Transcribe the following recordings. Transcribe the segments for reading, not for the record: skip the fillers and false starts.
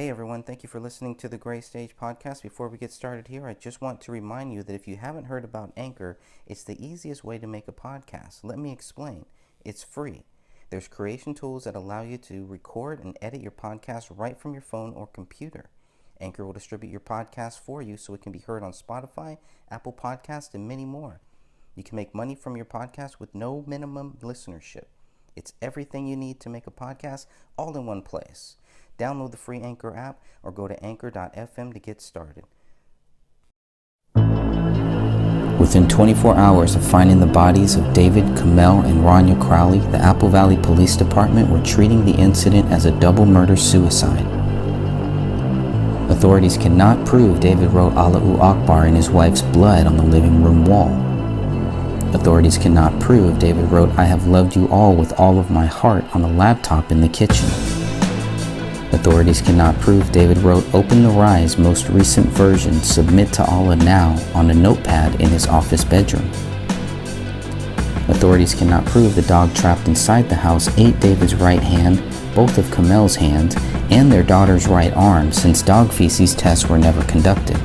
Hey everyone, thank you for listening to the Gray Stage Podcast. Before we get started here, I just want to remind you that if you haven't heard about Anchor, it's the easiest way to make a podcast. Let me explain. It's free. There's creation tools that allow you to record and edit your podcast right from your phone or computer. Anchor will distribute your podcast for you so it can be heard on Spotify, Apple Podcasts, and many more. You can make money from your podcast with no minimum listenership. It's everything you need to make a podcast all in one place. Download the free Anchor app or go to anchor.fm to get started. Within 24 hours of finding the bodies of David, Kamel, and Rania Crowley, the Apple Valley Police Department were treating the incident as a double murder-suicide. Authorities cannot prove David wrote Allahu Akbar in his wife's blood on the living room wall. Authorities cannot prove David wrote I have loved you all with all of my heart on a laptop in the kitchen. Authorities cannot prove David wrote Open the Rise most recent version Submit to Allah Now on a notepad in his office bedroom. Authorities cannot prove the dog trapped inside the house ate David's right hand, both of Kamel's hands, and their daughter's right arm since dog feces tests were never conducted.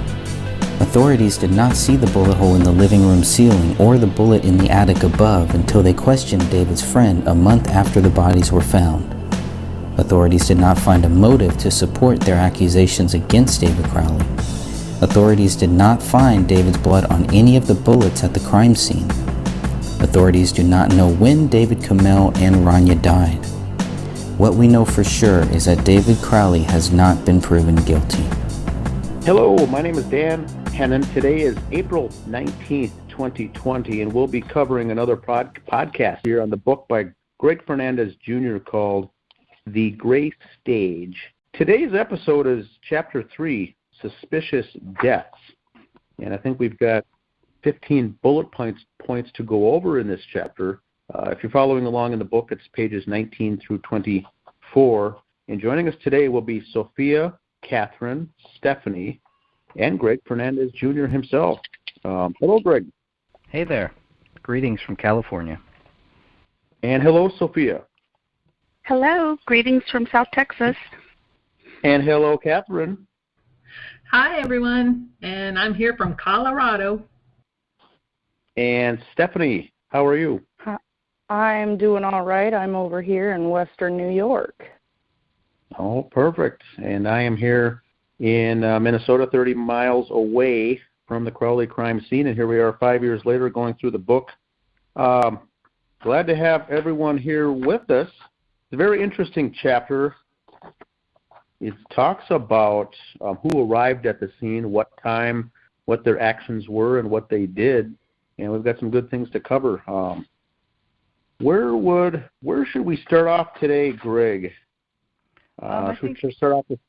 Authorities did not see the bullet hole in the living room ceiling or the bullet in the attic above until they questioned David's friend a month after the bodies were found. Authorities did not find a motive to support their accusations against David Crowley. Authorities did not find David's blood on any of the bullets at the crime scene. Authorities do not know when David, Kamel, and Rania died. What we know for sure is that David Crowley has not been proven guilty. Hello, my name is Dan Hennon. Today is April 19th, 2020, and we'll be covering another podcast here on the book by Greg Fernandez Jr. called The Gray Stage. Today's episode is Chapter 3, Suspicious Deaths. And I think we've got 15 bullet points to go over in this chapter. If you're following along in the book, it's pages 19 through 24. And joining us today will be Sophia, Catherine, Stephanie, and Greg Fernandez Jr. himself. Hello, Greg. Hey there. Greetings from California. And hello, Sophia. Hello, greetings from South Texas. And hello, Catherine. Hi, everyone, and I'm here from Colorado. And Stephanie, how are you? I'm doing all right. I'm over here in Western New York. Oh, perfect. And I am here in Minnesota, 30 miles away from the Crowley crime scene, and here we are 5 years later going through the book. Glad to have everyone here with us. It's a very interesting chapter. It talks about who arrived at the scene, what time, what their actions were, and what they did. And we've got some good things to cover. Where should we start off today, Greg? Should we start off with?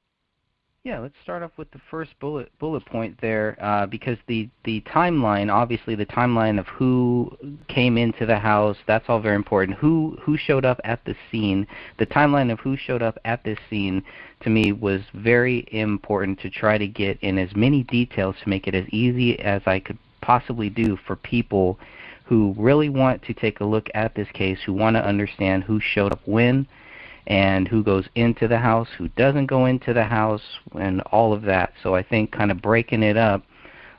Yeah, let's start off with the first bullet point there, because the timeline, obviously the timeline of who came into the house, that's all very important. Who showed up at the scene, the timeline of who showed up at this scene, to me was very important to try to get in as many details to make it as easy as I could possibly do for people who really want to take a look at this case, who want to understand who showed up when, and who goes into the house, who doesn't go into the house, and all of that. So I think kind of breaking it up,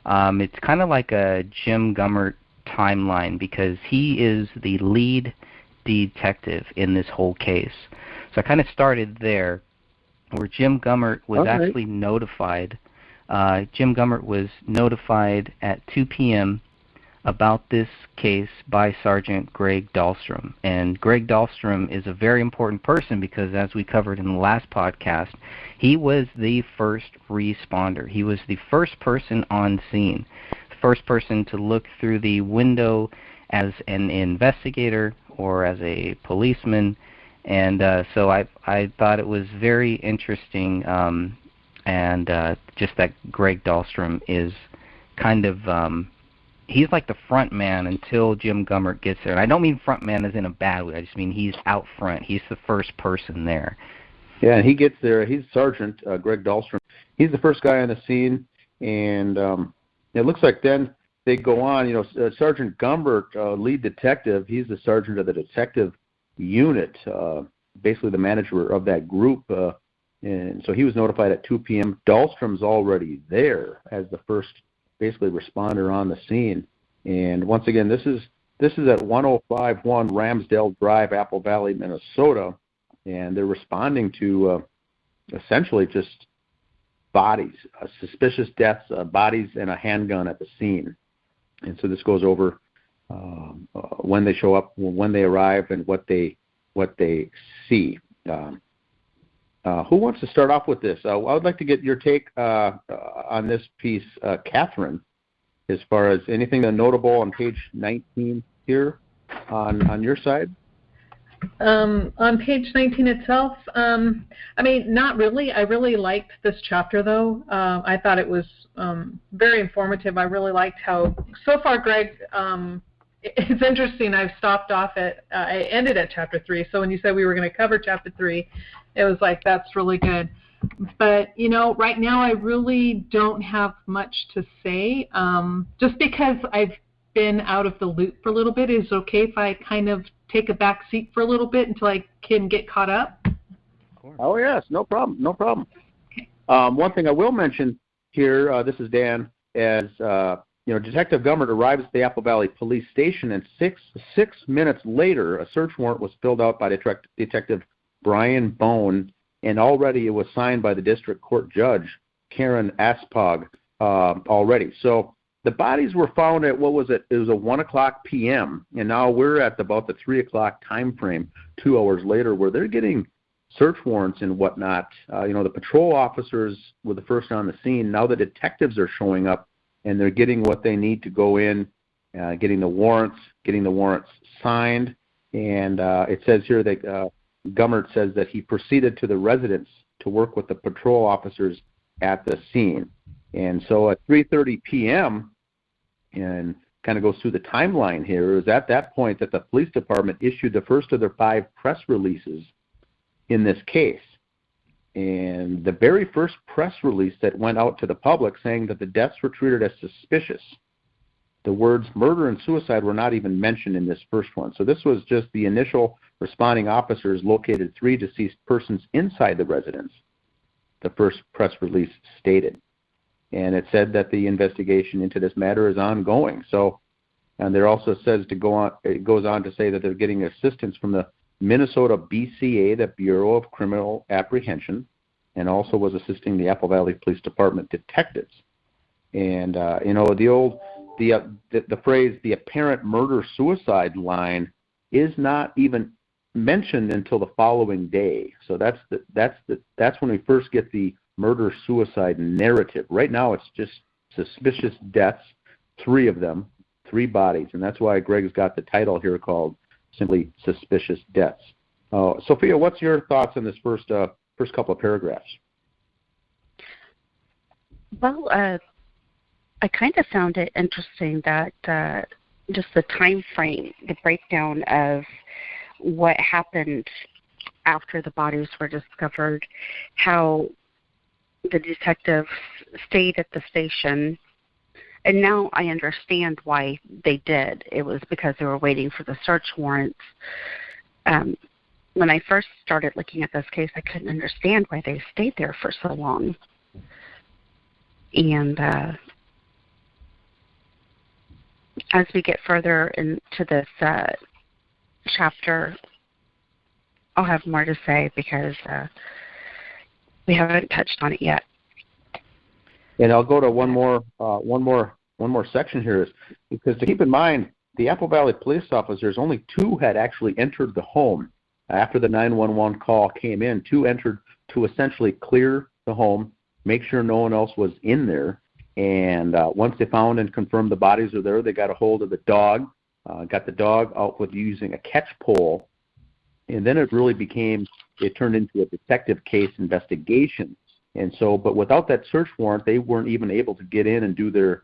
it's kind of like a Jim Gummert timeline because he is the lead detective in this whole case. So I kind of started there where Jim Gummert was actually notified. Jim Gummert was notified at 2 p.m. about this case by Sergeant Greg Dahlstrom. And Greg Dahlstrom is a very important person because, as we covered in the last podcast, he was the first responder. He was the first person on scene, the first person to look through the window as an investigator or as a policeman. And so I thought it was very interesting, and just that Greg Dahlstrom is kind of he's like the front man until Jim Gummert gets there. And I don't mean front man as in a bad way. I just mean he's out front. He's the first person there. Yeah, and he gets there. He's Sergeant Greg Dahlstrom. He's the first guy on the scene, and it looks like then they go on. Sergeant Gummert, lead detective, he's the sergeant of the detective unit, basically the manager of that group. And so he was notified at 2 p.m. Dahlstrom's already there as the first, basically, responder on the scene. And once again, this is at 1051 Ramsdale Drive, Apple Valley, Minnesota, and they're responding to essentially just bodies, suspicious deaths, bodies, and a handgun at the scene. And so this goes over when they show up, when they arrive, and what they see. Who wants to start off with this? I would like to get your take on this piece, Catherine, as far as anything notable on page 19 here on your side. On page 19 itself, not really. I really liked this chapter, though. I thought it was very informative. I really liked how, so far, Greg, it's interesting. I've stopped off I ended at chapter 3. So when you said we were going to cover chapter 3, it was like, that's really good. But, right now I really don't have much to say, just because I've been out of the loop for a little bit. Is it okay if I kind of take a back seat for a little bit until I can get caught up? Oh, yes, no problem. Okay. One thing I will mention here, this is Dan, as Detective Gummert arrives at the Apple Valley Police Station, and six minutes later, a search warrant was filled out by Detective Brian Bone, and already it was signed by the district court judge, Karen Aspog, already. So the bodies were found at, what was it? It was a 1 o'clock p.m., and now we're at about the 3 o'clock time frame, 2 hours later, where they're getting search warrants and whatnot. The patrol officers were the first on the scene. Now the detectives are showing up, and they're getting what they need to go in, getting the warrants signed. And it says here that Gummert says that he proceeded to the residence to work with the patrol officers at the scene. And so at 3:30 p.m., and kind of goes through the timeline here, it was at that point that the police department issued the first of their 5 press releases in this case. And the very first press release that went out to the public saying that the deaths were treated as suspicious. The words murder and suicide were not even mentioned in this first one. So this was just the initial responding officers located 3 deceased persons inside the residence, the first press release stated. And it said that the investigation into this matter is ongoing. So, and there also says it goes on to say that they're getting assistance from the Minnesota BCA, the Bureau of Criminal Apprehension, and also was assisting the Apple Valley Police Department detectives. And the phrase "the apparent murder-suicide" line is not even mentioned until the following day. So that's when we first get the murder-suicide narrative. Right now, it's just suspicious deaths, 3 of them, 3 bodies, and that's why Greg's got the title here called simply "Suspicious Deaths." Sophia, what's your thoughts on this first couple of paragraphs? Well, I kind of found it interesting that just the time frame, the breakdown of what happened after the bodies were discovered, how the detectives stayed at the station. And now I understand why they did. It was because they were waiting for the search warrants. When I first started looking at this case, I couldn't understand why they stayed there for so long. And as we get further into this chapter, I'll have more to say because we haven't touched on it yet. And I'll go to one more section here, is because to keep in mind, the Apple Valley police officers, only 2 had actually entered the home after the 911 call came in. 2 entered to essentially clear the home, make sure no one else was in there. And once they found and confirmed the bodies are there, they got a hold of the dog, got the dog out with using a catch pole, and then it turned into a detective case investigation. And so, but without that search warrant, they weren't even able to get in and do their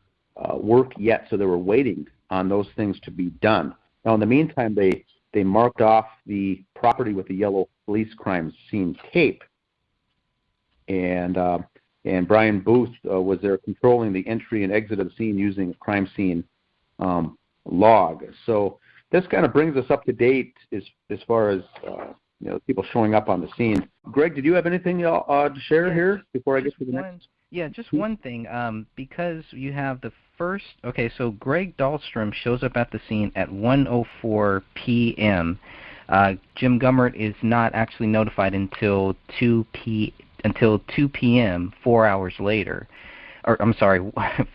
work yet, so they were waiting on those things to be done. Now, in the meantime, they marked off the property with the yellow police crime scene tape, and Brian Booth was there controlling the entry and exit of the scene using a crime scene log. So this kind of brings us up to date as far as people showing up on the scene. Greg, did you have anything to share here before I get to the next? Yeah, just one thing. Because you have the first. Okay, so Greg Dahlstrom shows up at the scene at 1:04 p.m. Jim Gummert is not actually notified until 2 p.m. 4 hours later. Or I'm sorry,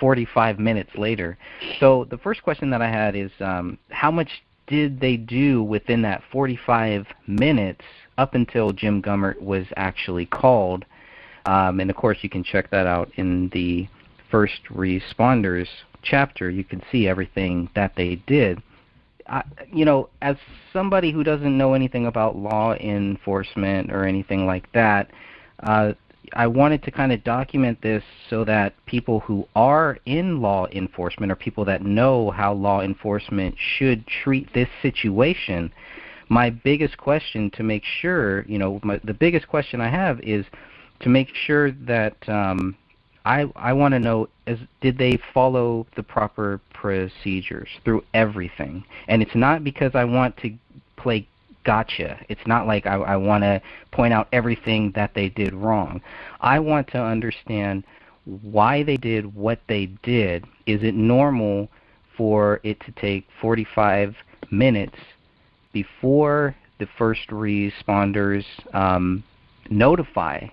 45 minutes later. So the first question that I had is, how much did they do within that 45 minutes up until Jim Gummert was actually called? And of course, you can check that out in the first responders chapter. You can see everything that they did. As somebody who doesn't know anything about law enforcement or anything like that, I wanted to kind of document this so that people who are in law enforcement or people that know how law enforcement should treat this situation, my biggest question to make sure, the biggest question I have is to make sure that I want to know, did they follow the proper procedures through everything? And it's not because I want to play gotcha. It's not like I want to point out everything that they did wrong. I want to understand why they did what they did. Is it normal for it to take 45 minutes before the first responders notify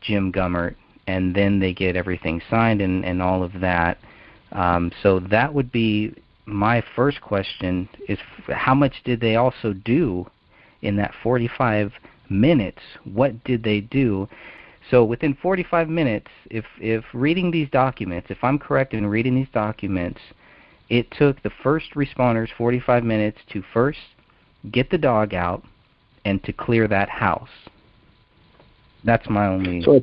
Jim Gummert, and then they get everything signed and all of that? So that would be my first question, is how much did they also do in that 45 minutes? What did they do? So within 45 minutes, if reading these documents, if I'm correct in reading these documents, it took the first responders 45 minutes to first get the dog out and to clear that house. That's my only... So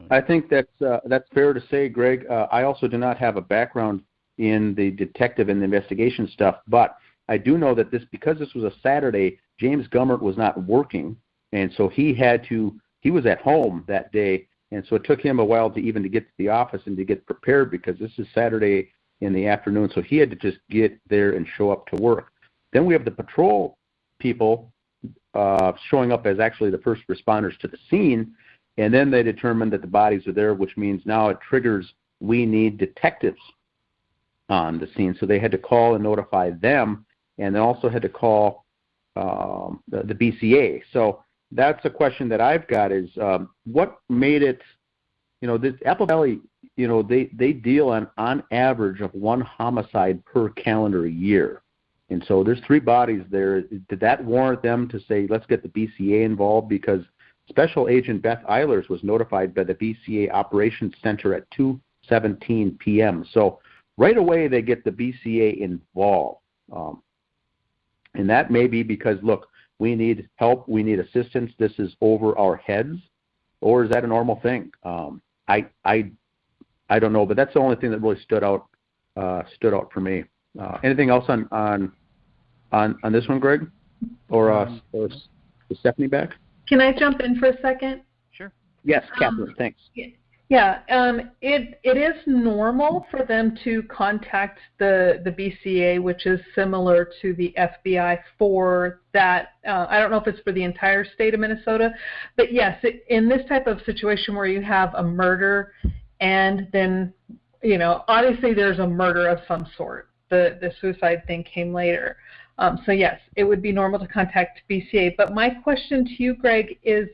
I think that's fair to say, Greg. I also do not have a background in the detective and the investigation stuff, but I do know that because this was a Saturday, James Gummert was not working, and so he was at home that day, and so it took him a while to get to the office and to get prepared, because this is Saturday in the afternoon, so he had to just get there and show up to work. Then we have the patrol people showing up as actually the first responders to the scene, and then they determined that the bodies are there, which means now it triggers, we need detectives on the scene. So they had to call and notify them, and they also had to call the BCA. So that's a question that I've got, is what made it, this Apple Valley, they deal on average of one homicide per calendar year. And so there's 3 bodies there. Did that warrant them to say, let's get the BCA involved? Because Special Agent Beth Eilers was notified by the BCA Operations Center at 2:17 p.m. So right away they get the BCA involved. And that may be because, look, we need help, we need assistance, this is over our heads, or is that a normal thing? I don't know, but that's the only thing that really stood out for me. Anything else on this one, Greg, or is Stephanie back? Can I jump in for a second? Sure. Yes, Catherine, thanks. Yeah, it is normal for them to contact the BCA, which is similar to the FBI for that. I don't know if it's for the entire state of Minnesota, but yes, in this type of situation where you have a murder and then, obviously there's a murder of some sort. The suicide thing came later. So yes, it would be normal to contact BCA. But my question to you, Greg, is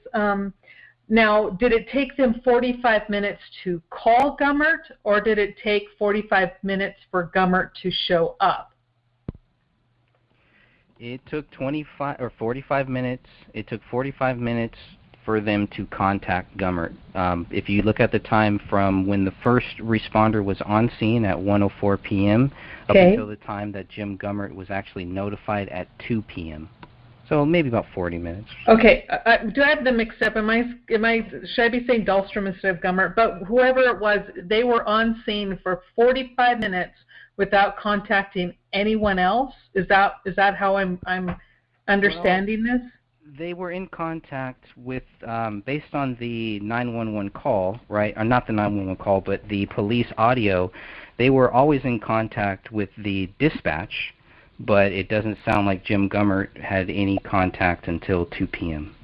now, did it take them 45 minutes to call Gummert, or did it take 45 minutes for Gummert to show up? It took 45 minutes. It took 45 minutes for them to contact Gummert. If you look at the time from when the first responder was on scene at 1:04 p.m. up until the time that Jim Gummert was actually notified at 2 p.m. So maybe about 40 minutes. Okay. Do I have them mixed up? Should I be saying Dahlstrom instead of Gummert? But whoever it was, they were on scene for 45 minutes without contacting anyone else. Is that how I'm understanding this? They were in contact with, based on the 911 call, right? Or not the 911 call, but the police audio. They were always in contact with the dispatch. but it doesn't sound like Jim Gummert had any contact until 2 p.m.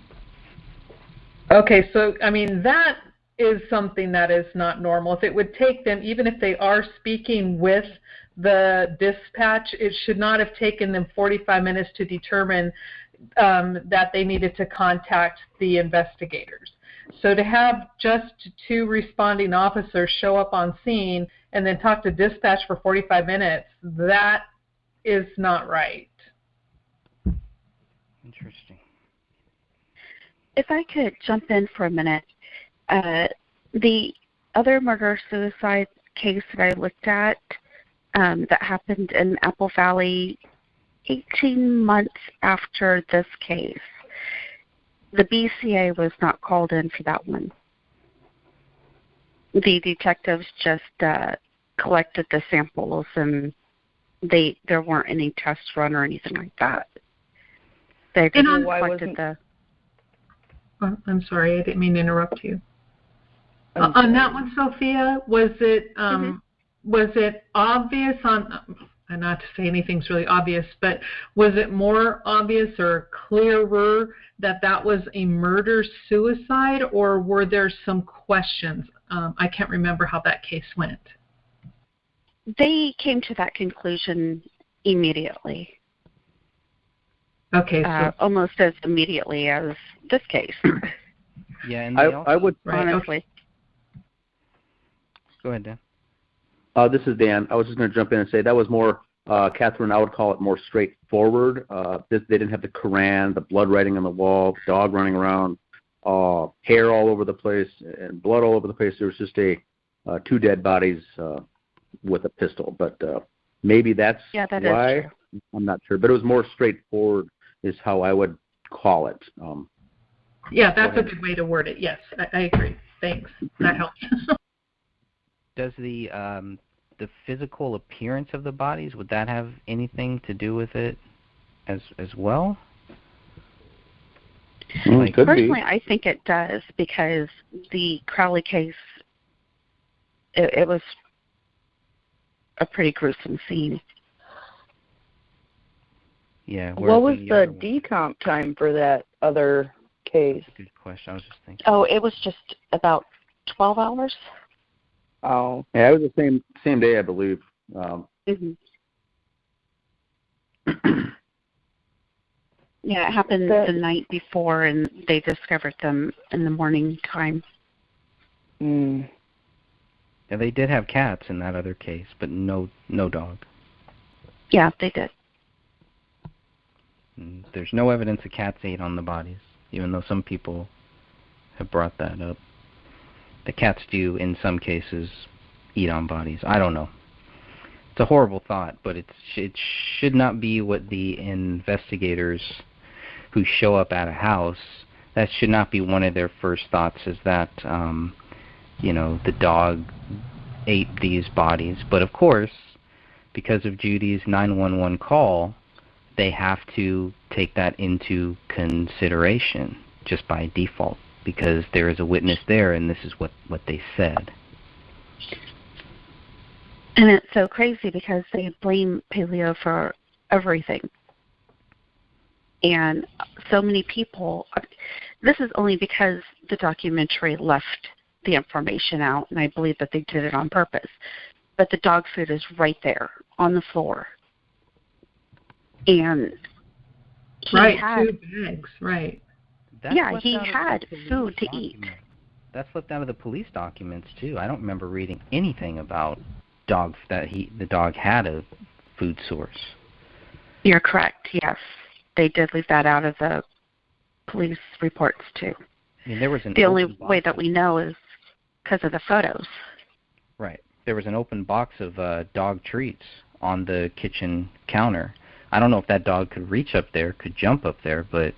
Okay, so, I mean, that is something that is not normal. If it would take them, even if they are speaking with the dispatch, it should not have taken them 45 minutes to determine that they needed to contact the investigators. So to have just 2 responding officers show up on scene and then talk to dispatch for 45 minutes, that is not right. Interesting. If I could jump in for a minute, the other murder-suicide case that I looked at that happened in Apple Valley 18 months after this case, the BCA was not called in for that one. The detectives just collected the samples, and there weren't any tests run or anything like that. They just collected the... Oh, I'm sorry, I didn't mean to interrupt you. On that one, Sophia, was it obvious and not to say anything's really obvious, but was it more obvious or clearer that was a murder-suicide, or were there some questions? I can't remember how that case went. They came to that conclusion immediately. Okay, so almost as immediately as this case. Yeah, and I would honestly. Go ahead, Dan. This is Dan. I was just going to jump in and say that was more, Catherine, I would call it more straightforward. They didn't have the Quran, the blood writing on the wall, the dog running around, hair all over the place, and blood all over the place. There was just 2 dead bodies with a pistol. But maybe that's why. Is true. I'm not sure. But it was more straightforward is how I would call it. Yeah, that's a good way to word it. Yes, I agree. Thanks. That helps. Does the physical appearance of the bodies, would that have anything to do with it as well? Personally, I think it does, because the Crowley case, it was a pretty gruesome scene. Yeah. What was the decomp time for that other case? Good question. I was just thinking. Oh, it was just about 12 hours. Oh. Yeah, it was the same day, I believe. Yeah, it happened the night before, and they discovered them in the morning time. Yeah, they did have cats in that other case, but no dog. Yeah, they did. And there's no evidence of cats ate on the bodies, even though some people have brought that up. The cats do, in some cases, eat on bodies. I don't know. It's a horrible thought, but it should not be what the investigators who show up at a house, that should not be one of their first thoughts, is that, the dog ate these bodies. But of course, because of Judy's 911 call, they have to take that into consideration just by default, because there is a witness there, and this is what they said. And it's so crazy because they blame paleo for everything. And so many people, this is only because the documentary left the information out, and I believe that they did it on purpose. But the dog food is right there on the floor. And he had 2 bags, right. He had food to eat. That's left out of the police documents too. I don't remember reading anything about the dog had a food source. You're correct. Yes, they did leave that out of the police reports too. I mean, there was the only way that we know is because of the photos. Right. There was an open box of dog treats on the kitchen counter. I don't know if that dog could reach up there, could jump up there, but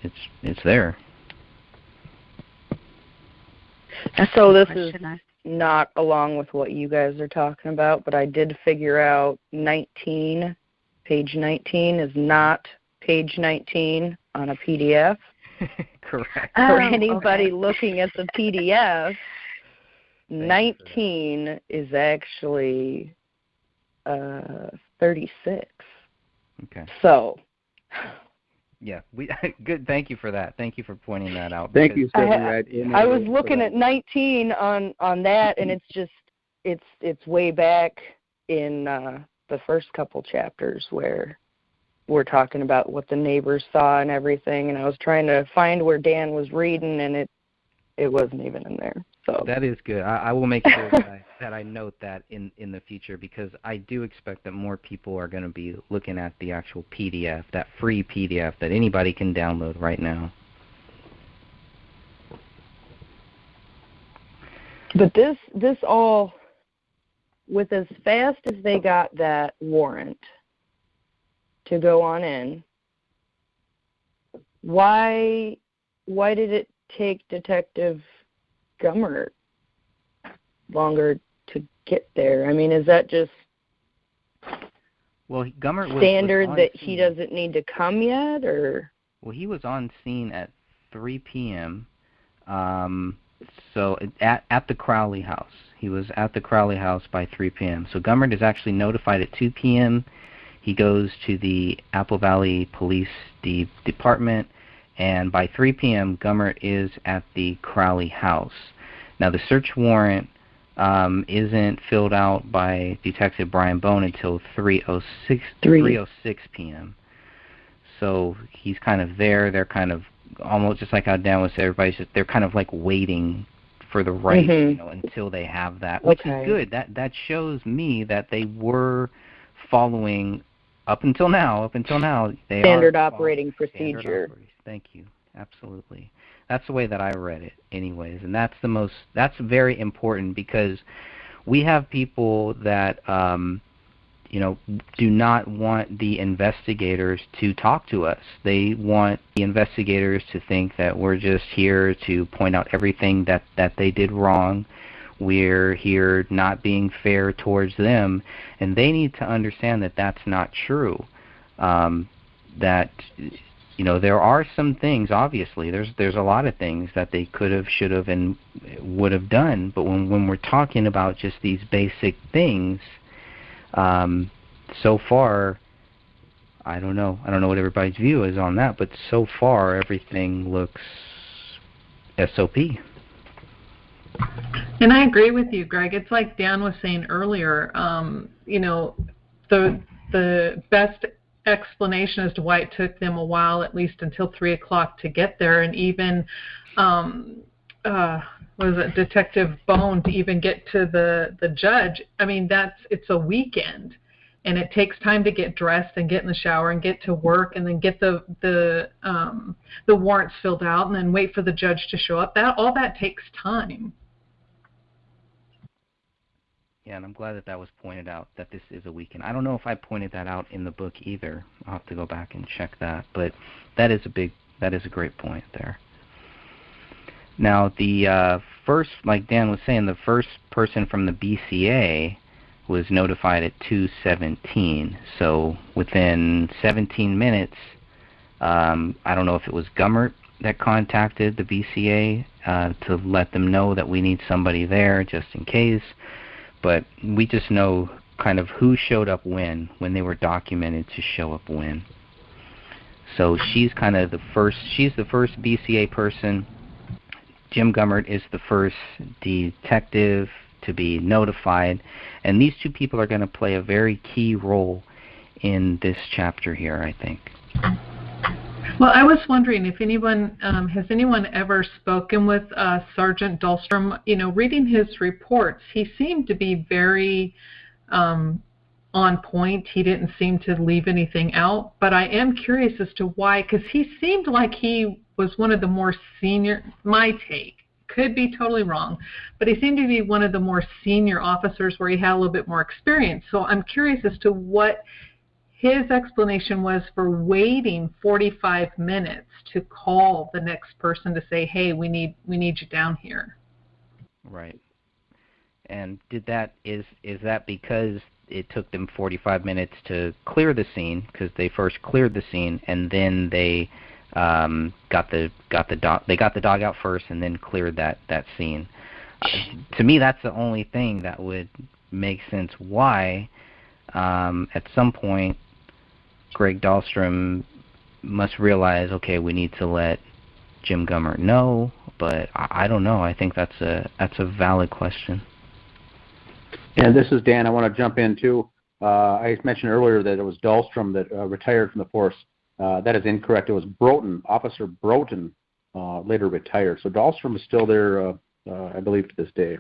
it's there. So this is not along with what you guys are talking about, but I did figure out page 19 is not page 19 on a PDF. Correct. For anybody looking at the PDF, 19 is actually 36. Okay. So. Yeah, good. Thank you for that. Thank you for pointing that out. Thank you, Stephanie. I was looking at 19 on that, and it's just it's way back in the first couple chapters where we're talking about what the neighbors saw and everything, and I was trying to find where Dan was reading, and it wasn't even in there. So that is good. I will make sure that I note that in the future, because I do expect that more people are going to be looking at the actual PDF, that free PDF that anybody can download right now. But this all, with as fast as they got that warrant to go on in, why did it take Detective Gummert longer to get there? I mean, is that just Gummert standard was that scene. He doesn't need to come yet, or? Well, he was on scene at 3 p.m. So at the Crowley house. He was at the Crowley house by 3 p.m. So Gummert is actually notified at 2 p.m. He goes to the Apple Valley Police Department, and by 3 p.m. Gummert is at the Crowley house. Now the search warrant isn't filled out by Detective Brian Bone until 3:06 p.m. So he's kind of there. They're kind of almost just like how Dan was saying, they're kind of like waiting for the right, until they have that, which is good. That shows me that they were following up until now. They standard are operating procedure. Thank you. Absolutely. That's the way that I read it, anyways, and that's very important, because we have people that do not want the investigators to talk to us. They want the investigators to think that we're just here to point out everything that they did wrong. We're here not being fair towards them, and they need to understand that that's not true. That there are some things, obviously, there's a lot of things that they could have, should have, and would have done, but when we're talking about just these basic things, so far, I don't know what everybody's view is on that, but so far everything looks SOP. And I agree with you, Greg. It's like Dan was saying earlier, the best explanation as to why it took them a while, at least until 3 o'clock, to get there, and even Detective Bone to even get to the judge. I mean, it's a weekend, and it takes time to get dressed and get in the shower and get to work and then get the warrants filled out and then wait for the judge to show up. All that takes time. Yeah, and I'm glad that was pointed out, that this is a weekend. I don't know if I pointed that out in the book either. I'll have to go back and check that, but that is a great point there. Now, the first, like Dan was saying, the first person from the BCA was notified at 2:17. So within 17 minutes, I don't know if it was Gummert that contacted the BCA to let them know that we need somebody there just in case. But we just know kind of who showed up when they were documented to show up when. So she's kind of she's the first BCA person. Jim Gummert is the first detective to be notified, and these two people are going to play a very key role in this chapter here, I think. Well, I was wondering if anyone has anyone ever spoken with Sergeant Dahlstrom. Reading his reports, he seemed to be very on point. He didn't seem to leave anything out, but I am curious as to why, because he seemed like he was one of the more senior, my take, could be totally wrong, but he seemed to be one of the more senior officers where he had a little bit more experience. So I'm curious as to what his explanation was for waiting 45 minutes to call the next person to say, hey, we need you down here. Right. And is that because it took them 45 minutes to clear the scene, because they first cleared the scene and then they got the dog out first and then cleared that scene? To me, that's the only thing that would make sense why at some point, Greg Dahlstrom must realize, okay, we need to let Jim Gummert know, but I don't know. I think that's a valid question. And this is Dan. I want to jump in too. I mentioned earlier that it was Dahlstrom that retired from the force. That is incorrect. It was Broughton. Officer Broughton later retired. So Dahlstrom is still there, I believe, to this day.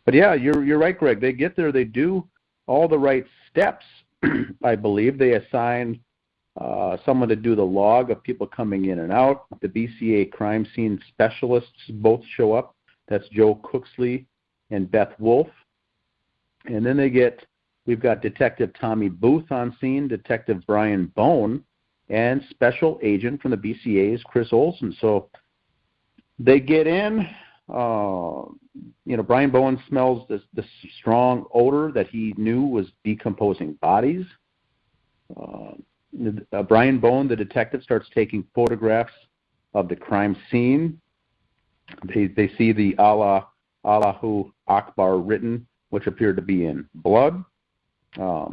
But yeah, you're right, Greg. They get there. They do all the right steps. I believe they assign someone to do the log of people coming in and out. The BCA crime scene specialists both show up. That's Joe Cooksley and Beth Wolf. And then we've got Detective Tommy Booth on scene, Detective Brian Bone, and Special Agent from the BCA's Chris Olson. So they get in. Brian Bone smells this strong odor that he knew was decomposing bodies. Brian Bone, the detective, starts taking photographs of the crime scene. They see the Allahu Akbar written, which appeared to be in blood.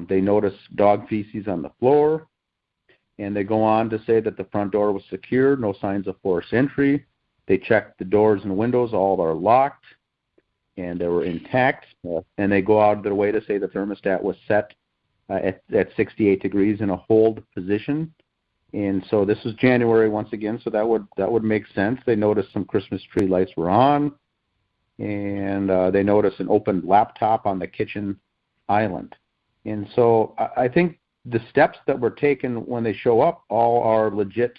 They notice dog feces on the floor, and they go on to say that the front door was secure, no signs of forced entry. They check the doors and windows, all are locked, and they were intact. And they go out of their way to say the thermostat was set at 68 degrees in a hold position. And so this was January once again, so that would make sense. They noticed some Christmas tree lights were on, and they noticed an open laptop on the kitchen island. And so I think the steps that were taken when they show up all are legit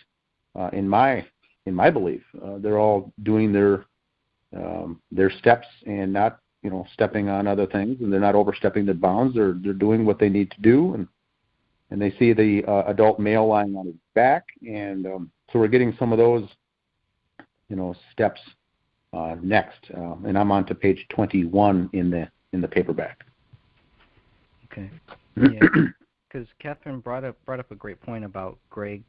in my belief. They're all doing their steps and not stepping on other things, and they're not overstepping their bounds. They're doing what they need to do, and they see the adult male lying on his back, and so we're getting some of those steps next. And I'm on to page 21 in the paperback. Okay. Yeah, because Catherine brought up a great point about Greg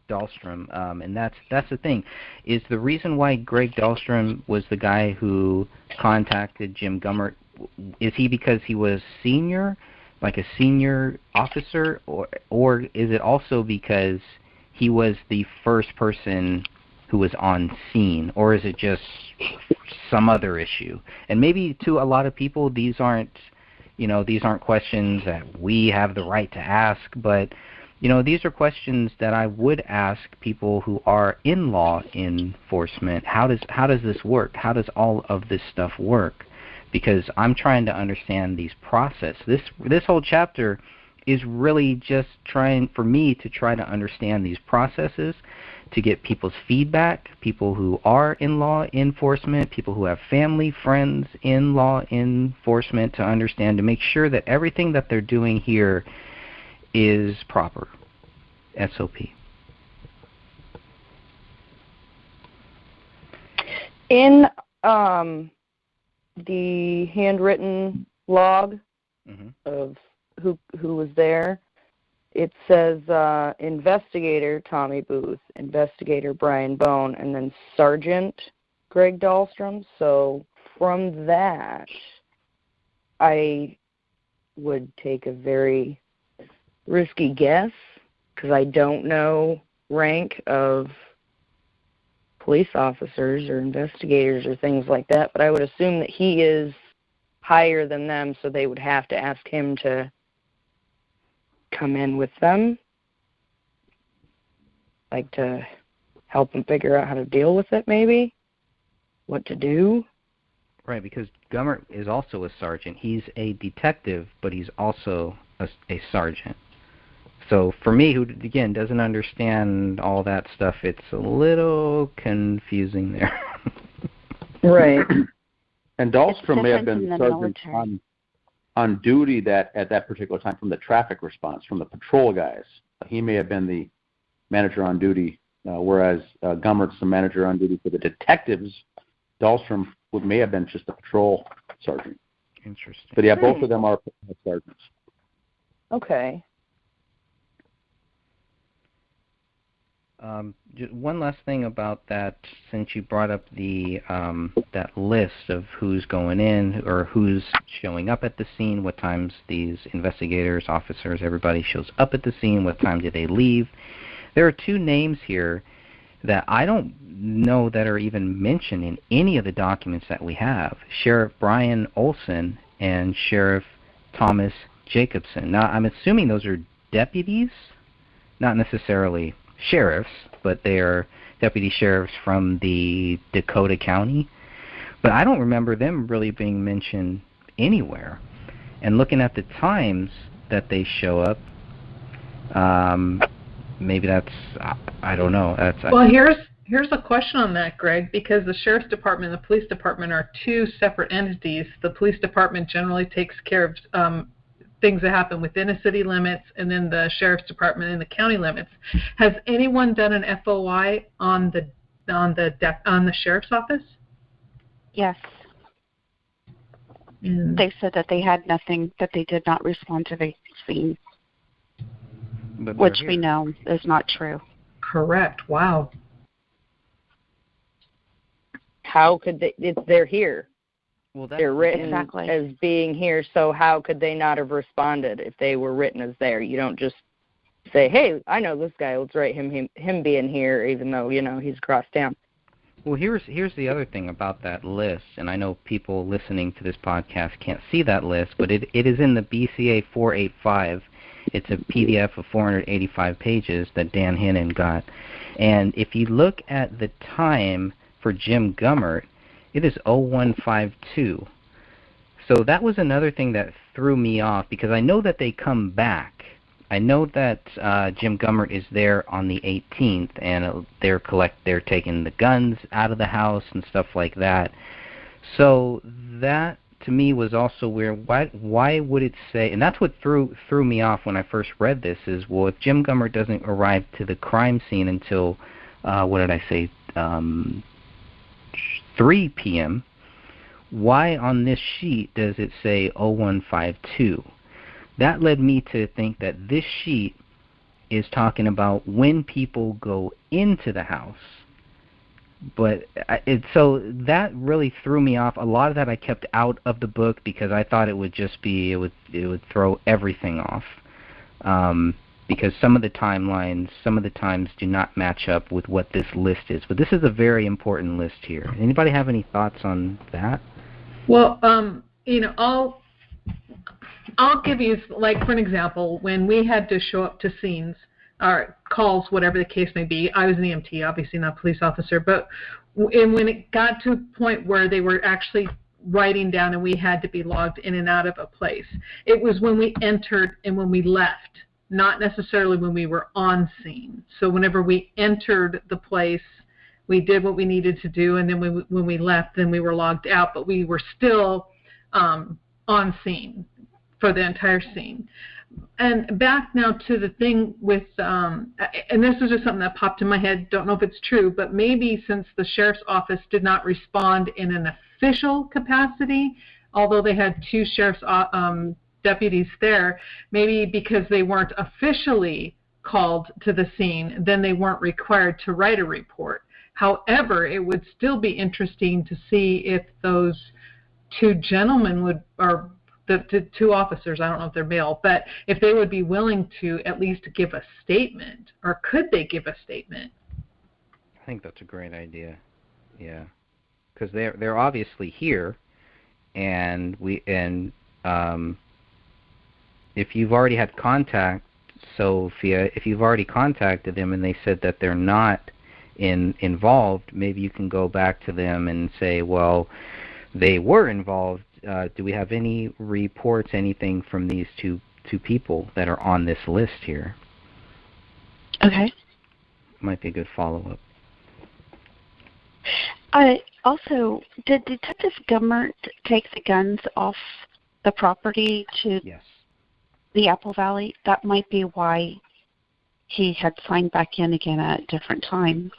Dahlstrom, and that's the thing. Is the reason why Greg Dahlstrom was the guy who contacted Jim Gummert, is he because he was senior, like a senior officer, or is it also because he was the first person who was on scene, or is it just some other issue? And maybe to a lot of people these aren't questions that we have the right to ask, but these are questions that I would ask people who are in law enforcement. How does this work? How does all of this stuff work? Because I'm trying to understand these processes. This whole chapter is really just trying for me to try to understand these processes, to get people's feedback, people who are in law enforcement, people who have family, friends in law enforcement, to understand, to make sure that everything that they're doing here is proper. SOP. In the handwritten log of who was there, it says investigator Tommy Booth, investigator Brian Bone, and then Sergeant Greg Dahlstrom. So from that, I would take a very risky guess, because I don't know rank of police officers or investigators or things like that, but I would assume that he is higher than them, so they would have to ask him to come in with them, like to help them figure out how to deal with it, maybe, what to do. Right, because Gummert is also a sergeant. He's a detective, but he's also a sergeant. So for me, who, again, doesn't understand all that stuff, it's a little confusing there. Right. And Dahlstrom may have been sergeant on duty at that particular time from the traffic response, from the patrol guys. He may have been the manager on duty, whereas Gummert's the manager on duty for the detectives. Dahlstrom may have been just a patrol sergeant. Interesting. But yeah, both of them are sergeants. Okay. one last thing about that, since you brought up the that list of who's going in or who's showing up at the scene, what times these investigators, officers, everybody shows up at the scene, what time do they leave. There are two names here that I don't know that are even mentioned in any of the documents that we have. Sheriff Brian Olson and Sheriff Thomas Jacobson. Now, I'm assuming those are deputies, not necessarily sheriffs, but they are deputy sheriffs from the Dakota County. But I don't remember them really being mentioned anywhere. And looking at the times that they show up, maybe that's, I don't know. Well, here's a question on that, Greg, because the Sheriff's Department and the Police Department are two separate entities. The Police Department generally takes care of things that happen within a city limits, and then the Sheriff's Department in the county limits. Has anyone done an FOI on the Sheriff's Office? Yes. They said that they had nothing, that they did not respond to the scene, which we know is not true. Correct. Wow. How could they? They're here. Well, they're written as being here, so how could they not have responded if they were written as there? You don't just say, hey, I know this guy, let's write him being here, even though, he's across town. Well, here's the other thing about that list, and I know people listening to this podcast can't see that list, but it is in the BCA 485. It's a PDF of 485 pages that Dan Hannon got. And if you look at the time for Jim Gummert, it is 0152. So that was another thing that threw me off, because I know that they come back. I know that Jim Gummert is there on the 18th, and they're taking the guns out of the house and stuff like that. So that to me was also weird. Why would it say? And that's what threw me off when I first read this. Is, well, if Jim Gummert doesn't arrive to the crime scene until 3 p.m., why on this sheet does it say 0152? That led me to think that this sheet is talking about when people go into the house. But so that really threw me off. A lot of that I kept out of the book because I thought it would just be, it would throw everything off. Because some of the timelines, some of the times do not match up with what this list is. But this is a very important list here. Anybody have any thoughts on that? Well, I'll give you, like, for an example, when we had to show up to scenes, or calls, whatever the case may be. I was an EMT, obviously not a police officer, but when it got to a point where they were actually writing down and we had to be logged in and out of a place, it was when we entered and when we left, not necessarily when we were on scene. So whenever we entered the place, we did what we needed to do, and then when we left, then we were logged out, but we were still on scene for the entire scene. And back now to the thing with, and this is just something that popped in my head, don't know if it's true, but maybe since the sheriff's office did not respond in an official capacity, although they had two sheriff's deputies there, maybe because they weren't officially called to the scene, then they weren't required to write a report. However, it would still be interesting to see if those two gentlemen would, or the two officers, I don't know if they're male, but if they would be willing to at least give a statement, or could they give a statement? I think that's a great idea. Yeah, because they're obviously here, and if you've already had contact, Sophia, if you've already contacted them and they said that they're not involved, maybe you can go back to them and say, well, they were involved. Do we have any reports, anything from these two people that are on this list here? Okay. Might be a good follow-up. Also, did Detective Gummert take the guns off the property to the Apple Valley? That might be why he had signed back in again at a different time.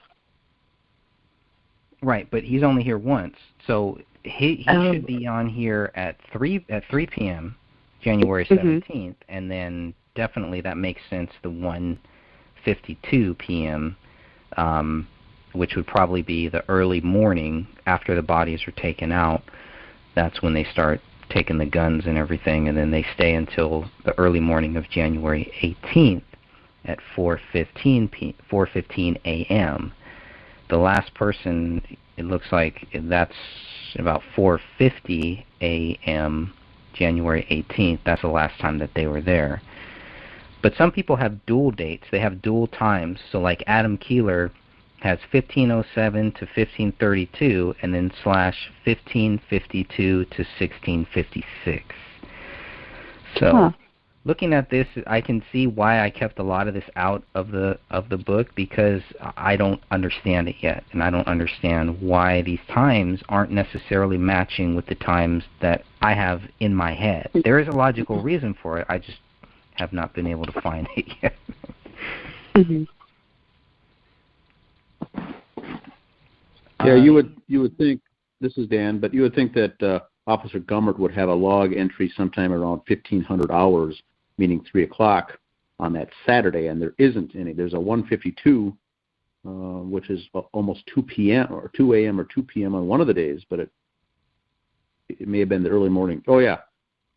Right, but he's only here once, so he should be on here at 3 p.m. January 17th, and then definitely that makes sense. The 1:52 p.m. which would probably be the early morning after the bodies are taken out. That's when they start taking the guns and everything, and then they stay until the early morning of January 18th at 4:15 a.m. The last person, it looks like that's about 4:50 a.m. January 18th. That's the last time that they were there. But some people have dual dates. They have dual times. So like Adam Keeler has 1507 to 1532, and then slash 1552 to 1656. So looking at this, I can see why I kept a lot of this out of the book, because I don't understand it yet, and I don't understand why these times aren't necessarily matching with the times that I have in my head. There is a logical reason for it. I just have not been able to find it yet. Mm-hmm. Yeah, you would think, this is Dan, but you would think that Officer Gummert would have a log entry sometime around 1500 hours, meaning 3 o'clock on that Saturday, and there isn't any. There's a 1:52, which is almost 2 p.m. or 2 a.m. or 2 p.m. on one of the days, but it may have been the early morning. Oh, yeah,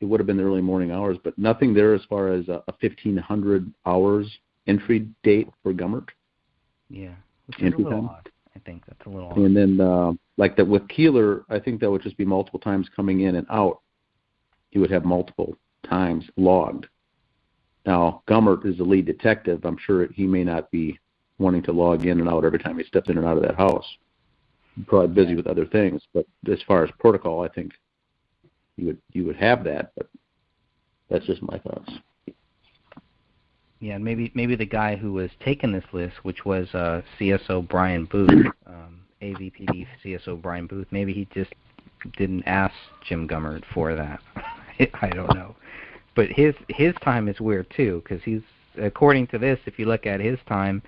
it would have been the early morning hours, but nothing there as far as a 1500 hours entry date for Gummert. Yeah, which is a little odd. I think that's a little odd. And then, like that with Keeler, I think that would just be multiple times coming in and out. He would have multiple times logged. Now, Gummert is the lead detective. I'm sure he may not be wanting to log in and out every time he steps in and out of that house. He's probably busy with other things. But as far as protocol, I think you would have that. But that's just my thoughts. Yeah, maybe the guy who was taking this list, which was CSO Brian Booth, AVPD CSO Brian Booth, maybe he just didn't ask Jim Gummert for that. I don't know. But his time is weird too, because he's, according to this, if you look at his time,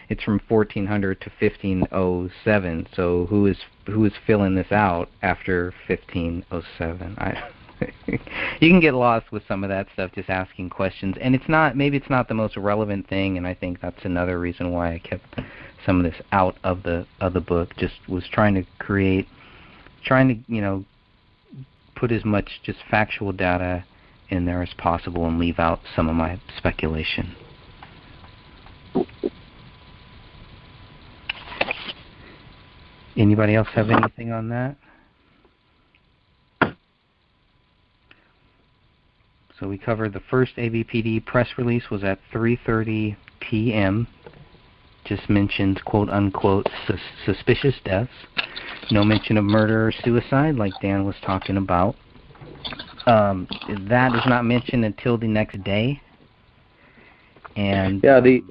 it's from 1400 to 1507. So who is filling this out after 1507? You can get lost with some of that stuff, just asking questions, and maybe it's not the most relevant thing, and I think that's another reason why I kept some of this out of the book. Just was trying to put as much just factual data in there as possible and leave out some of my speculation. Anybody else have anything on that? So we covered the first AVPD press release was at 3:30 p.m. Just mentioned quote-unquote suspicious deaths. No mention of murder or suicide like Dan was talking about. That is not mentioned until the next day. And yeah, the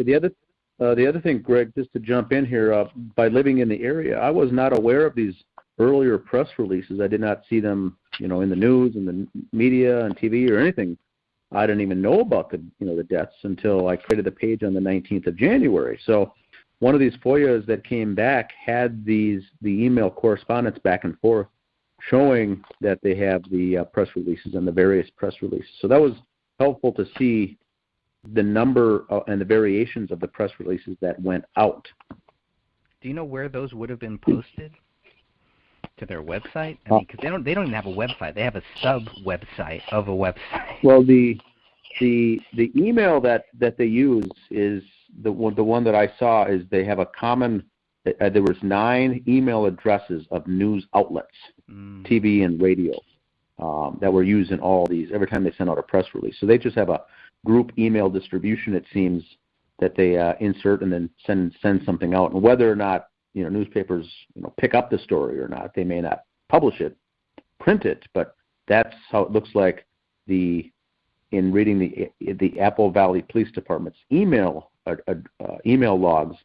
other thing, Greg, just to jump in here, by living in the area, I was not aware of these earlier press releases. I did not see them, in the news and the media and TV or anything. I didn't even know about the deaths until I created the page on the 19th of January. So one of these FOIAs that came back had the email correspondence back and forth showing that they have the press releases and the various press releases. So that was helpful to see the number and the variations of the press releases that went out. Do you know where those would have been posted? To their website? I mean, because they don't even have a website. They have a sub-website of a website. Well, the email that they use is the one that I saw is they have a common. There was 9 email addresses of news outlets, TV and radio, that were used in all these every time they send out a press release. So they just have a group email distribution, it seems, that they insert and then send something out. And whether or not newspapers pick up the story or not, they may not publish it, print it, but that's how it looks like. In reading the Apple Valley Police Department's email logs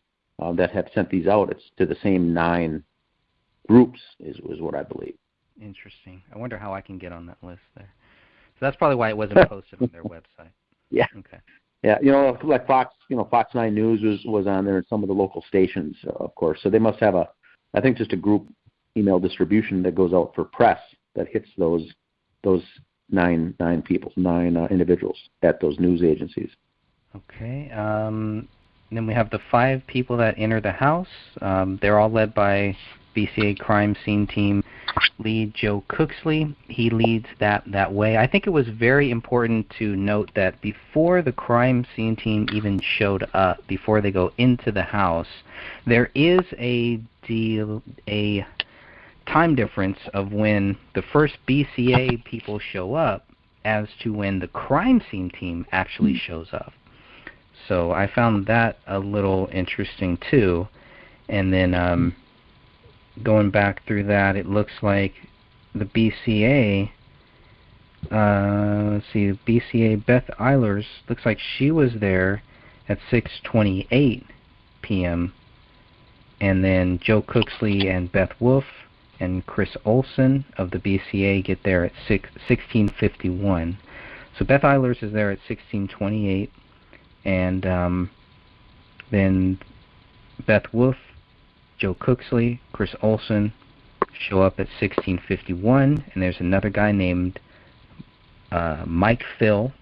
that have sent these out, it's to the same 9 groups is what I believe. Interesting. I wonder how I can get on that list there. So that's probably why it wasn't posted on their website. Yeah. Okay. Yeah, like Fox, Fox 9 News was on there, and some of the local stations, of course. So they must have I think just a group email distribution that goes out for press that hits those 9 individuals at those news agencies. Okay. then we have the 5 people that enter the house. They're all led by BCA crime scene team lead Joe Cooksley. He leads that way. I think it was very important to note that before the crime scene team even showed up, before they go into the house, there is a time difference of when the first BCA people show up as to when the crime scene team actually shows up. So I found that a little interesting too. And then going back through that, it looks like the BCA, let's see, the BCA Beth Eilers, looks like she was there at 6:28 p.m. And then Joe Cooksley and Beth Wolf and Chris Olson of the BCA get there at 16:51. So Beth Eilers is there at 16:28, and then Beth Wolf, Joe Cooksley, Chris Olson show up at 16:51, and there's another guy named Mike Phil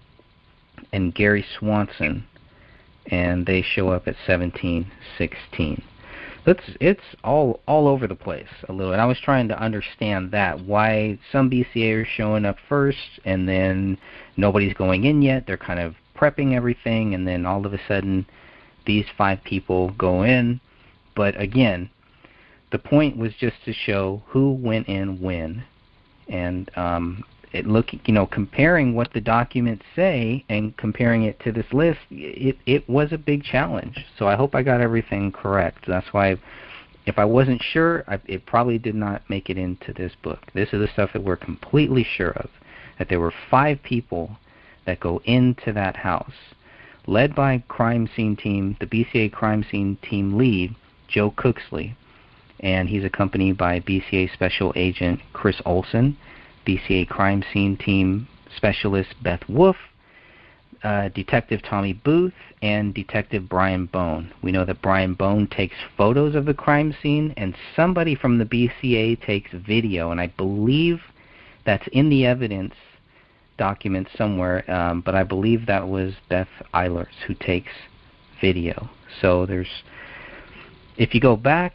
and Gary Swanson, and they show up at 17:16. It's all over the place a little, and I was trying to understand that, why some BCA are showing up first and then nobody's going in yet. They're kind of prepping everything, and then all of a sudden these 5 people go in. But again, the point was just to show who went in when, and comparing what the documents say and comparing it to this list, it was a big challenge. So I hope I got everything correct. That's why, if I wasn't sure, it probably did not make it into this book. This is the stuff that we're completely sure of, that there were 5 people that go into that house, led by crime scene team, the BCA crime scene team lead, Joe Cooksley, and he's accompanied by BCA Special Agent Chris Olson, BCA Crime Scene Team Specialist Beth Wolf, Detective Tommy Booth, and Detective Brian Bone. We know that Brian Bone takes photos of the crime scene, and somebody from the BCA takes video, and I believe that's in the evidence document somewhere, but I believe that was Beth Eilers who takes video. So if you go back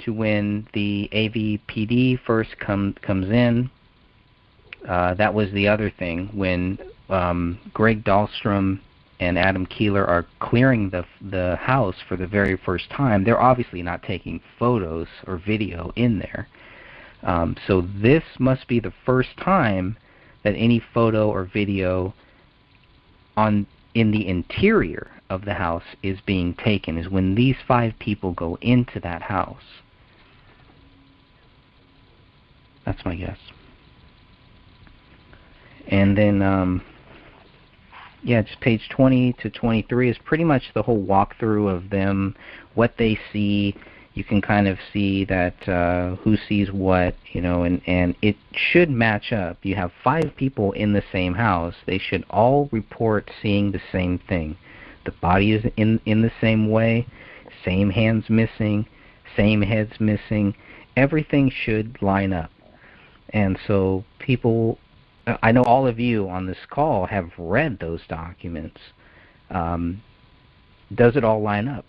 to when the AVPD first comes in, that was the other thing. When Greg Dahlstrom and Adam Keeler are clearing the house for the very first time, they're obviously not taking photos or video in there. So this must be the first time that any photo or video in the interior of the house is being taken, is when these 5 people go into that house. That's my guess. And then, just page 20 to 23 is pretty much the whole walkthrough of them, what they see. You can kind of see that who sees what, and it should match up. You have 5 people in the same house. They should all report seeing the same thing. The body is in the same way, same hands missing, same heads missing. Everything should line up. And so people, I know all of you on this call have read those documents. Does it all line up?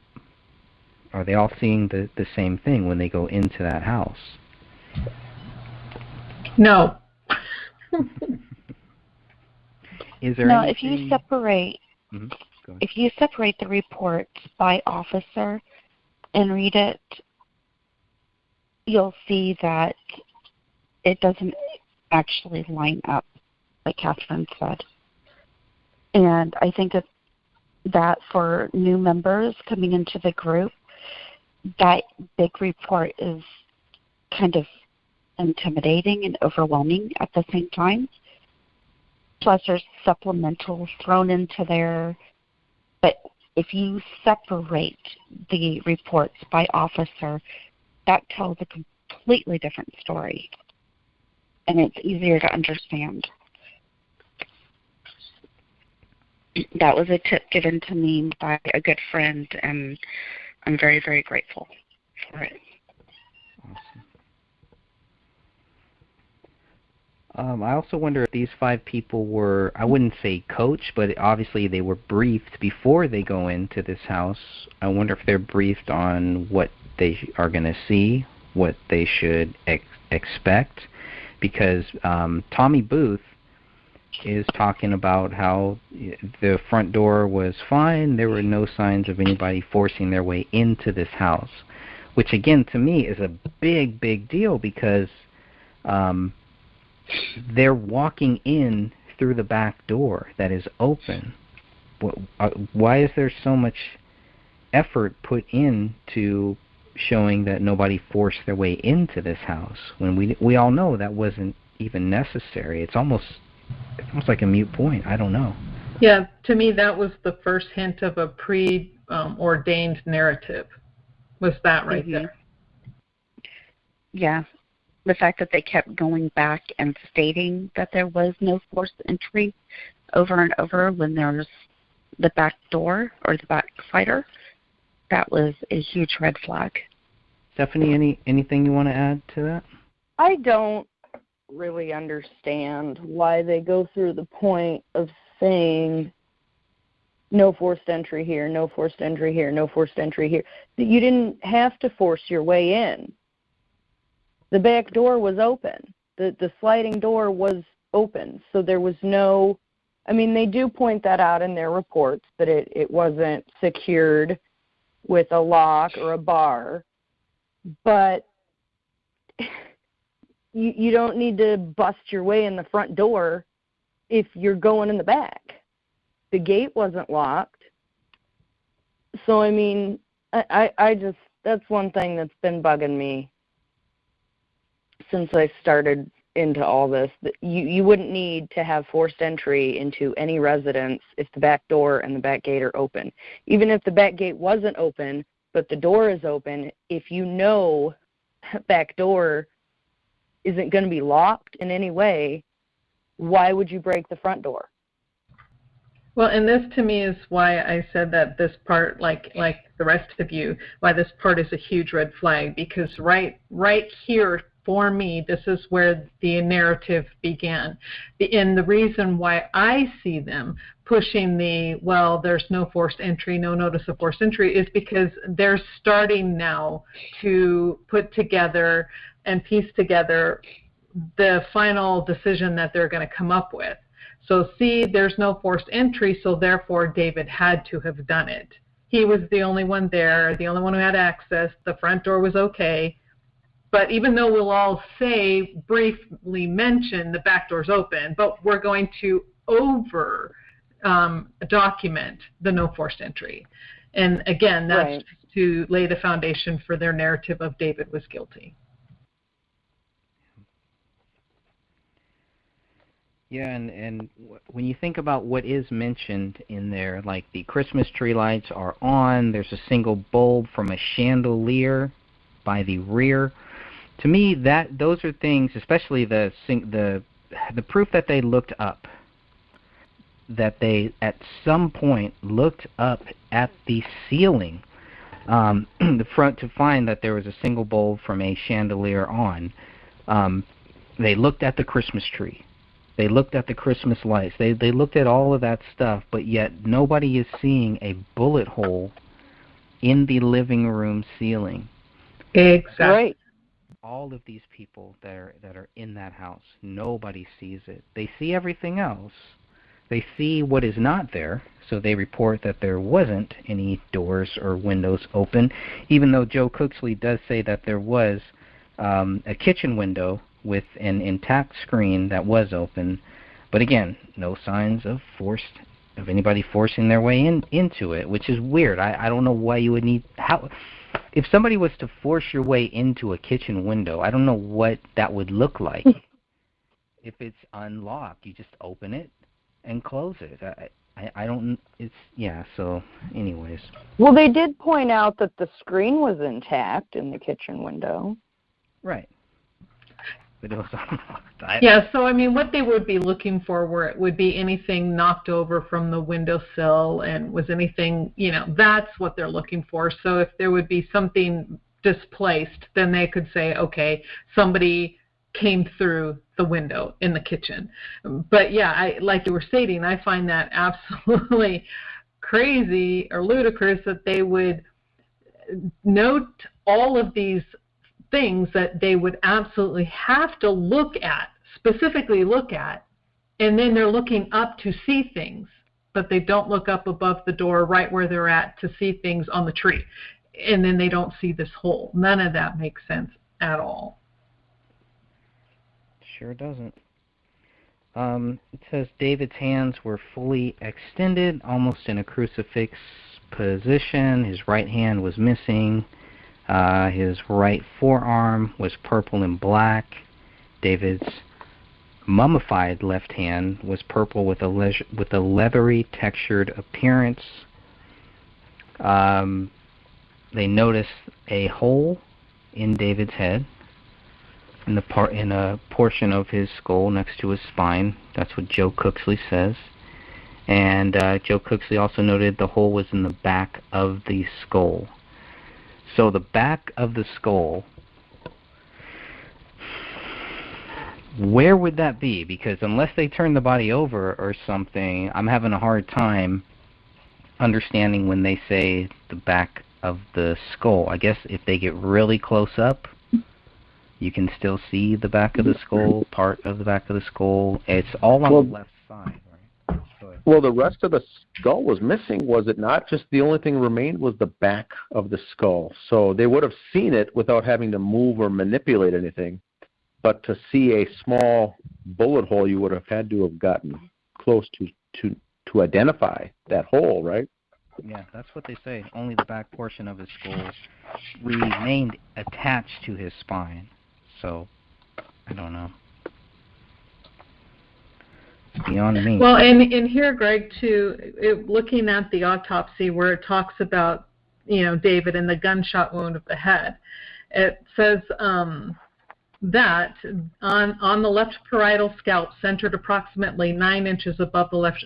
Are they all seeing the same thing when they go into that house? No. Is there no, anything... if you separate the report by officer and read it, you'll see that it doesn't actually line up, like Catherine said. And I think that for new members coming into the group, that big report is kind of intimidating and overwhelming at the same time. Plus there's supplementals thrown into there. But if you separate the reports by officer, that tells a completely different story. And it's easier to understand. That was a tip given to me by a good friend, and I'm very, very grateful for it. I also wonder if these 5 people were, I wouldn't say coached, but obviously they were briefed before they go into this house. I wonder if they're briefed on what they are going to see, what they should expect, because Tommy Booth is talking about how the front door was fine, there were no signs of anybody forcing their way into this house, which again to me is a big, big deal because they're walking in through the back door that is open. Why is there so much effort put into showing that nobody forced their way into this house when we all know that wasn't even necessary? It's almost like a moot point. I don't know. Yeah, to me that was the first hint of a pre-ordained narrative, was that right there. Yeah. The fact that they kept going back and stating that there was no forced entry over and over when there was the back door or the backslider, that was a huge red flag. Stephanie, anything you want to add to that? I don't really understand why they go through the point of saying no forced entry here, no forced entry here, no forced entry here. You didn't have to force your way in. The back door was open. The sliding door was open. So there was no, I mean, they do point that out in their reports, that it wasn't secured with a lock or a bar. But you don't need to bust your way in the front door if you're going in the back. The gate wasn't locked. So, I mean, I just, that's one thing that's been bugging me since I started into all this. You wouldn't need to have forced entry into any residence if the back door and the back gate are open. Even if the back gate wasn't open, but the door is open, if you know that back door isn't going to be locked in any way, why would you break the front door? Well, and this to me is why I said that this part, like the rest of you, why this part is a huge red flag, because right here, for me, this is where the narrative began. And the reason why I see them pushing there's no forced entry, no notice of forced entry, is because they're starting now to put together and piece together the final decision that they're going to come up with. So see, there's no forced entry, so therefore David had to have done it. He was the only one there, the only one who had access. The front door was okay. But even though we'll all say, briefly mention the back door's open, but we're going to document the no forced entry. And again, that's right, to lay the foundation for their narrative of David was guilty. Yeah, and when you think about what is mentioned in there, like the Christmas tree lights are on, there's a single bulb from a chandelier by the rear. To me, those are things, especially the proof that they looked up, that they at some point looked up at the ceiling, the front, to find that there was a single bulb from a chandelier on. They looked at the Christmas tree. They looked at the Christmas lights. They looked at all of that stuff, but yet nobody is seeing a bullet hole in the living room ceiling. Exactly. Right. All of these people that are in that house, nobody sees it. They see everything else. They see what is not there, so they report that there wasn't any doors or windows open, even though Joe Cooksley does say that there was a kitchen window with an intact screen that was open. But again, no signs of anybody forcing their way into it, which is weird. I don't know why you would need... If somebody was to force your way into a kitchen window, I don't know what that would look like. If it's unlocked, you just open it and close it. I don't, it's, yeah, so anyways. Well, they did point out that the screen was intact in the kitchen window. Right. But it was unlocked. Yeah, so I mean, what they would be looking for would be anything knocked over from the windowsill, and was anything, that's what they're looking for. So if there would be something displaced, then they could say, okay, somebody came through the window in the kitchen. But yeah, like you were stating, I find that absolutely crazy or ludicrous that they would note all of these things that they would absolutely have to specifically look at, and then they're looking up to see things, but they don't look up above the door right where they're at to see things on the tree, and then they don't see this hole. None of that makes sense at all. Sure doesn't. It says David's hands were fully extended, almost in a crucifix position. His right hand was missing. His right forearm was purple and black. David's mummified left hand was purple with a leathery textured appearance. They noticed a hole in David's head, in a portion of his skull next to his spine. That's what Joe Cooksley says. And Joe Cooksley also noted the hole was in the back of the skull. So the back of the skull, where would that be? Because unless they turn the body over or something, I'm having a hard time understanding when they say the back of the skull. I guess if they get really close up, you can still see the back of the skull, part of the back of the skull. It's all on the left side, right? Well, the rest of the skull was missing, was it not? Just the only thing remained was the back of the skull. So they would have seen it without having to move or manipulate anything. But to see a small bullet hole, you would have had to have gotten close to identify that hole, right? Yeah, that's what they say. Only the back portion of his skull remained attached to his spine. So, I don't know. It's beyond me. Well, and here, Greg, too, looking at the autopsy where it talks about, David and the gunshot wound of the head, it says that on the left parietal scalp, centered approximately 9 inches above the left.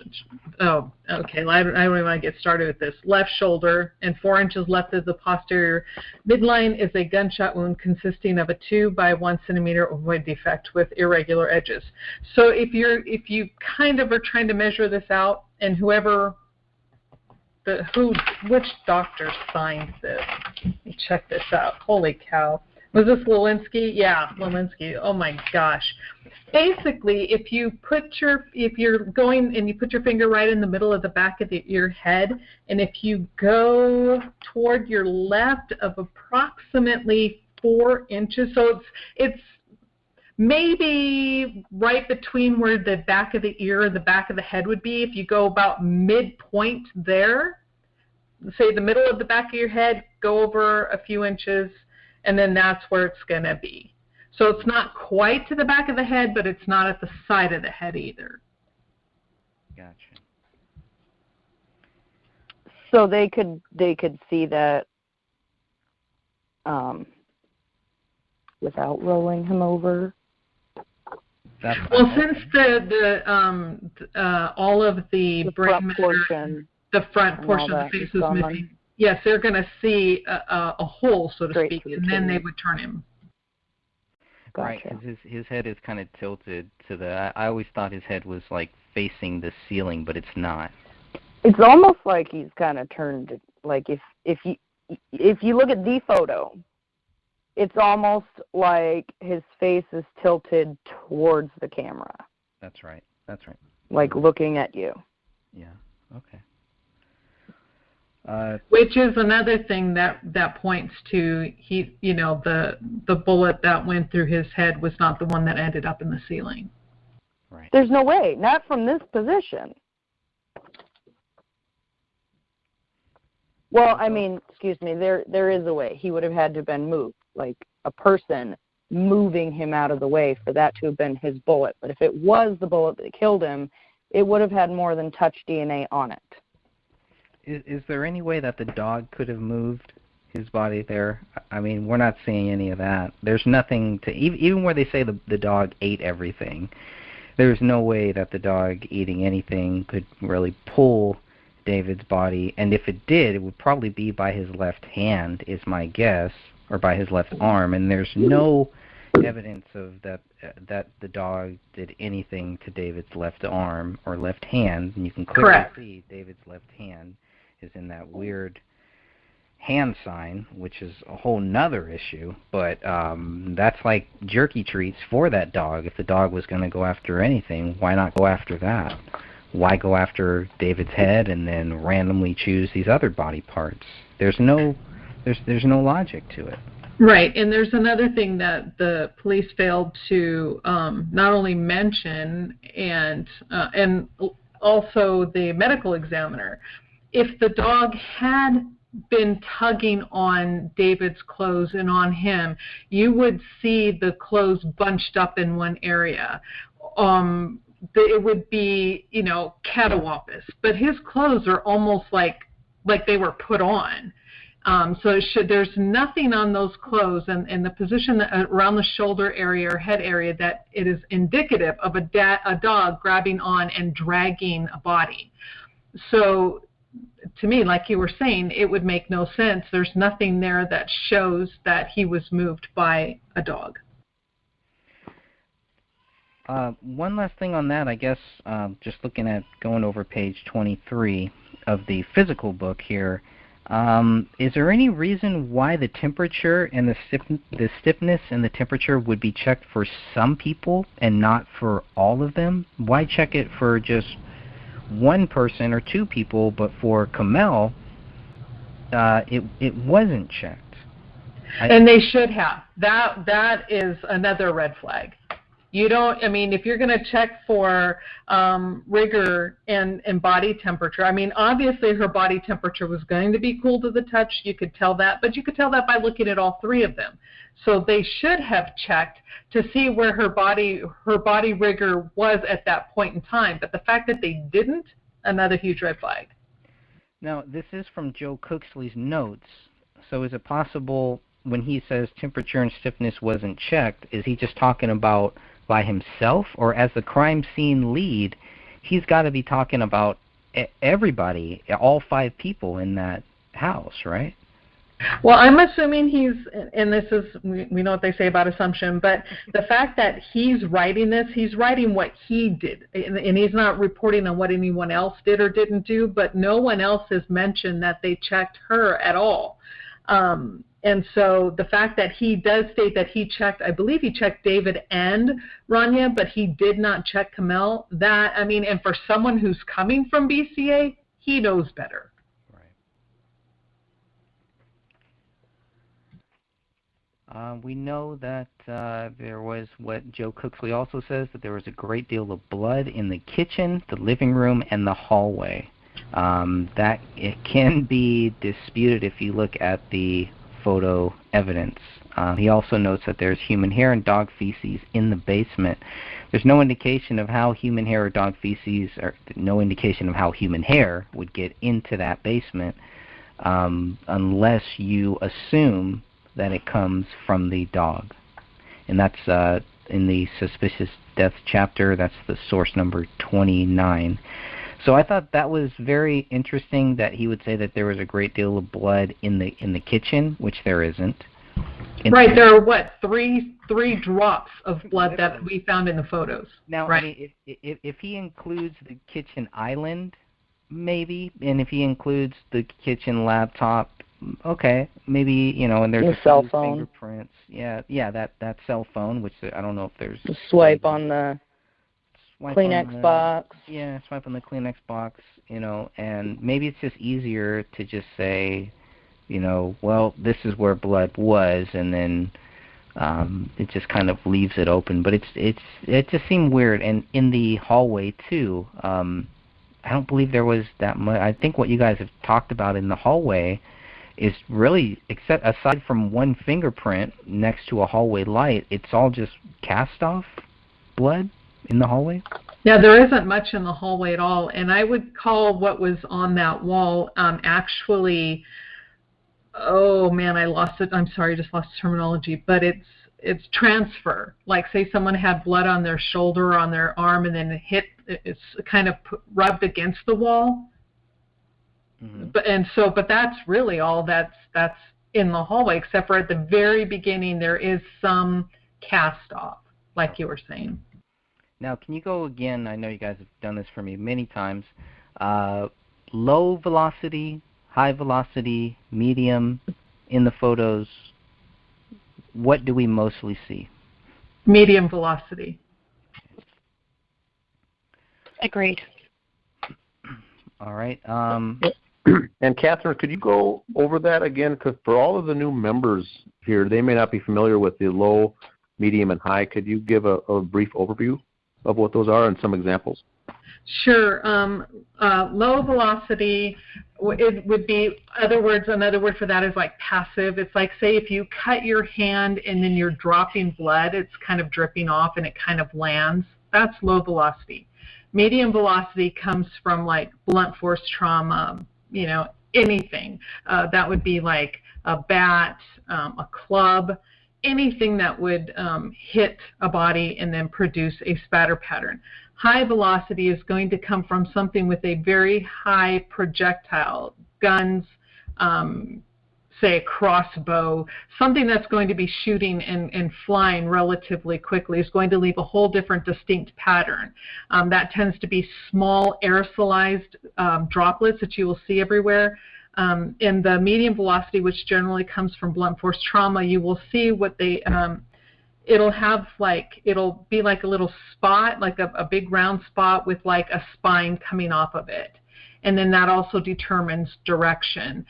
Oh, okay. I don't even want to get started with this. Left shoulder and 4 inches left of the posterior midline is a gunshot wound consisting of a 2 by 1 centimeter ovoid defect with irregular edges. So if you kind of are trying to measure this out, and which doctor signed this? Let me check this out. Holy cow. Was this Lewinsky? Yeah, Lewinsky. Oh my gosh. Basically, if you're going and you put your finger right in the middle of the back of your head, and if you go toward your left of approximately 4 inches, so it's maybe right between where the back of the ear and the back of the head would be. If you go about midpoint there, say the middle of the back of your head, go over a few inches, and then that's where it's going to be. So it's not quite to the back of the head, but it's not at the side of the head either. Gotcha. So they could see that without rolling him over. Well, since all of the brain portion, the front portion of the face is missing. Yes, they're going to see a hole, so to speak, and then they would turn him. Gotcha. Right, because his head is kind of tilted to the. I always thought his head was like facing the ceiling, but it's not. It's almost like he's kind of turned. Like if you look at the photo, it's almost like his face is tilted towards the camera. That's right. Like looking at you. Yeah. Okay. Which is another thing that points to the bullet that went through his head was not the one that ended up in the ceiling. Right. There's no way, not from this position. Well, I mean, excuse me, there is a way. He would have had to have been moved, like a person moving him out of the way for that to have been his bullet. But if it was the bullet that killed him, it would have had more than touch DNA on it. Is there any way that the dog could have moved his body there? I mean, we're not seeing any of that. There's nothing to, even where they say the dog ate everything, there's no way that the dog eating anything could really pull David's body. And if it did, it would probably be by his left hand, is my guess, or by his left arm. And there's no evidence of that the dog did anything to David's left arm or left hand, and you can clearly see David's left hand is in that weird hand sign, which is a whole nother issue, but that's like jerky treats for that dog. If the dog was going to go after anything, why not go after that? Why go after David's head and then randomly choose these other body parts? There's no logic to it. Right, and there's another thing that the police failed to not only mention, and also the medical examiner. If the dog had been tugging on David's clothes and on him, you would see the clothes bunched up in one area. It would be, catawampus, but his clothes are almost like they were put on. So there's nothing on those clothes and the position around the shoulder area or head area that it is indicative of a dog grabbing on and dragging a body. So to me, like you were saying, it would make no sense. There's nothing there that shows that he was moved by a dog. One last thing on that, I guess, just looking at going over page 23 of the physical book here, is there any reason why the temperature and the stiffness and the temperature would be checked for some people and not for all of them? Why check it for just one person or two people, but for Kamel, it wasn't checked? And they should have. That is another red flag. You don't, if you're going to check for rigor and body temperature, obviously her body temperature was going to be cool to the touch. You could tell that, but you could tell that by looking at all three of them. So they should have checked to see where her body rigor was at that point in time. But the fact that they didn't, another huge red flag. Now, this is from Joe Cooksley's notes. So is it possible when he says temperature and stiffness wasn't checked, is he just talking about by himself, or as the crime scene lead, he's got to be talking about everybody, all five people in that house, right? Well, I'm assuming and this is, we know what they say about assumption, but the fact that he's writing this, he's writing what he did, and he's not reporting on what anyone else did or didn't do, but no one else has mentioned that they checked her at all. And so the fact that he does state that he checked, I believe he checked David and Rania, but he did not check Kamel, and for someone who's coming from BCA, he knows better. Right. We know that there was what Joe Cooksley also says, that there was a great deal of blood in the kitchen, the living room, and the hallway. That it can be disputed if you look at the photo evidence. He also notes that there's human hair and dog feces in the basement. There's no indication of how human hair or dog feces, or no indication of how human hair would get into that basement unless you assume that it comes from the dog. And that's in the suspicious death chapter. That's the source number 29. So I thought that was very interesting that he would say that there was a great deal of blood in the kitchen, which there isn't. Right, there are three drops of blood that we found in the photos. Now, right. If he includes the kitchen island, maybe, and if he includes the kitchen laptop, okay, maybe, and there's a cell phone, fingerprints. Yeah, that cell phone, which I don't know if there's the swipe on the Kleenex box. Yeah, swipe on the Kleenex box, and maybe it's just easier to just say, well, this is where blood was, and then it just kind of leaves it open. But it just seemed weird. And in the hallway too, I don't believe there was that much. I think what you guys have talked about in the hallway is really, except aside from one fingerprint next to a hallway light, it's all just cast off blood in the hallway? Yeah, there isn't much in the hallway at all, and I would call what was on that wall actually, oh man, I lost it. I'm sorry, I just lost terminology, but it's transfer. Like, say someone had blood on their shoulder or on their arm, and then it's kind of rubbed against the wall. Mm-hmm. But that's really all that's in the hallway, except for at the very beginning there is some cast off, like you were saying. Now, can you go again? I know you guys have done this for me many times. Low velocity, high velocity, medium in the photos. What do we mostly see? Medium velocity. Agreed. All right. And Catherine, could you go over that again? Because for all of the new members here, they may not be familiar with the low, medium, and high. Could you give a brief overview of what those are and some examples? Sure. Low velocity, it would be, another word for that is like passive. It's like, say, if you cut your hand and then you're dropping blood, it's kind of dripping off and it kind of lands. That's low velocity. Medium velocity comes from like blunt force trauma, anything. That would be like a bat, a club, anything that would hit a body and then produce a spatter pattern. High velocity is going to come from something with a very high projectile, guns, say a crossbow, something that's going to be shooting and flying relatively quickly is going to leave a whole different distinct pattern. That tends to be small aerosolized droplets that you will see everywhere. In the medium velocity, which generally comes from blunt force trauma, you will see what they it'll be like a little spot, like a big round spot with like a spine coming off of it. And then that also determines direction.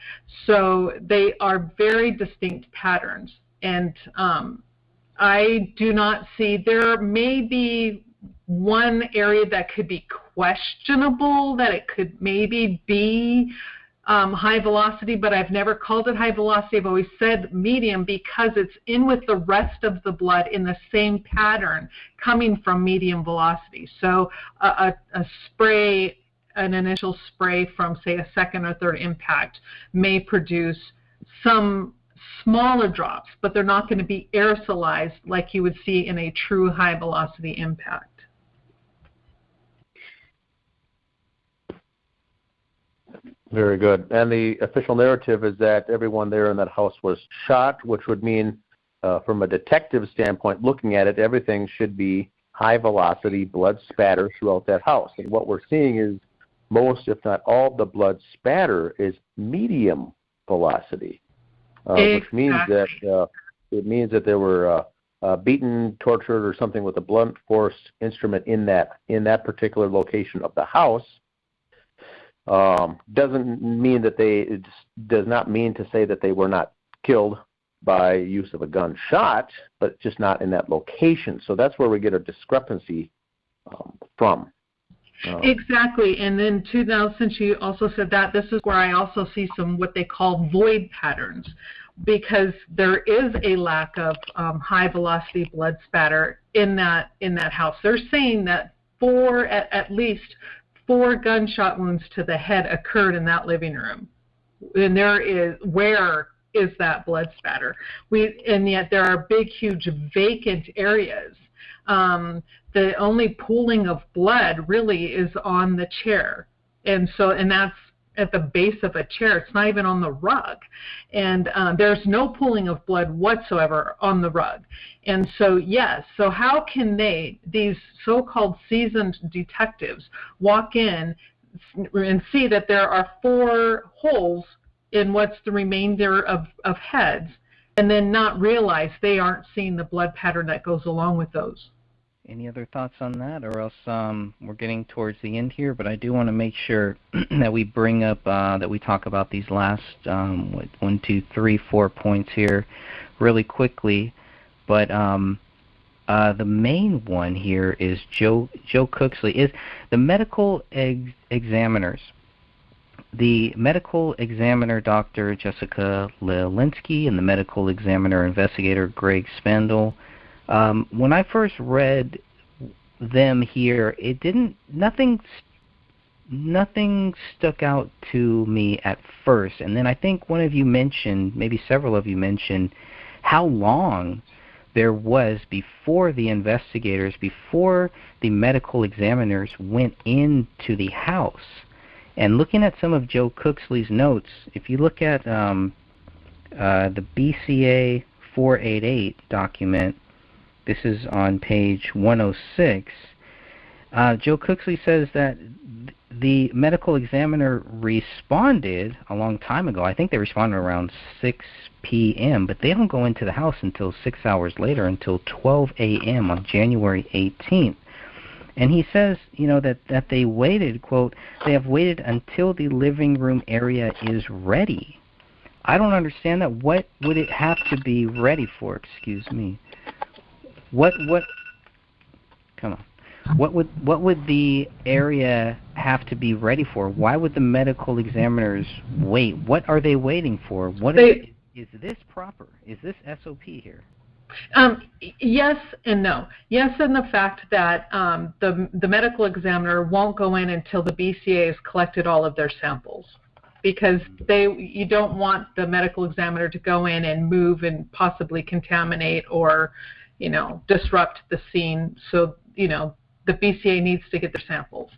So they are very distinct patterns. And I do not see, there may be one area that could be questionable, that it could maybe be high velocity, but I've never called it high velocity. I've always said medium because it's in with the rest of the blood in the same pattern coming from medium velocity. So a spray, an initial spray from, say, a second or third impact may produce some smaller drops, but they're not going to be aerosolized like you would see in a true high velocity impact. Very good. And the official narrative is that everyone there in that house was shot, which would mean, from a detective standpoint, looking at it, everything should be high velocity blood spatter throughout that house. And what we're seeing is most, if not all, the blood spatter is medium velocity, which means that it means that there were beaten, tortured, or something with a blunt force instrument in that particular location of the house. Doesn't mean that it does not mean to say that they were not killed by use of a gunshot, but just not in that location. So that's where we get a discrepancy from. Exactly. And then since you also said that, this is where I also see some what they call void patterns, because there is a lack of high velocity blood spatter in that house. They're saying that at least 4 gunshot wounds to the head occurred in that living room. And where is that blood spatter? And yet there are big, huge vacant areas. The only pooling of blood really is on the chair. And that's at the base of a chair. It's not even on the rug. And there's no pooling of blood whatsoever on the rug. And so, yes, so how can these so-called seasoned detectives, walk in and see that there are 4 holes in what's the remainder of heads, and then not realize they aren't seeing the blood pattern that goes along with those? Any other thoughts on that, or else we're getting towards the end here, but I do want to make sure that we bring up, that we talk about these last 1, 2, 3, 4 points here really quickly. But the main one here is Joe Cooksley, is the medical examiners. The medical examiner, Dr. Jessica Lelinski, and the medical examiner investigator, Greg Spandl. When I first read them here, nothing stuck out to me at first. And then I think one of you mentioned, maybe several of you mentioned, how long there was before the investigators, before the medical examiners went into the house. And looking at some of Joe Cooksley's notes, if you look at the BCA 488 document, This is on page 106. Joe Cooksley says that the medical examiner responded a long time ago. I think they responded around 6 p.m., but they don't go into the house until 6 hours later, until 12 a.m. on January 18th. And he says, that they waited, quote, they have waited until the living room area is ready. I don't understand that. What would it have to be ready for? Excuse me. Come on. What would the area have to be ready for? Why would the medical examiners wait? What are they waiting for? Is this proper? Is this SOP here? Yes and no. Yes, in the fact that the medical examiner won't go in until the BCA has collected all of their samples, because you don't want the medical examiner to go in and move and possibly contaminate or, disrupt the scene. So, the BCA needs to get their samples.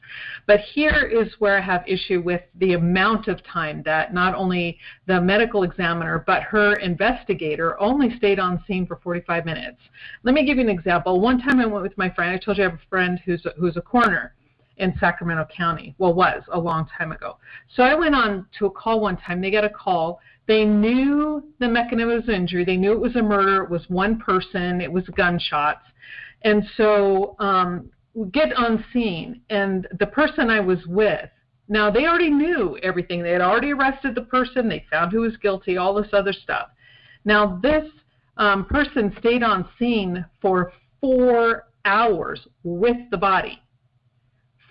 But here is where I have issue with the amount of time that not only the medical examiner but her investigator only stayed on scene for 45 minutes. Let me give you an example. One time I went with my friend. I told you I have a friend who's a coroner in Sacramento County. Well, was a long time ago. So I went on to a call one time. They got a call. They knew the mechanism of injury. They knew it was a murder. It was one person. It was gunshots. And so get on scene, and the person I was with, now they already knew everything. They had already arrested the person. They found who was guilty, all this other stuff. Now this person stayed on scene for 4 hours with the body.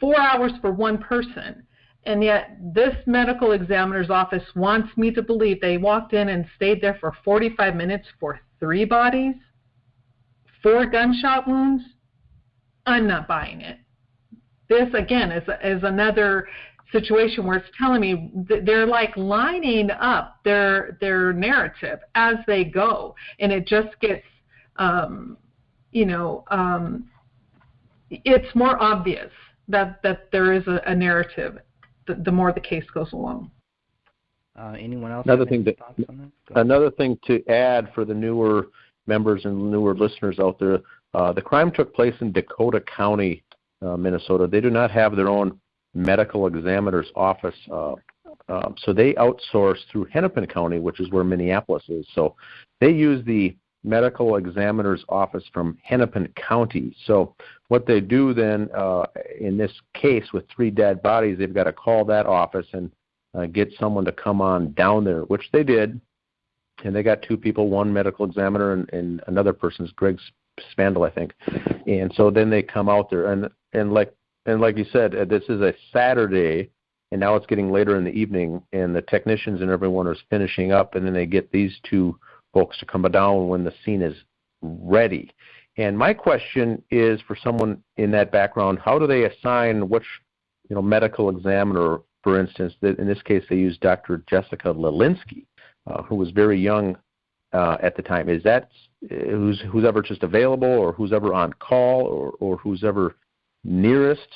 4 hours for one person. And yet this medical examiner's office wants me to believe they walked in and stayed there for 45 minutes for 3 bodies, 4 gunshot wounds. I'm not buying it. This, again, is another situation where it's telling me they're like lining up their narrative as they go, and it just gets, it's more obvious that there is a narrative the more the case goes along. Anyone else? Another thing to add for the newer members and newer listeners out there. The crime took place in Dakota County, Minnesota. They do not have their own medical examiner's office, so they outsource through Hennepin County, which is where Minneapolis is. So they use the medical examiner's office from Hennepin County. So what they do then, in this case with 3 dead bodies, they've got to call that office and get someone to come on down there, which they did. And they got 2 people, one medical examiner and another person's Greg Spandl, I think. And so then they come out there, and like you said, this is a Saturday, and now it's getting later in the evening, and the technicians and everyone is finishing up, and then they get these 2 folks to come down when the scene is ready. And my question is, for someone in that background, how do they assign which medical examiner? For instance, in this case, they used Dr. Jessica Lelinski, who was very young at the time. Is that who's ever just available, or who's ever on call, or who's ever nearest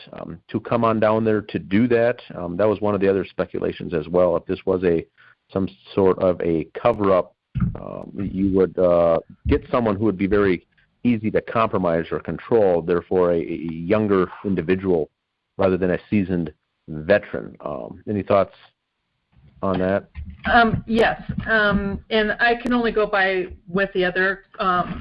to come on down there to do that? That was one of the other speculations as well. If this was some sort of a cover-up, you would get someone who would be very easy to compromise or control, therefore a younger individual rather than a seasoned veteran. Any thoughts on that? Yes, and I can only go by with the other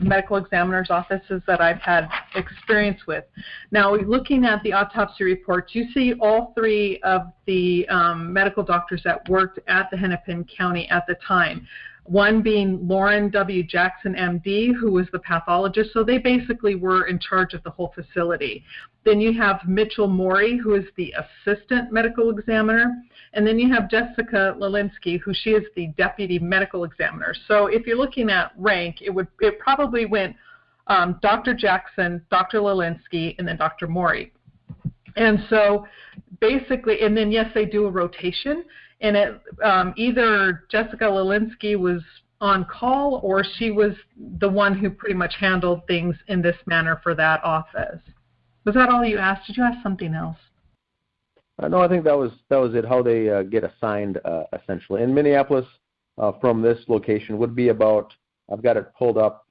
medical examiner's offices that I've had experience with. Now, looking at the autopsy reports, you see all 3 of the medical doctors that worked at the Hennepin County at the time. One being Lauren W. Jackson, MD, who was the pathologist, so they basically were in charge of the whole facility. Then you have Mitchell Morey, who is the assistant medical examiner, and then you have Jessica Lelinski, who she is the deputy medical examiner. So if you're looking at rank, it probably went Dr. Jackson, Dr. Lelinski, and then Dr. Morey. And so basically, and then yes, they do a rotation. And either Jessica Lelinski was on call, or she was the one who pretty much handled things in this manner for that office. Was that all you asked? Did you ask something else? No, I think that was it. How they get assigned, essentially. In Minneapolis, from this location would be about, I've got it pulled up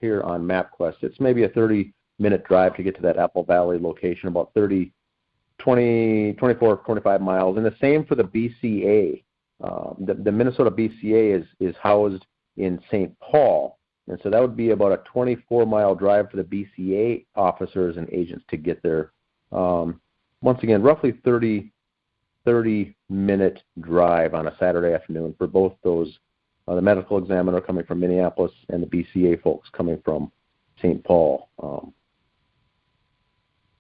here on MapQuest. It's maybe a 30-minute drive to get to that Apple Valley location, about 24, 25 miles. And the same for the BCA. The Minnesota BCA is housed in St. Paul. And so that would be about a 24-mile drive for the BCA officers and agents to get there. Once again, roughly 30-minute drive on a Saturday afternoon for both those, the medical examiner coming from Minneapolis and the BCA folks coming from St. Paul.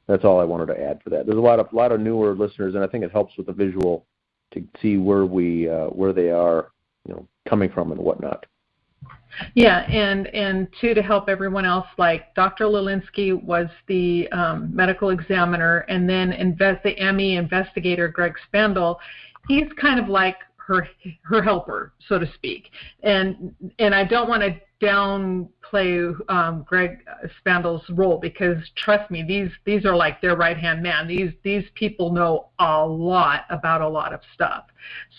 That's all I wanted to add for that. There's a lot of newer listeners, and I think it helps with the visual to see where they are, coming from and whatnot. Yeah, and to help everyone else, like Dr. Lelinski was the medical examiner, and then the ME investigator, Greg Spandl, he's kind of like her helper, so to speak. And I don't want to downplay Greg Spandl's role, because trust me, these are like their right-hand man. These people know a lot about a lot of stuff.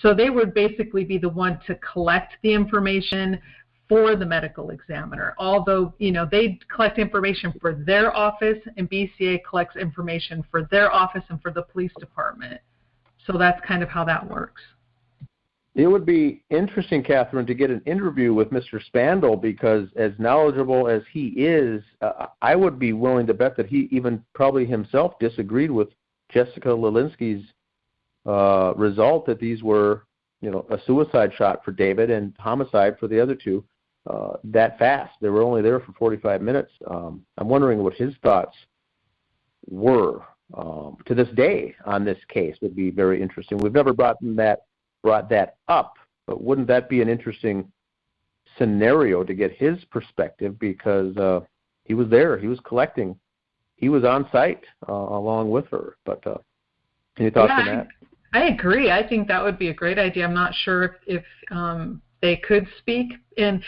So they would basically be the one to collect the information for the medical examiner, although they collect information for their office, and BCA collects information for their office and for the police department. So that's kind of how that works. It would be interesting, Catherine, to get an interview with Mr. Spandl, because as knowledgeable as he is, I would be willing to bet that he even probably himself disagreed with Jessica Lelinski's result that these were, a suicide shot for David and homicide for the other two. That fast. They were only there for 45 minutes. I'm wondering what his thoughts were to this day on this case. Would be very interesting. We've never brought that up, but wouldn't that be an interesting scenario to get his perspective, because he was there, he was collecting, he was on site along with her. But any thoughts on that? I agree. I think that would be a great idea. I'm not sure if they could speak. And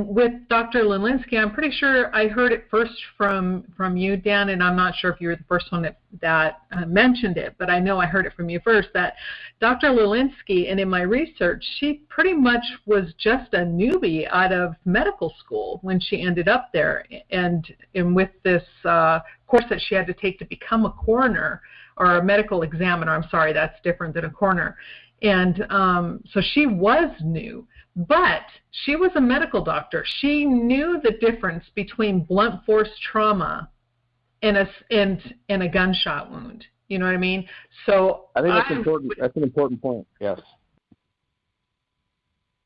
with Dr. Lelinski, I'm pretty sure I heard it first from you, Dan, and I'm not sure if you were the first one that mentioned it, but I know I heard it from you first, that Dr. Lelinski, and in my research, she pretty much was just a newbie out of medical school when she ended up there. And with this course that she had to take to become a coroner, or a medical examiner, I'm sorry, that's different than a coroner. And so she was new, but she was a medical doctor. She knew the difference between blunt force trauma and a gunshot wound. You know what I mean? So I think that's important. That's an important point. Yes.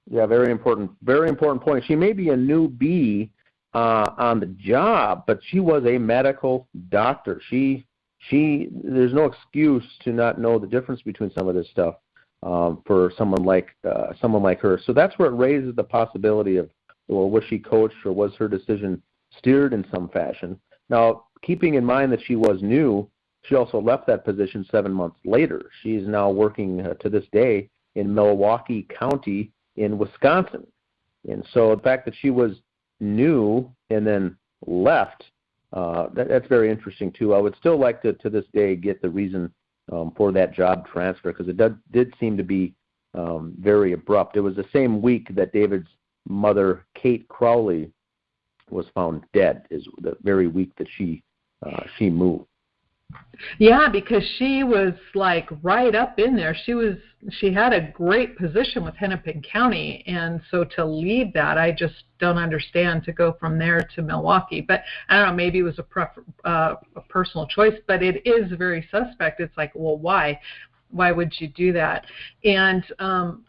Yeah, very important point. She may be a newbie on the job, but she was a medical doctor. There's no excuse to not know the difference between some of this stuff for someone like her. So that's where it raises the possibility of, well, was she coached, or was her decision steered in some fashion? Now, keeping in mind that she was new, she also left that position 7 months later. She's now working to this day in Milwaukee County in Wisconsin. And so the fact that she was new and then left, that's very interesting too. I would still like to this day get the reason for that job transfer, because it did seem to be very abrupt. It was the same week that David's mother, Kate Crowley, was found dead, is the very week that she moved. Yeah, because she was like right up in there. She had a great position with Hennepin County, and so to leave that, I just don't understand, to go from there to Milwaukee. But I don't know, maybe it was a personal choice, but it is very suspect. It's like, well, why? Why would you do that? And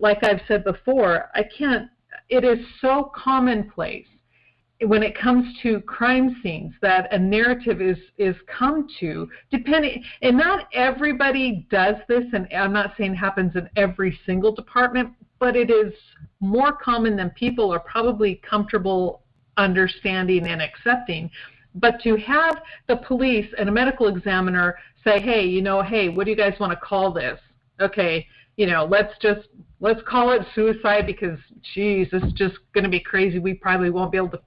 like I've said before, it is so commonplace when it comes to crime scenes that a narrative is come to, depending, and not everybody does this, and I'm not saying it happens in every single department, but it is more common than people are probably comfortable understanding and accepting. But to have the police and a medical examiner say, hey, what do you guys want to call this? Okay, let's call it suicide, because geez, this is just going to be crazy. We probably won't be able to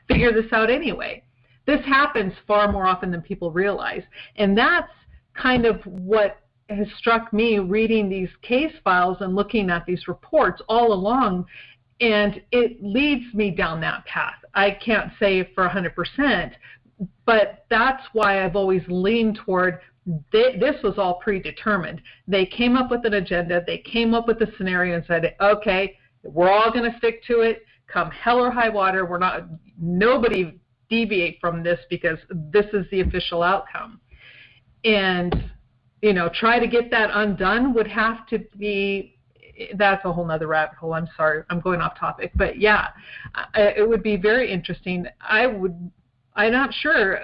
figure this out anyway. This happens far more often than people realize. And that's kind of what has struck me reading these case files and looking at these reports all along, And it leads me down that path. I can't say for 100%, but that's why I've always leaned toward this was all predetermined. They came up with an agenda. They came up with a scenario and said, okay, we're all going to stick to it. Come hell or high water, nobody deviate from this because this is the official outcome. And, try to get that undone would have to be, that's a whole nother rabbit hole. I'm sorry, I'm going off topic. But yeah, it would be very interesting. I'm not sure,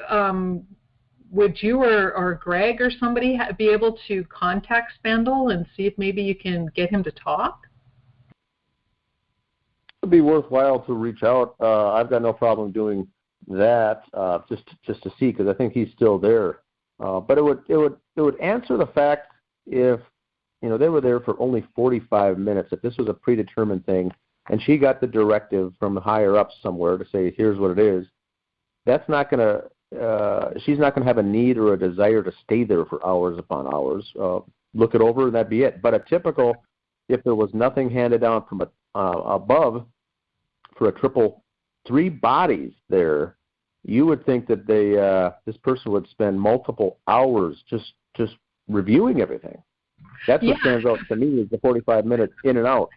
would you or Greg or somebody be able to contact Spandl and see if maybe you can get him to talk? It would be worthwhile to reach out. I've got no problem doing that, just to see, because I think he's still there. But it would answer the fact if they were there for only 45 minutes. If this was a predetermined thing, and she got the directive from higher up somewhere to say, here's what it is, that's not going to. She's not going to have a need or a desire to stay there for hours upon hours. Look it over, and that'd be it. But a typical, if there was nothing handed down from above for a triple 3 bodies there, you would think that this person would spend multiple hours just reviewing everything. That's what stands out to me is the 45 minutes in and out.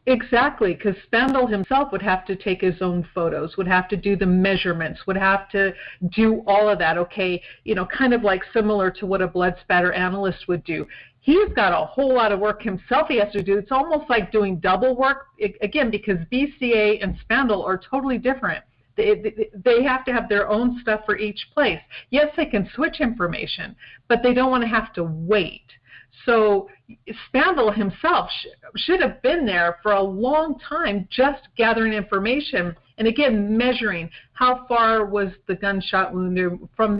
Exactly, because Spandl himself would have to take his own photos, would have to do the measurements, would have to do all of that, okay, kind of like similar to what a blood spatter analyst would do. He's got a whole lot of work himself he has to do. It's almost like doing double work, again, because BCA and Spandl are totally different. They have to have their own stuff for each place. Yes, they can switch information, but they don't want to have to wait. So Spandl himself should have been there for a long time just gathering information and, again, measuring how far was the gunshot wound from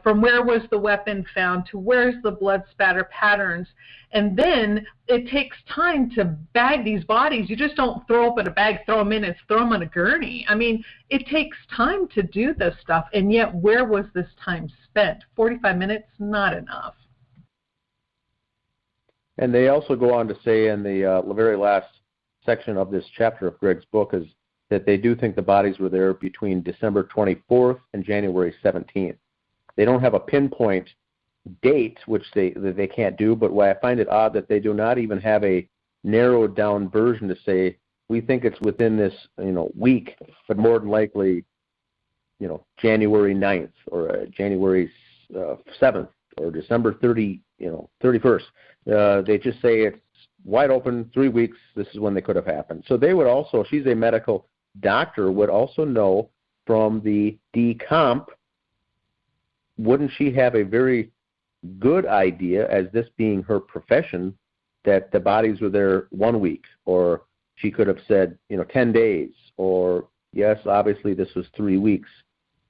from where was the weapon found to where's the blood spatter patterns. And then it takes time to bag these bodies. You just don't throw up in a bag, throw them in, and throw them on a gurney. I mean, it takes time to do this stuff, and yet where was this time spent? 45 minutes, not enough. And they also go on to say in the very last section of this chapter of Greg's book is that they do think the bodies were there between December 24th and January 17th. They don't have a pinpoint date, which they can't do, but why I find it odd that they do not even have a narrowed down version to say, we think it's within this week, but more than likely, January 9th or January 7th or December 31st. They just say it's wide open, 3 weeks, this is when they could have happened. So they would also, she's a medical doctor, would also know from the decomp, wouldn't she have a very good idea, as this being her profession, that the bodies were there 1 week, or she could have said, 10 days, or yes, obviously this was 3 weeks.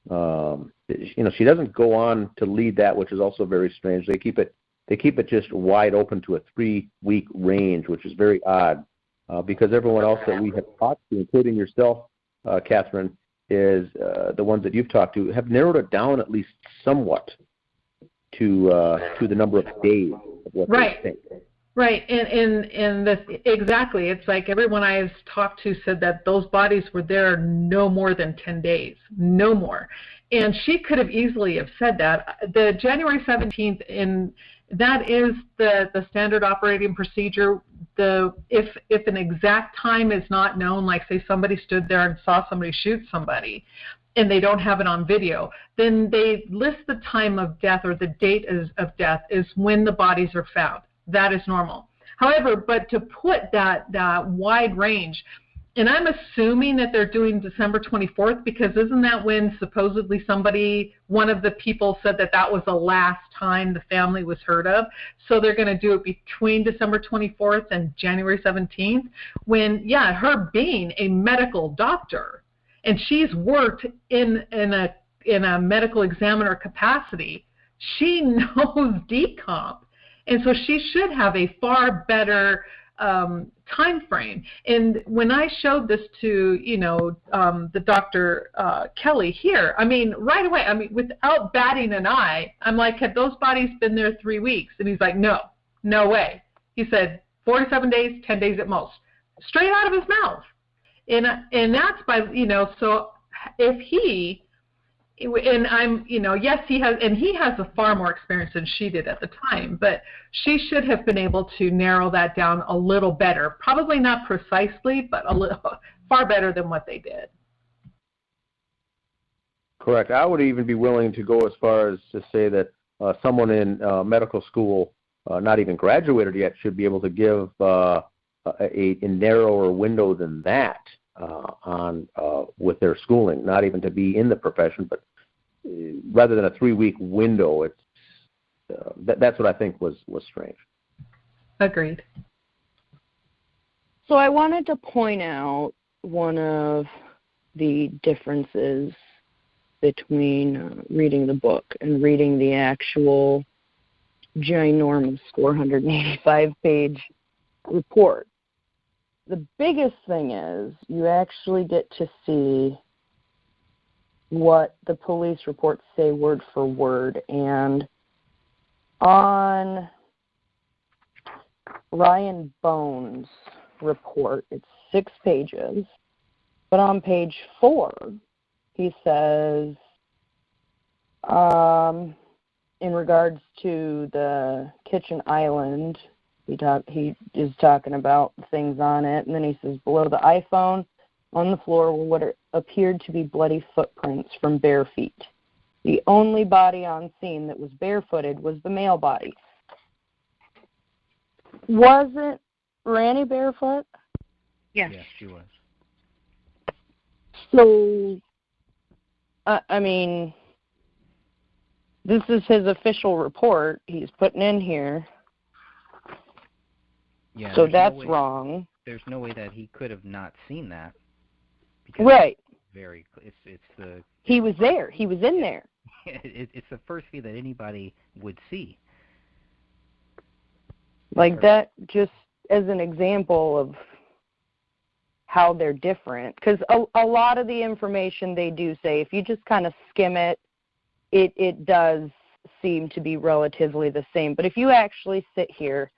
She doesn't go on to lead that, which is also very strange. They keep it just wide open to a 3-week range, which is very odd, because everyone else that we have talked to, including yourself, Catherine, is the ones that you've talked to, have narrowed it down at least somewhat to the number of days of what they think. Right, and this, exactly. It's like everyone I've talked to said that those bodies were there no more than 10 days, no more. And she could have easily have said that. The January 17th, that is the standard operating procedure. If an exact time is not known, like say somebody stood there and saw somebody shoot somebody, and they don't have it on video, then they list the time of death, or the date of death is when the bodies are found. That is normal. However, but to put that wide range, and I'm assuming that they're doing December 24th, because isn't that when supposedly one of the people said that was the last time the family was heard of? So they're going to do it between December 24th and January 17th, when, her being a medical doctor, and she's worked in a medical examiner capacity, she knows decomp. And so she should have a far better time frame. And when I showed this to, the Dr. Kelly here, right away, without batting an eye, I'm like, have those bodies been there 3 weeks? And he's like, no way. He said 47 days, 10 days at most. straight out of his mouth. And that's by, so if he, and I'm, yes, he has a far more experience than she did at the time, but she should have been able to narrow that down a little better. Probably not precisely, but a little far better than what they did. Correct. I would even be willing to go as far as to say that someone in medical school, not even graduated yet, should be able to give a narrower window than that on with their schooling. Not even to be in the profession, but rather than a 3-week window, it's that's what I think was strange. Agreed. So I wanted to point out one of the differences between reading the book and reading the actual ginormous 485-page report. The biggest thing is you actually get to see what the police reports say word for word. And on Ryan Bones' report, it's 6 pages, but on page 4, he says, in regards to the kitchen island, he is talking about things on it, and then he says, below the iPhone on the floor were what appeared to be bloody footprints from bare feet. The only body on scene that was barefooted was the male body. Wasn't Randy barefoot? Yes. Yes, she was. So, I mean, this is his official report he's putting in here. Yeah. So that's wrong. There's no way that he could have not seen that. Because Right. It's the. He was there. He was in there. It's the first feed that anybody would see. Like that, just as an example of how they're different. Because a lot of the information they do say, if you just kind of skim it, it does seem to be relatively the same. But if you actually sit here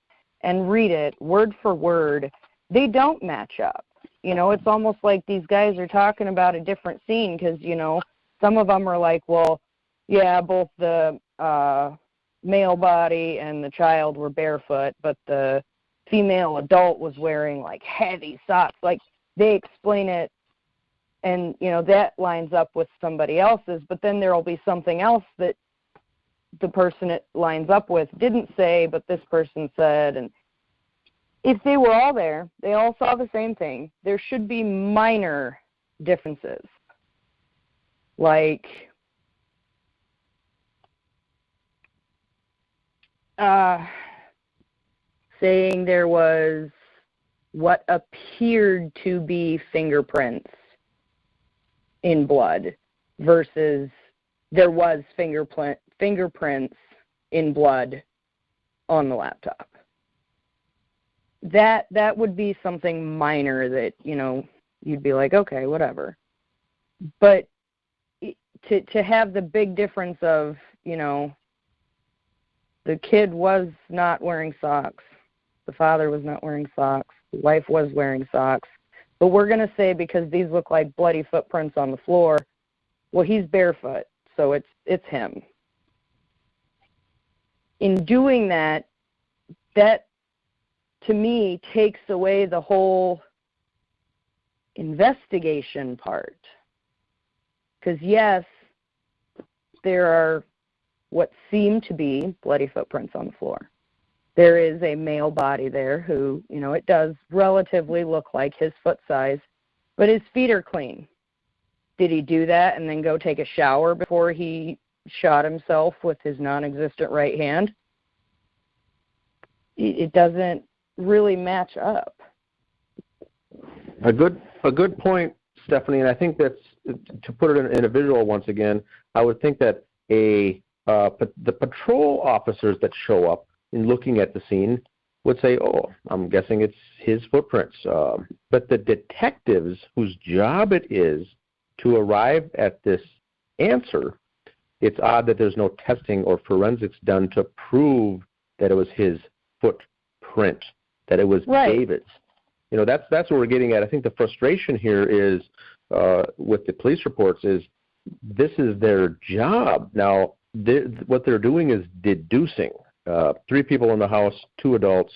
and read it word for word, they don't match up. It's almost like these guys are talking about a different scene because, some of them are like, well, yeah, both the male body and the child were barefoot, but the female adult was wearing, like, heavy socks. Like, they explain it, and, that lines up with somebody else's, but then there will be something else that the person it lines up with didn't say, but this person said. And if they were all there, they all saw the same thing, there should be minor differences. Like, saying there was what appeared to be fingerprints in blood versus there was fingerprints in blood on the laptop. That would be something minor that, you'd be like, okay, whatever. But to have the big difference of, the kid was not wearing socks, the father was not wearing socks, the wife was wearing socks, but we're going to say because these look like bloody footprints on the floor, well, he's barefoot, so it's him. In doing that to me takes away the whole investigation part. Because yes, there are what seem to be bloody footprints on the floor. There is a male body there who, it does relatively look like his foot size, but his feet are clean. Did he do that and then go take a shower before he shot himself with his non-existent right hand? It doesn't really match up. A good point, Stephanie, and I think that's, to put it in a visual once again, I would think that the patrol officers that show up in looking at the scene would say, oh, I'm guessing it's his footprints. But the detectives whose job it is to arrive at this answer, it's odd that there's no testing or forensics done to prove that it was his footprint, that it was right. David's. that's what we're getting at. I think the frustration here is with the police reports is this is their job. Now, what they're doing is deducing. 3 people in the house, 2 adults,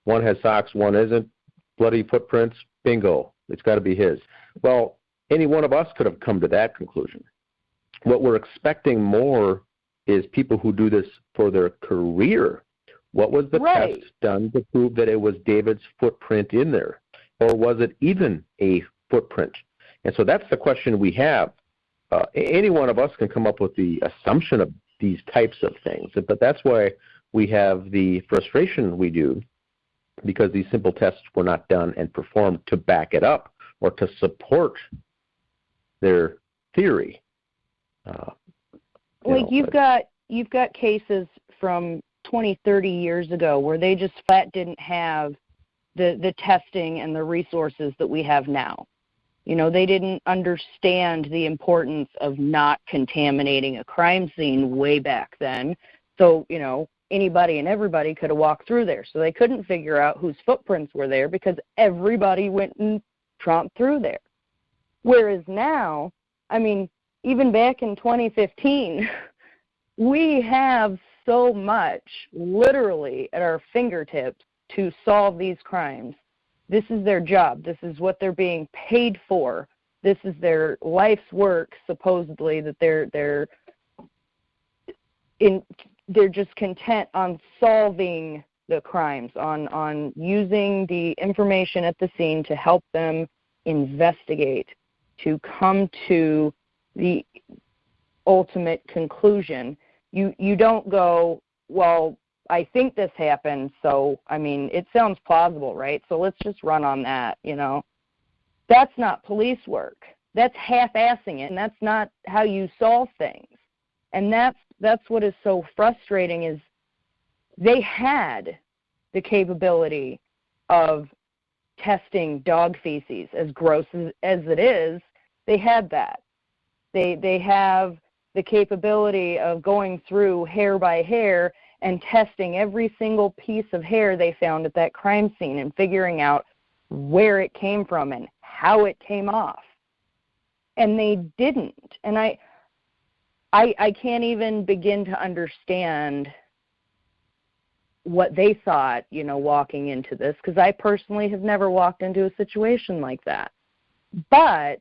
one has socks, one isn't, bloody footprints, bingo, it's got to be his. Well, any one of us could have come to that conclusion. What we're expecting more is people who do this for their career. What was the test done to prove that it was David's footprint in there? Or was it even a footprint? And so that's the question we have. Any one of us can come up with the assumption of these types of things, but that's why we have the frustration we do, because these simple tests were not done and performed to back it up or to support their theory. You've got cases from 20, 30 years ago where they just flat didn't have the testing and the resources that we have now. They didn't understand the importance of not contaminating a crime scene way back then. So, anybody and everybody could have walked through there. So they couldn't figure out whose footprints were there because everybody went and tromped through there. Whereas now, even back in 2015, we have so much literally at our fingertips to solve these crimes. This is their job. This is what they're being paid for. This is their life's work, supposedly, that they're just content on solving the crimes, on using the information at the scene to help them investigate, to come to the ultimate conclusion. You don't go, well, I think this happened, so, it sounds plausible, right? So let's just run on that, That's not police work. That's half-assing it, and that's not how you solve things. And that's what is so frustrating is they had the capability of testing dog feces, as gross as it is. They had that. They have the capability of going through hair by hair and testing every single piece of hair they found at that crime scene and figuring out where it came from and how it came off. And they didn't. And I can't even begin to understand what they thought, walking into this, because I personally have never walked into a situation like that. But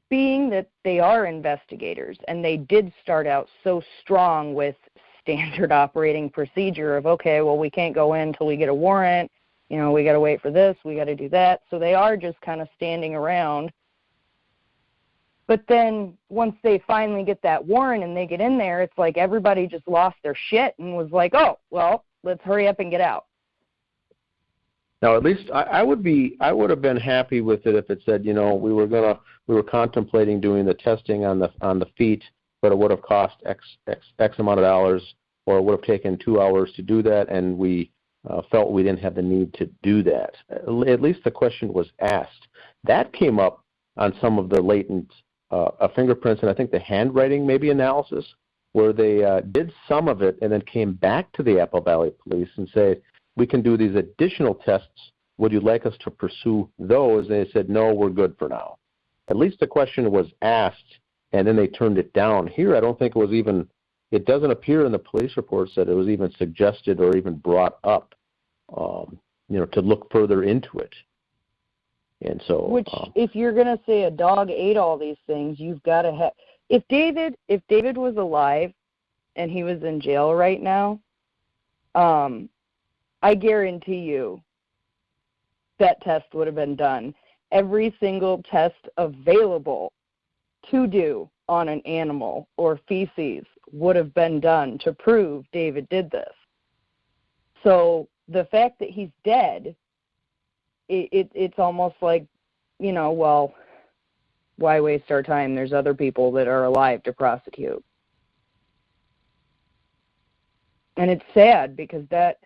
being that they are investigators and they did start out so strong with standard operating procedure of, okay, well, we can't go in until we get a warrant, we got to wait for this, we got to do that. So they are just kind of standing around. But then once they finally get that warrant and they get in there, it's like everybody just lost their shit and was like, oh, well, let's hurry up and get out. Now, at least I would have been happy with it if it said, we were contemplating doing the testing on the feet, but it would have cost X amount of dollars, or it would have taken 2 hours to do that, and we felt we didn't have the need to do that. At least the question was asked. That came up on some of the latent fingerprints and I think the handwriting maybe analysis, where they did some of it and then came back to the Apple Valley Police and said, we can do these additional tests. Would you like us to pursue those? And they said, no, we're good for now. At least the question was asked, and then they turned it down. Here, I don't think it was even, it doesn't appear in the police reports that it was even suggested or even brought up, to look further into it. And so, which, if you're going to say a dog ate all these things, you've got to have. If David was alive, and he was in jail right now, I guarantee you that test would have been done. Every single test available to do on an animal or feces would have been done to prove David did this. So the fact that he's dead, it's almost like, well, why waste our time? There's other people that are alive to prosecute. And it's sad because that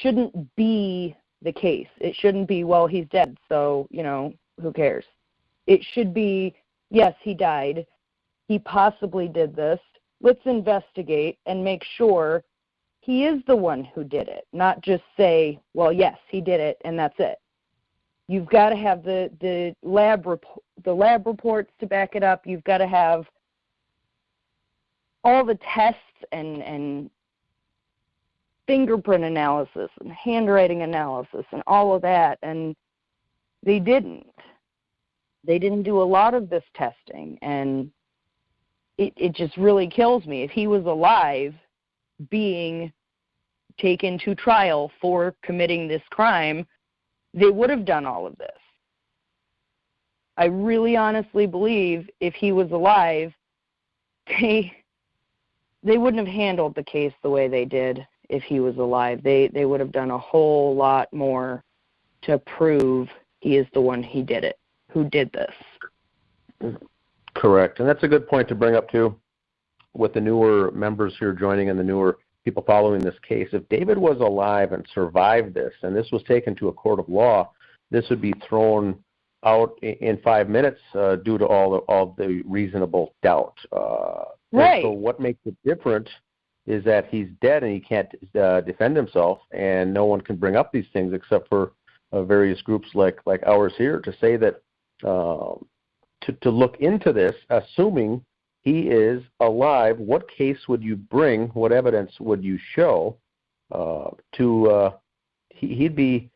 shouldn't be the case. It shouldn't be, well, he's dead, so, who cares? It should be, yes, he died. He possibly did this. Let's investigate and make sure he is the one who did it, not just say, well, yes, he did it, and that's it. You've got to have the lab reports to back it up. You've got to have all the tests and fingerprint analysis and handwriting analysis and all of that, and they didn't. They didn't do a lot of this testing, and it just really kills me. If he was alive, being taken to trial for committing this crime, they would have done all of this. I really honestly believe if he was alive, they wouldn't have handled the case the way they did if he was alive. They would have done a whole lot more to prove he is the one who did this. Correct. And that's a good point to bring up, too, with the newer members here joining and the newer people following this case. If David was alive and survived this, and this was taken to a court of law, this would be thrown out in 5 minutes due to all the reasonable doubt. Right. So what makes it different is that he's dead and he can't defend himself, and no one can bring up these things except for various groups like ours here to say that to look into this, assuming he is alive, what case would you bring, what evidence would you show he'd be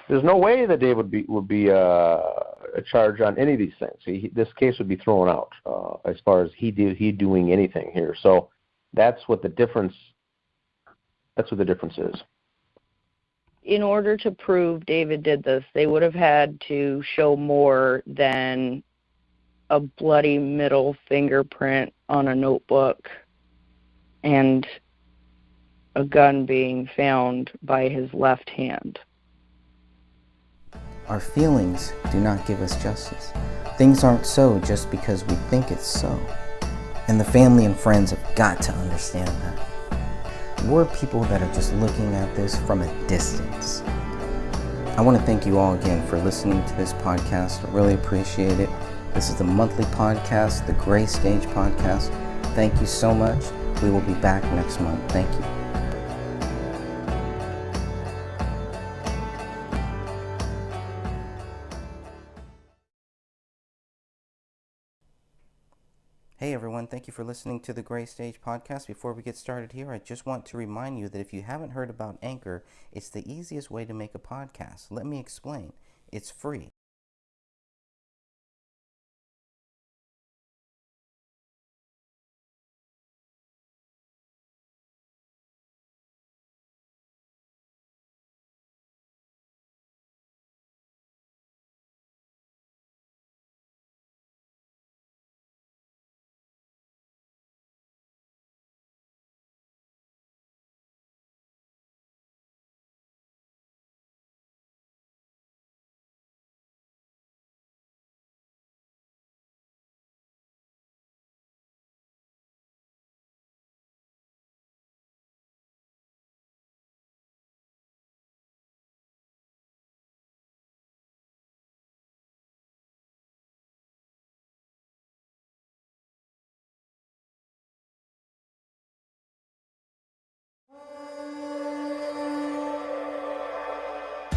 there's no way that Dave would be charged on any of these things. This case would be thrown out as far as he doing anything here. So that's what the difference is. In order to prove David did this, they would have had to show more than a bloody middle fingerprint on a notebook and a gun being found by his left hand. Our feelings do not give us justice. Things aren't so just because we think it's so. And the family and friends have got to understand that. We're people that are just looking at this from a distance. I want to thank you all again for listening to this podcast. I really appreciate it. This is the monthly podcast, the Gray Stage Podcast. Thank you so much. We will be back next month. Thank you. Hey everyone, thank you for listening to the Gray Stage Podcast. Before we get started here, I just want to remind you that if you haven't heard about Anchor, it's the easiest way to make a podcast. Let me explain. It's free.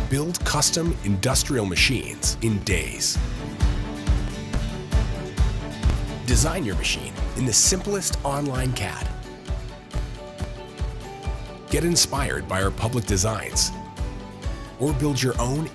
Build custom industrial machines in days. Design your machine in the simplest online CAD. Get inspired by our public designs, or build your own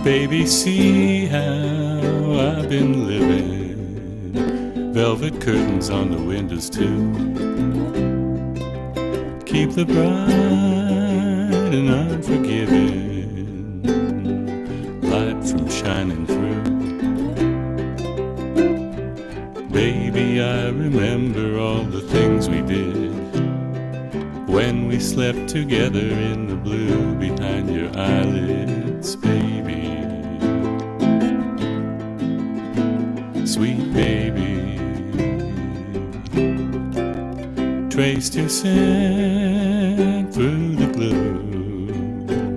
Baby, see how I've been living. Velvet curtains on the windows too. Keep the bright and unforgiving light from shining through. Baby, I remember all the things we did when we slept together in the blue behind your eyelids, baby. Sweet baby, traced your scent through the blue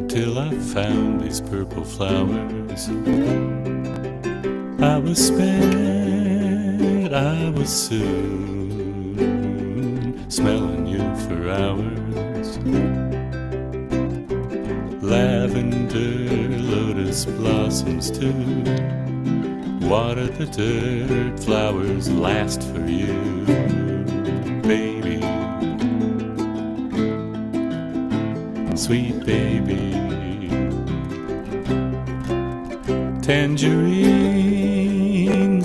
till I found these purple flowers. I was spent, I was soon smelling you for hours. Lavender, lotus blossoms too. Water the dirt, flowers last for you, baby. Sweet baby. Tangerines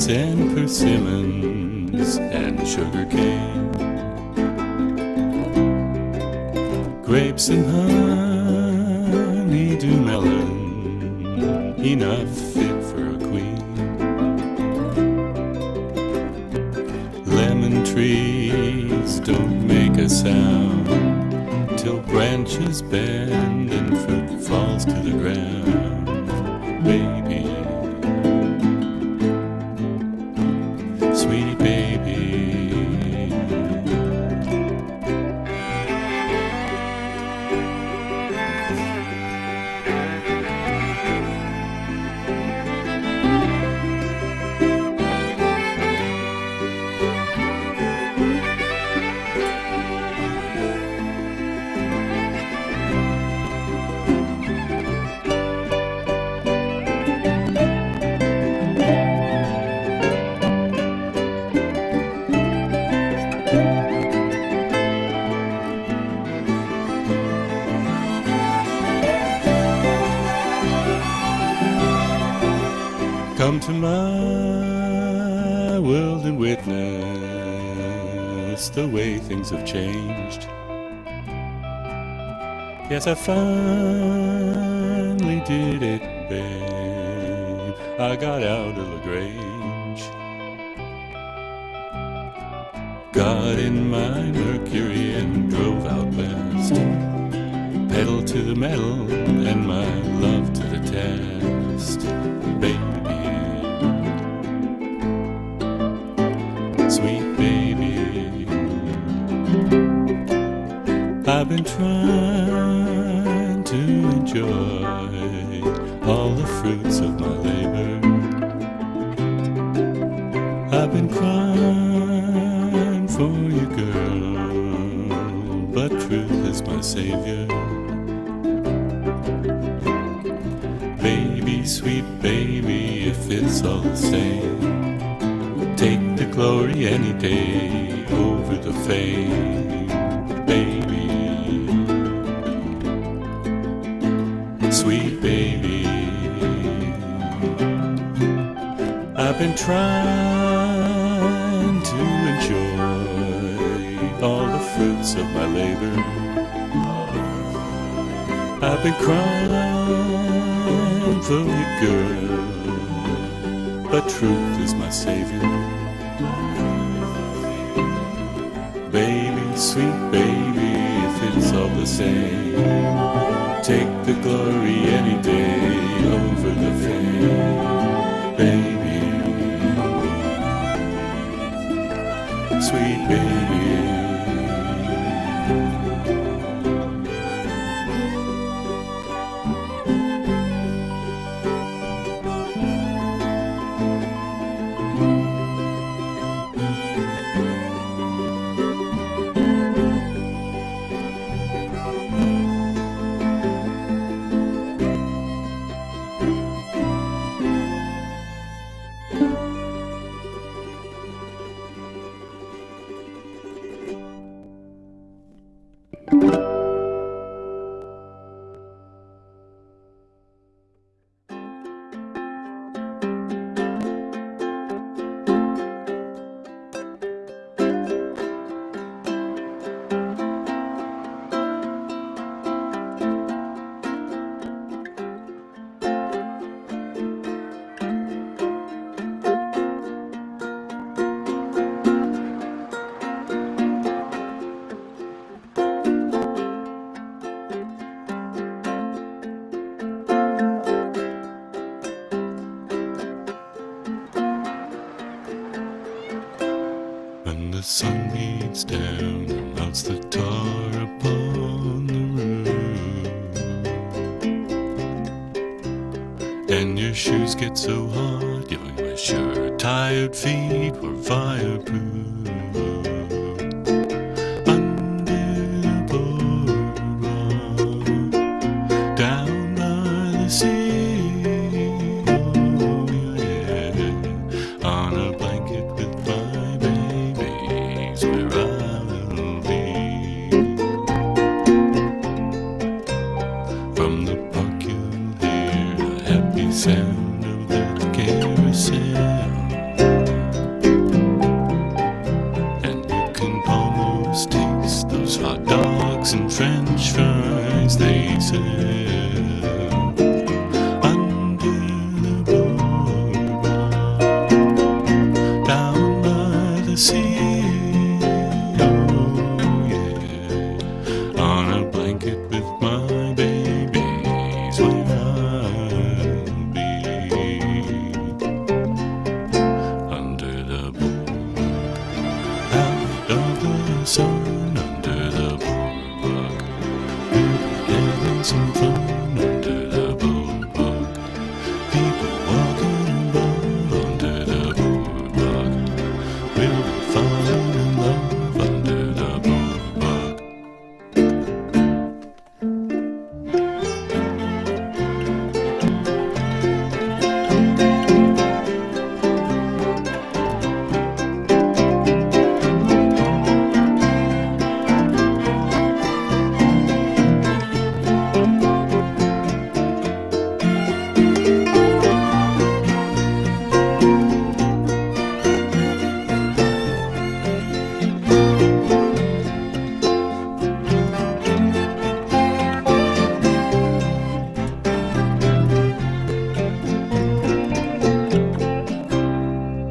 and persimmons and sugar cane. Grapes and honeydew melon, enough fit for a queen. Lemon trees don't make a sound till branches bend and fruit falls to the ground, baby. Sweetie baby. Come to my world and witness the way things have changed. Yes, I finally did it, babe. I got out of LaGrange. Got in my Mercury and drove out west. Pedal to the metal and my love to the test, baby. Sweet baby, I've been trying to enjoy all the fruits of my labor. I've been crying for you, girl, but truth is my savior. Baby, sweet baby, if it's all the same, take the glory any day over the fame, baby. Sweet baby, I've been trying to enjoy all the fruits of my labor. I've been crying for you, girl, but truth is my savior. Baby, sweet baby, if it's all the same, take the glory any day over the fame, baby. Sweet baby. the sun beats down and melts the tar upon the roof. And your shoes get so hot, you wish your tired feet were fireproof. Sound of the carousel, and you can almost taste those hot dogs and French fries they sell under the boardwalk down by the sea. Oh yeah, on a blanket with my babies where sun under the boardwalk. We'll be having some fun under the boardwalk. People walking above under the boardwalk. We'll be falling in love under the boardwalk.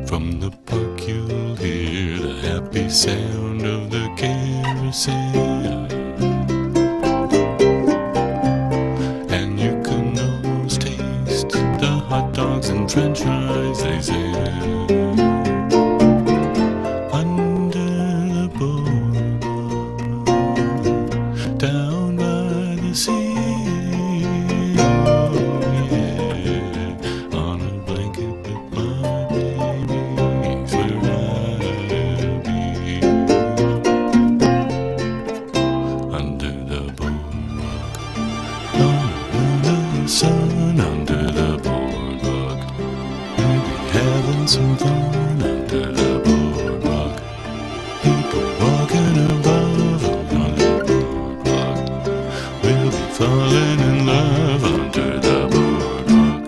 From the park you'll hear the happy sound of the carousel, and you can almost taste the hot dogs and French fries they sell under the boardwalk down by the sea. Sun under the boardwalk. We'll be having some fun under the boardwalk. People walking above on the boardwalk. We'll be falling in love under the boardwalk.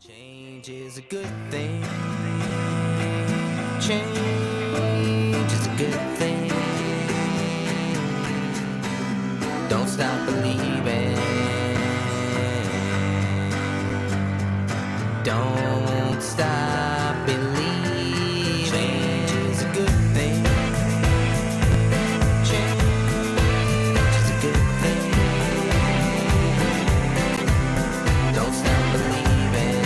Change is a good thing. Change is a good thing. Don't stop believing. Don't stop believing. Change is a good thing. Change is a good thing. Don't stop believing.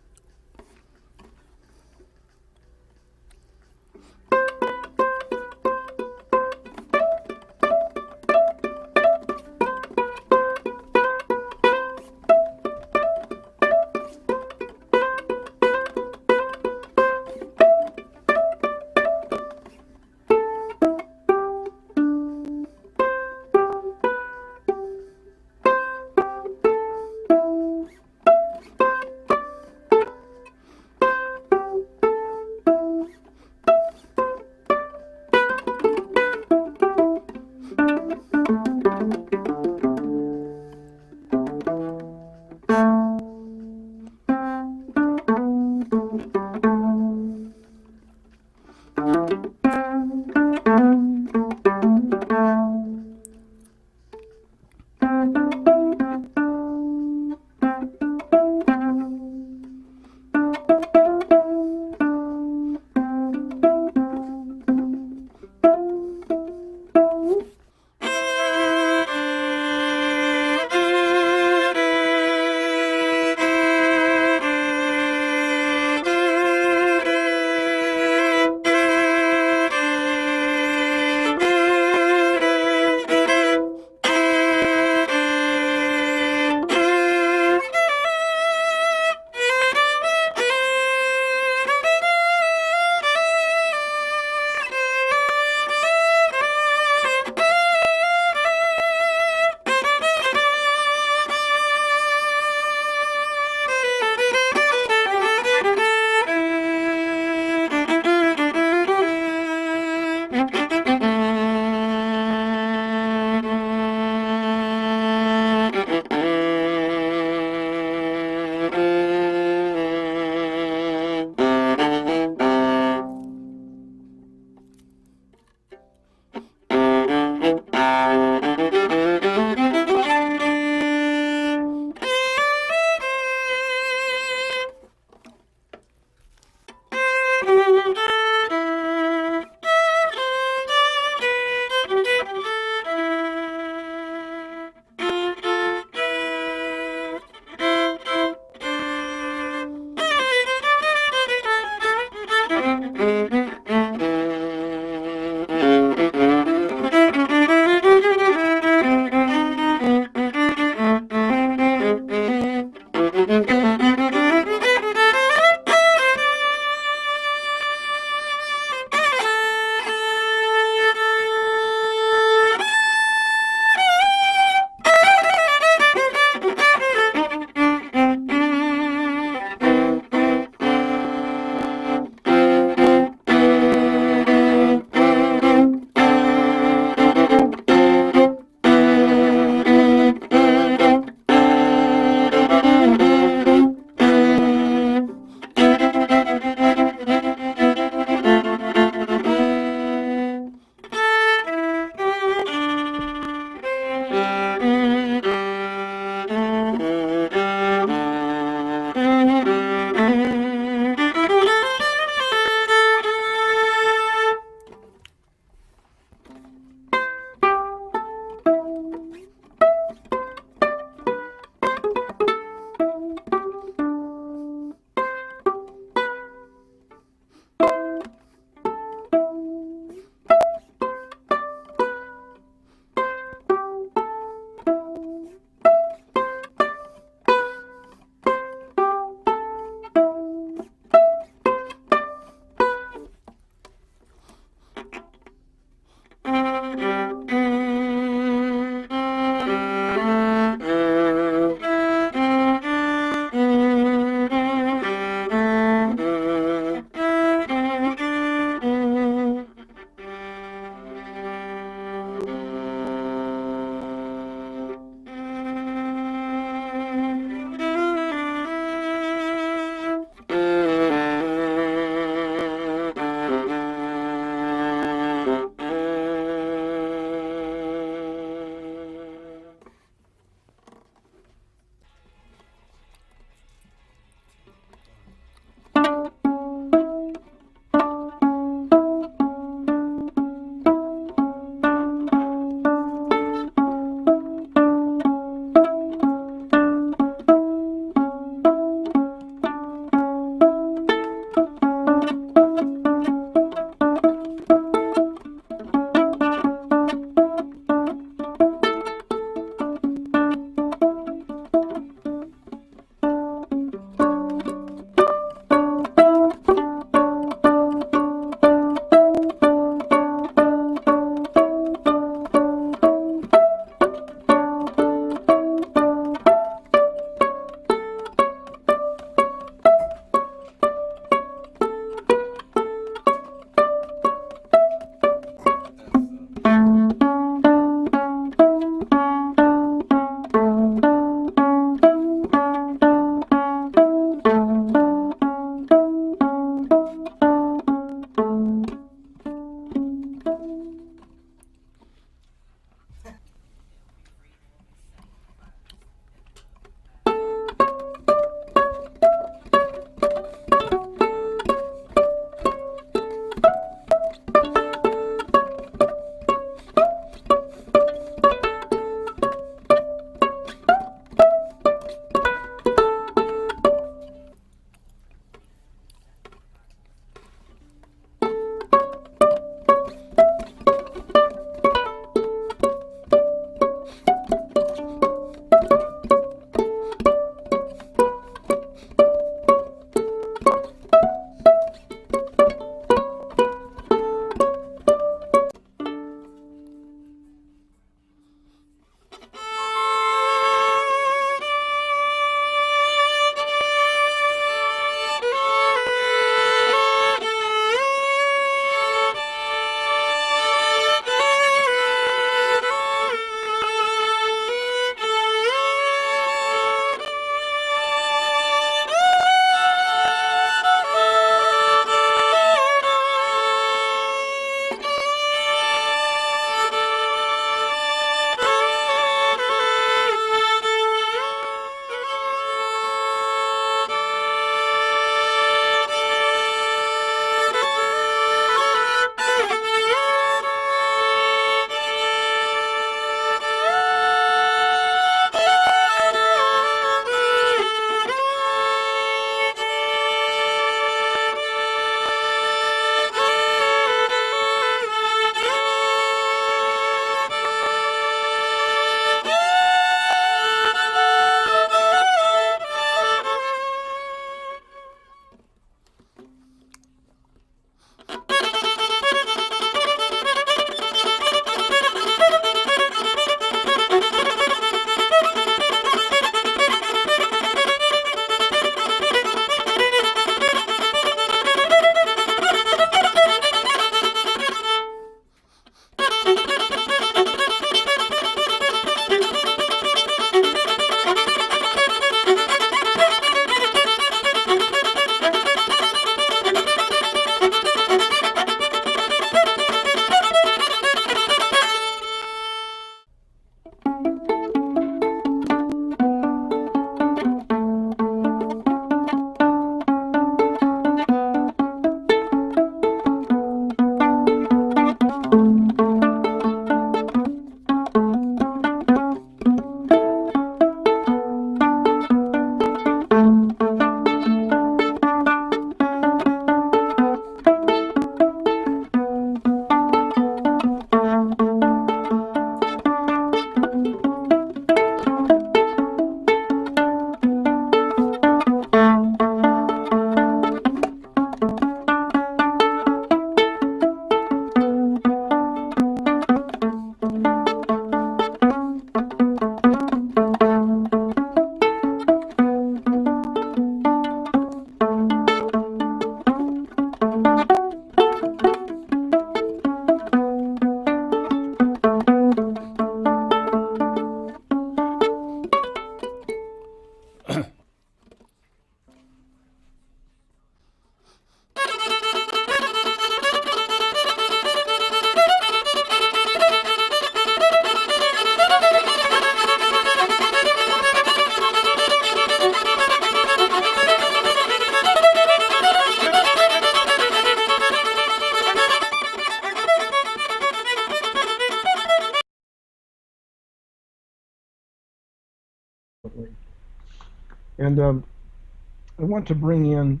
And I want to bring in,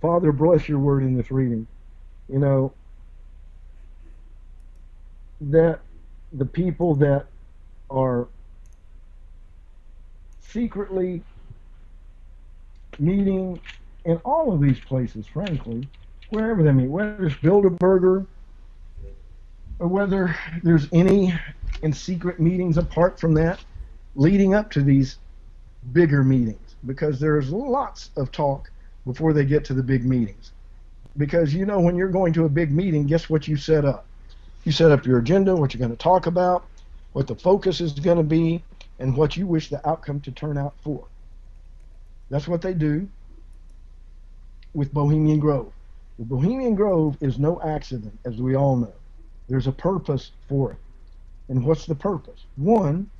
Father, bless your word in this reading. You know, that the people that are secretly meeting in all of these places, frankly, wherever they meet, whether it's Bilderberger or whether there's any in secret meetings apart from that, leading up to these bigger meetings, because there's lots of talk before they get to the big meetings. Because you know, when you're going to a big meeting, guess what you set up? You set up your agenda, what you're going to talk about, what the focus is going to be, and what you wish the outcome to turn out for. That's what they do with Bohemian Grove. The Bohemian Grove is no accident, as we all know. There's a purpose for it. And what's the purpose? One,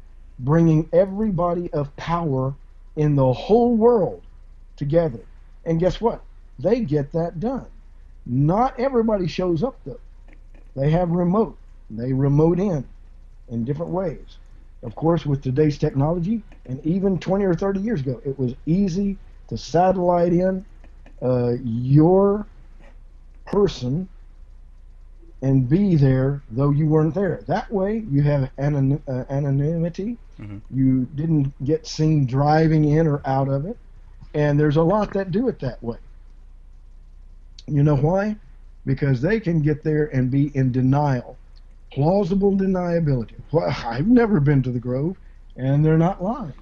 bringing everybody of power in the whole world together. And guess what? They get that done. Not everybody shows up, though. They have remote. They remote in different ways. Of course, with today's technology, and even 20 or 30 years ago, it was easy to satellite in your person and be there, though you weren't there. That way, you have anonymity. Mm-hmm. You didn't get seen driving in or out of it. And there's a lot that do it that way. You know why? Because they can get there and be in denial. Plausible deniability. Well, I've never been to the Grove, and they're not lying.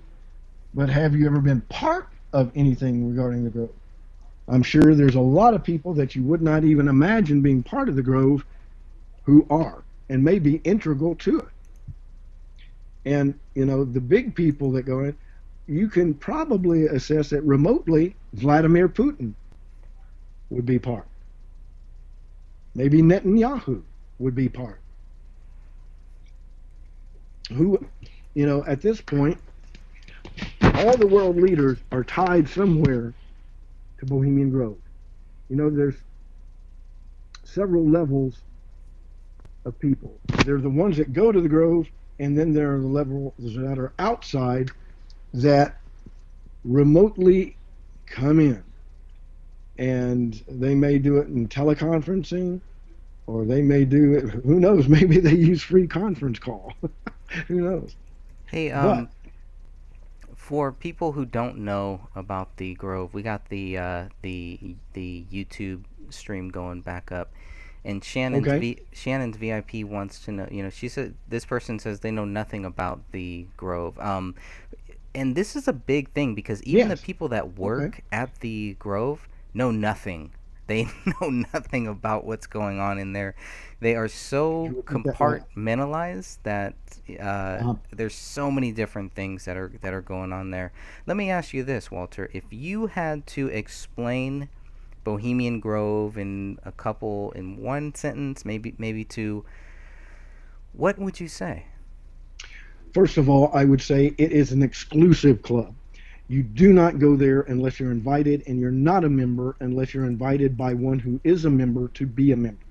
But have you ever been part of anything regarding the Grove? I'm sure there's a lot of people that you would not even imagine being part of the Grove who are, and may be integral to it. And, you know, the big people that go in, you can probably assess that remotely Vladimir Putin would be part. Maybe Netanyahu would be part. Who, you know, at this point, all the world leaders are tied somewhere to Bohemian Grove. You know, there's several levels of people. There's the ones that go to the Grove, and then there are the levels that are outside that remotely come in. And they may do it in teleconferencing, or they may do it, who knows, maybe they use free conference call. Who knows? Hey, for people who don't know about the Grove, we got the YouTube stream going back up, and Shannon's VIP wants to know. You know, she said this person says they know nothing about the Grove. And this is a big thing, because even the people that work at the Grove know nothing. They know nothing about what's going on in there. They are so compartmentalized that there's so many different things that are going on there. Let me ask you this, Walter. If you had to explain Bohemian Grove in one sentence, maybe two, what would you say? First of all, I would say it is an exclusive club. You do not go there unless you're invited, and you're not a member unless you're invited by one who is a member to be a member.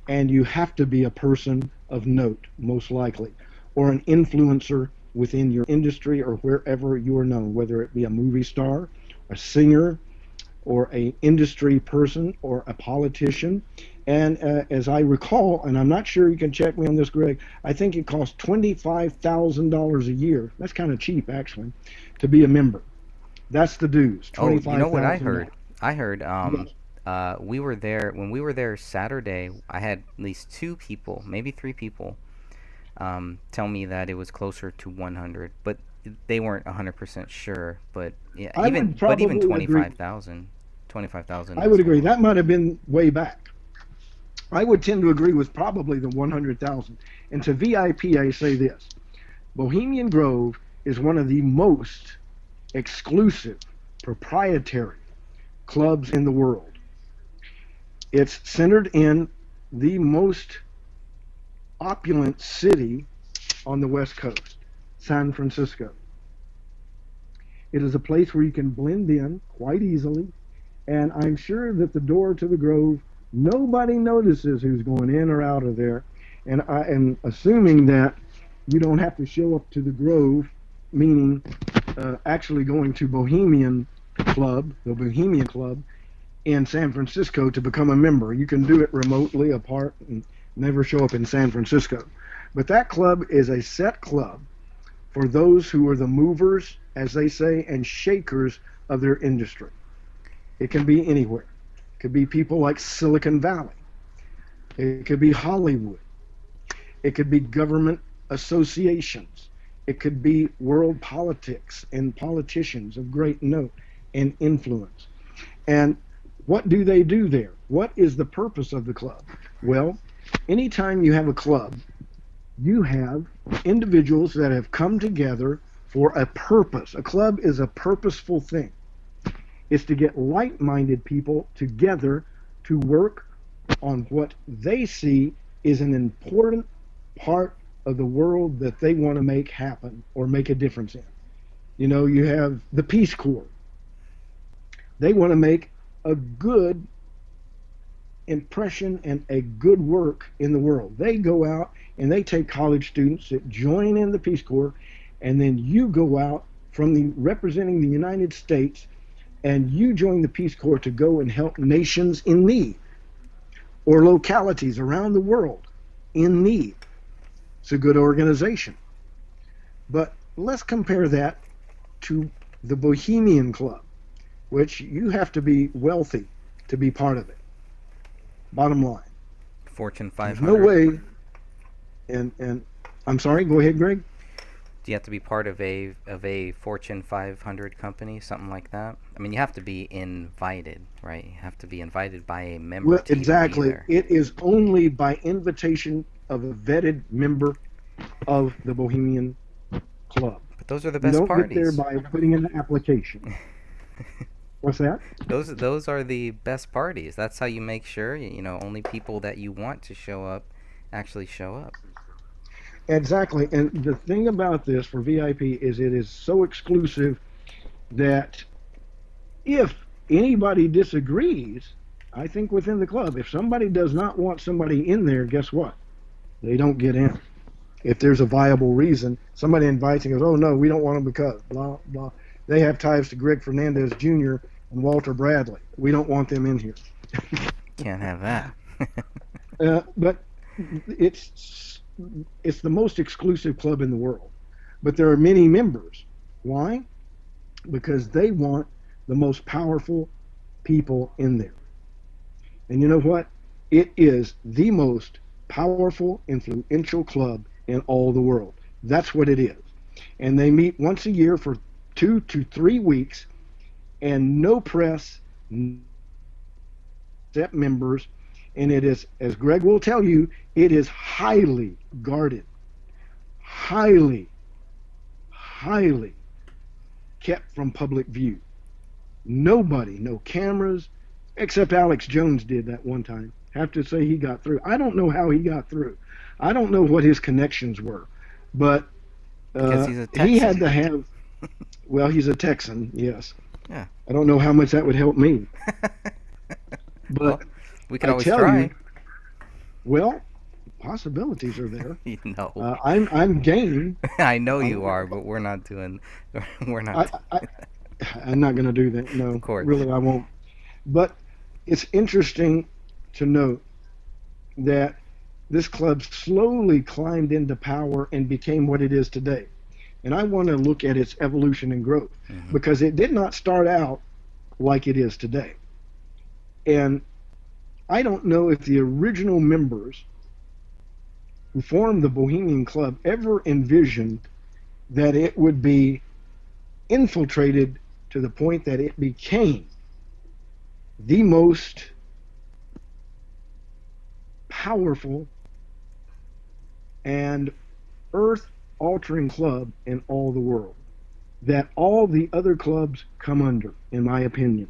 And you have to be a person of note, most likely, or an influencer within your industry or wherever you are known, whether it be a movie star, a singer, or an industry person, or a politician. And as I recall, and I'm not sure, you can check me on this, Greg, I think it costs $25,000 a year. That's kind of cheap, actually, to be a member. That's the dues. Oh, you know what I heard? I heard we were there, when we were there Saturday, I had at least 2 people, maybe 3 people, tell me that it was closer to 100, but they weren't 100% sure. But yeah, even 25,000. I would agree. That might have been way back. I would tend to agree with probably the 100,000. And to VIP, I say this: Bohemian Grove is one of the most exclusive, proprietary clubs in the world. It's centered in the most opulent city on the West Coast, San Francisco. It is a place where you can blend in quite easily, and I'm sure that the door to the Grove, nobody notices who's going in or out of there, and I am assuming that you don't have to show up to the Grove meaning actually going to the Bohemian Club in San Francisco to become a member. You can do it remotely apart and never show up in San Francisco. But that club is a set club for those who are the movers, as they say, and shakers of their industry. It can be anywhere. It could be people like Silicon Valley. It could be Hollywood. It could be government associations. It could be world politics and politicians of great note and influence. And what do they do there? What is the purpose of the club? Well, anytime you have a club, you have individuals that have come together for a purpose. A club is a purposeful thing. It's to get like-minded people together to work on what they see is an important part of the world that they want to make happen or make a difference in. You know, you have the Peace Corps. They want to make a good impression and a good work in the world. They go out and they take college students that join in the Peace Corps, and then you go out from representing the United States, and you join the Peace Corps to go and help nations in need or localities around the world in need. It's a good organization. But let's compare that to the Bohemian Club, which you have to be wealthy to be part of it. Bottom line. Fortune 500. There's no way. And I'm sorry, go ahead, Greg. Do you have to be part of a Fortune 500 company, something like that? I mean, you have to be invited, right? You have to be invited by a member. Well, exactly. It is only by invitation of a vetted member of the Bohemian Club. But those are the best parties. parties. You don't get there by putting in an application. What's that? Those are the best parties. That's how you make sure, only people that you want to show up actually show up. Exactly. And the thing about this for VIP is it is so exclusive that if anybody disagrees, I think within the club, if somebody does not want somebody in there, guess what? They don't get in. If there's a viable reason, somebody invites and goes, oh no, we don't want them because blah, blah. They have ties to Greg Fernandez Jr. and Walter Bradley. We don't want them in here. Can't have that. But it's the most exclusive club in the world. But there are many members. Why? Because they want the most powerful people in there. And you know what? It is the most powerful, influential club in all the world. That's what it is. And they meet once a year for 2 to 3 weeks, and no press, except members. And it is, as Greg will tell you, it is highly guarded, highly kept from public view. Nobody, no cameras, except Alex Jones did that one time. Have to say he got through. I don't know how he got through. I don't know what his connections were, but he had to have. Well, he's a Texan, yes. Yeah. I don't know how much that would help me. But well, we can always try. Well, possibilities are there. No. I'm game. I know you are, but we're not doing. We're not. I'm not going to do that. No, of course. Really, I won't. But it's interesting to note that this club slowly climbed into power and became what it is today. And I want to look at its evolution and growth, because it did not start out like it is today. And I don't know if the original members who formed the Bohemian Club ever envisioned that it would be infiltrated to the point that it became the most powerful and earth-altering club in all the world, that all the other clubs come under, in my opinion.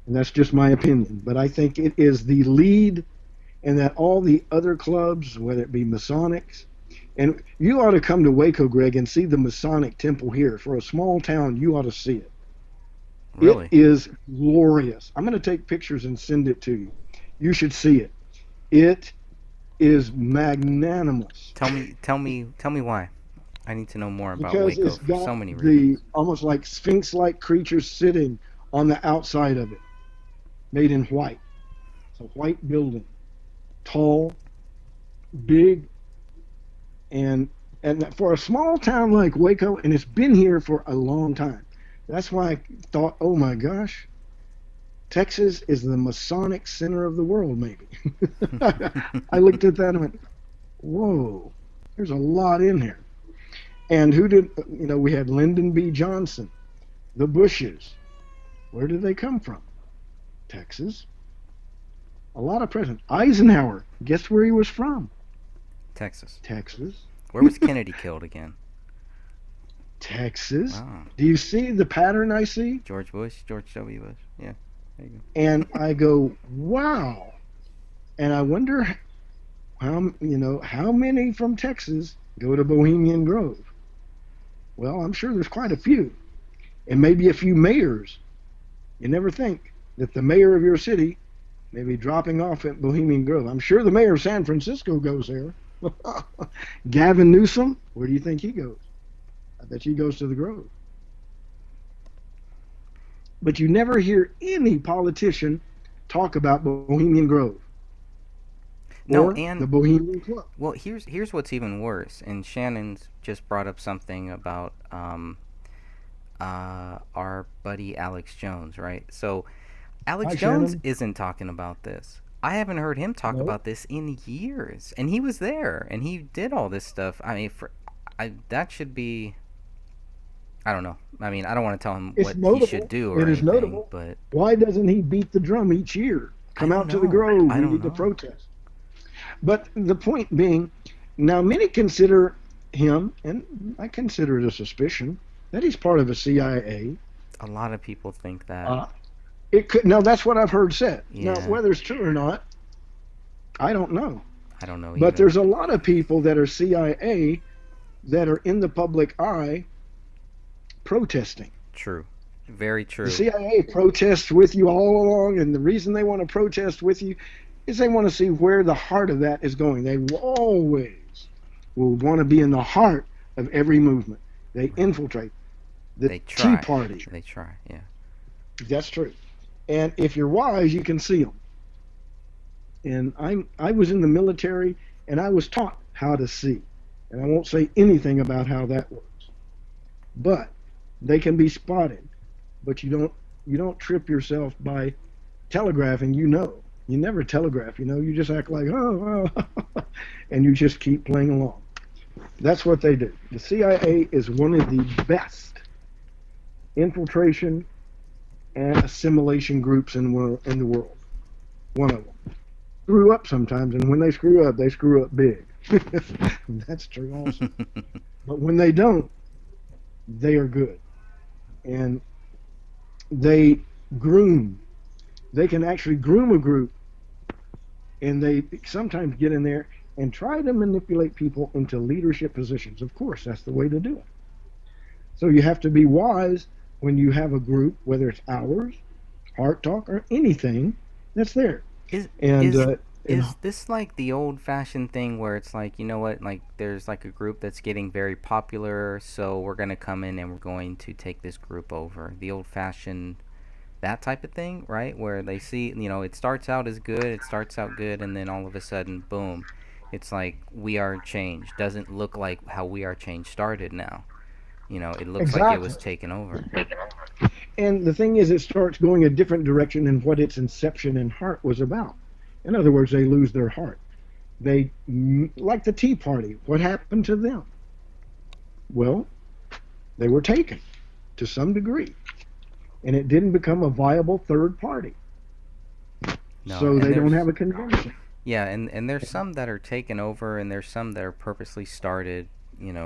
And that's just my opinion, but I think it is the lead, and that all the other clubs, whether it be Masonics, and you ought to come to Waco, Greg, and see the Masonic temple here. For a small town, you ought to see it. Really? It is glorious. I'm going to take pictures and send it to you. You should see it. It is magnanimous. Tell me why. I need to know more about because Waco it's for so got many the reasons. almost like sphinx-like creatures sitting on the outside of it, made in white. It's a white building, tall, big, and for a small town like Waco, and it's been here for a long time. That's why I thought, oh my gosh, Texas is the Masonic center of the world, maybe. I looked at that and went, whoa, there's a lot in here. And who did, we had Lyndon B. Johnson, the Bushes. Where did they come from? Texas. A lot of presidents. Eisenhower, guess where he was from? Texas. Texas. Where was Kennedy killed again? Texas. Wow. Do you see the pattern I see? George W. Bush. Yeah, there you go. And I go, wow. And I wonder how many from Texas go to Bohemian Grove? Well, I'm sure there's quite a few. And maybe a few mayors. You never think that the mayor of your city may be dropping off at Bohemian Grove. I'm sure the mayor of San Francisco goes there. Gavin Newsom, where do you think he goes? I bet he goes to the Grove. But you never hear any politician talk about Bohemian Grove. No, or and the Bohemian Club. Well, here's what's even worse. And Shannon's just brought up something about our buddy Alex Jones, right? So Alex Hi, Jones Shannon. isn't talking about this. I haven't heard him talk about this in years, and he was there and he did all this stuff. I mean, that should be. I don't know. I mean, I don't want to tell him It's what notable. he should do or It is anything, notable. but Why doesn't he beat the drum each year? Come out to the Grove. We need to protest. But the point being, now many consider him, and I consider it a suspicion, that he's part of the CIA. A lot of people think that. It could. Now that's what I've heard said. Yeah. Now whether it's true or not, I don't know. I don't know either. But there's a lot of people that are CIA that are in the public eye protesting. True. Very true. The CIA protests with you all along, and the reason they want to protest with you is they want to see where the heart of that is going. They always will want to be in the heart of every movement. They infiltrate. The Tea Party. They try, yeah. That's true. And if you're wise, you can see them. And I was in the military, and I was taught how to see. And I won't say anything about how that works. But they can be spotted. But you don't trip yourself by telegraphing. You never telegraph. You just act like oh, and you just keep playing along. That's what they do. The CIA is one of the best infiltration and assimilation groups in the world. One of them. Screw up sometimes, and when they screw up big. That's true also. But when they don't, they are good. And they groom. They can actually groom a group, and they sometimes get in there and try to manipulate people into leadership positions. Of course, that's the way to do it. So you have to be wise when you have a group, whether it's ours, Heart Talk, or anything that's there. Is this like the old-fashioned thing where it's like, you know what, like there's like a group that's getting very popular, so we're going to come in and we're going to take this group over? The old-fashioned, that type of thing, right? Where they see, it starts out as good, and then all of a sudden, boom, it's like We Are Change. Doesn't look like how We Are Change started now. It looks like it was taken over. And the thing is, it starts going a different direction than what its inception and heart was about. In other words, they lose their heart. They, like the Tea Party, what happened to them? Well, they were taken to some degree, and it didn't become a viable third party. No, so they don't have a convention. Yeah, and there's some that are taken over, and there's some that are purposely started,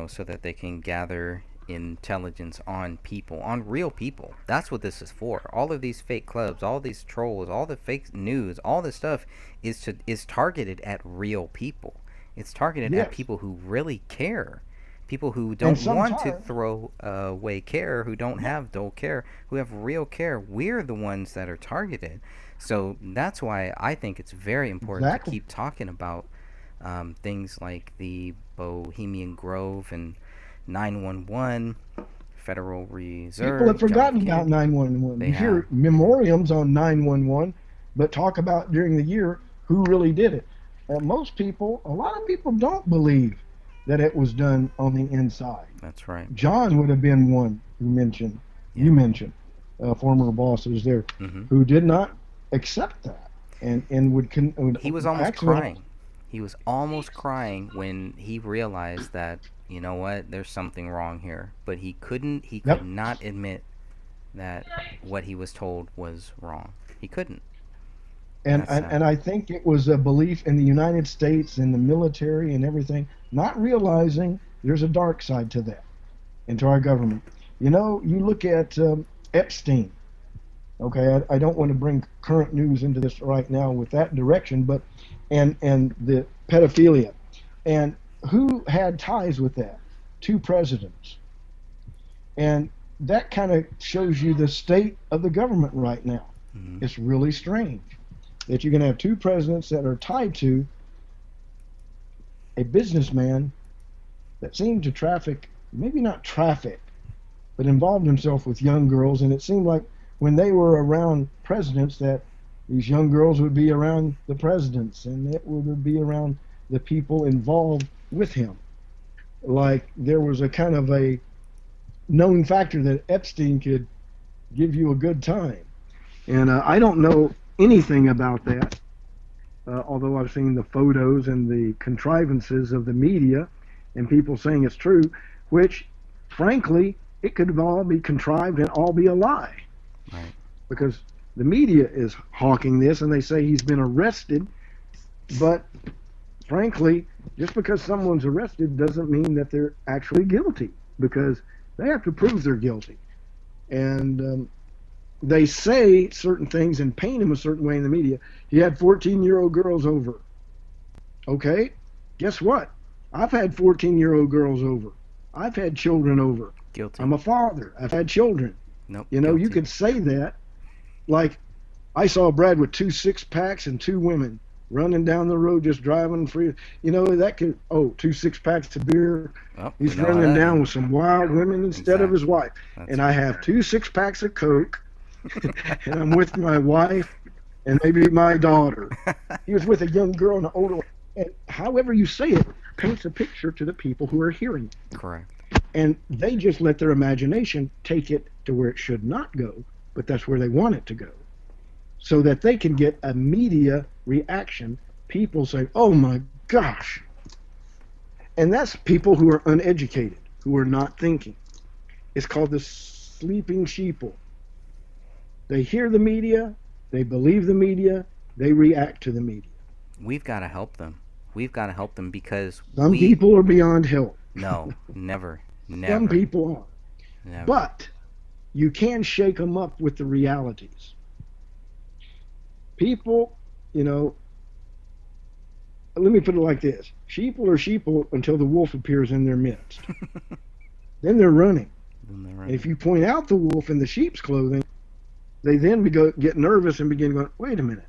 so that they can gather intelligence on people, on real people. That's what this is for. All of these fake clubs, all these trolls, all the fake news, all this stuff is targeted at real people. It's targeted at people who really care. People who don't want to throw away care, who don't have dull care, who have real care. We're the ones that are targeted. So that's why I think it's very important to keep talking about things like the Bohemian Grove and 911, Federal Reserve. People have forgotten John about Kennedy. 911. They You hear have. memoriams on 911, but talk about during the year who really did it. Most people, a lot of people don't believe that it was done on the inside. That's right. John would have been one who mentioned, you mentioned, former bosses there, who did not accept that and would he was almost actually crying. He was almost crying when he realized that, you know what, there's something wrong here. But he could not admit that what he was told was wrong. He couldn't. And I think it was a belief in the United States and the military and everything, not realizing there's a dark side to that, and to our government. You know, you look at Epstein. Okay, I don't want to bring current news into this right now with that direction, but and the pedophilia, and who had ties with that? 2 presidents, and that kind of shows you the state of the government right now. It's really strange that you're going to have 2 presidents that are tied to a businessman that seemed to traffic, maybe not traffic, but involved himself with young girls, and it seemed like when they were around presidents that these young girls would be around the presidents, and it would be around the people involved with him. Like there was a kind of a known factor that Epstein could give you a good time. And I don't know anything about that, although I've seen the photos and the contrivances of the media and people saying it's true, which, frankly, it could all be contrived and all be a lie. Right. Because the media is hawking this, and they say he's been arrested, but frankly, just because someone's arrested doesn't mean that they're actually guilty, because they have to prove they're guilty. And they say certain things and paint him a certain way in the media. He had 14-year-old girls over. Okay, guess what? I've had 14-year-old girls over. I've had children over. Guilty. I'm a father. I've had children. Nope. You know, guilty. you could say that. Like, I saw Brad with 2 6-packs and 2 women running down the road just driving free. You know, that could, 2 6-packs of beer. Oh, He's running down with some wild women instead of his wife. That's and I have 2 6-packs of Coke, and I'm with my wife and maybe my daughter. He was with a young girl and an older one. And however you say it paints a picture to the people who are hearing it. Correct. And they just let their imagination take it to where it should not go, but that's where they want it to go, so that they can get a media reaction. People say, oh my gosh. And that's people who are uneducated, who are not thinking. It's called the sleeping sheeple. They hear the media, they believe the media, they react to the media. We've got to help them. We've got to help them because some people are beyond help. No, never. Never. Some people are. Never. But you can shake them up with the realities. People, you know, let me put it like this. Sheeple are sheeple until the wolf appears in their midst. Then they're running. And if you point out the wolf in the sheep's clothing, they then get nervous and begin going, wait a minute.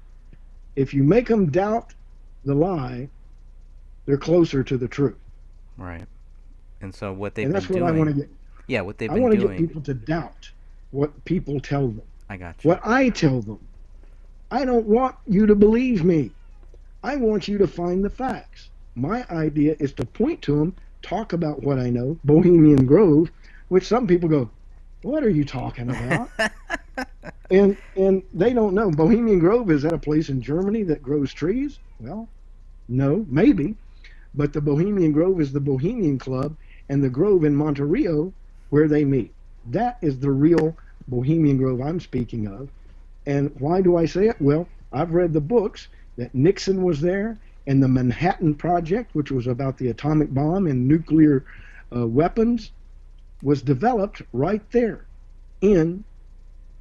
If you make them doubt the lie, they're closer to the truth. Right. And so what they've been doing... And that's what I want to get. Yeah, what they've been doing... I want to get people to doubt what people tell them. I got you. What I tell them. I don't want you to believe me. I want you to find the facts. My idea is to point to them, talk about what I know, Bohemian Grove, which some people go, what are you talking about? and they don't know. Bohemian Grove, is that a place in Germany that grows trees? Well, no, maybe. But the Bohemian Grove is the Bohemian Club, and the Grove in Monterey where they meet. That is the real Bohemian Grove I'm speaking of. And why do I say it? Well, I've read the books that Nixon was there, and the Manhattan Project, which was about the atomic bomb and nuclear weapons, was developed right there in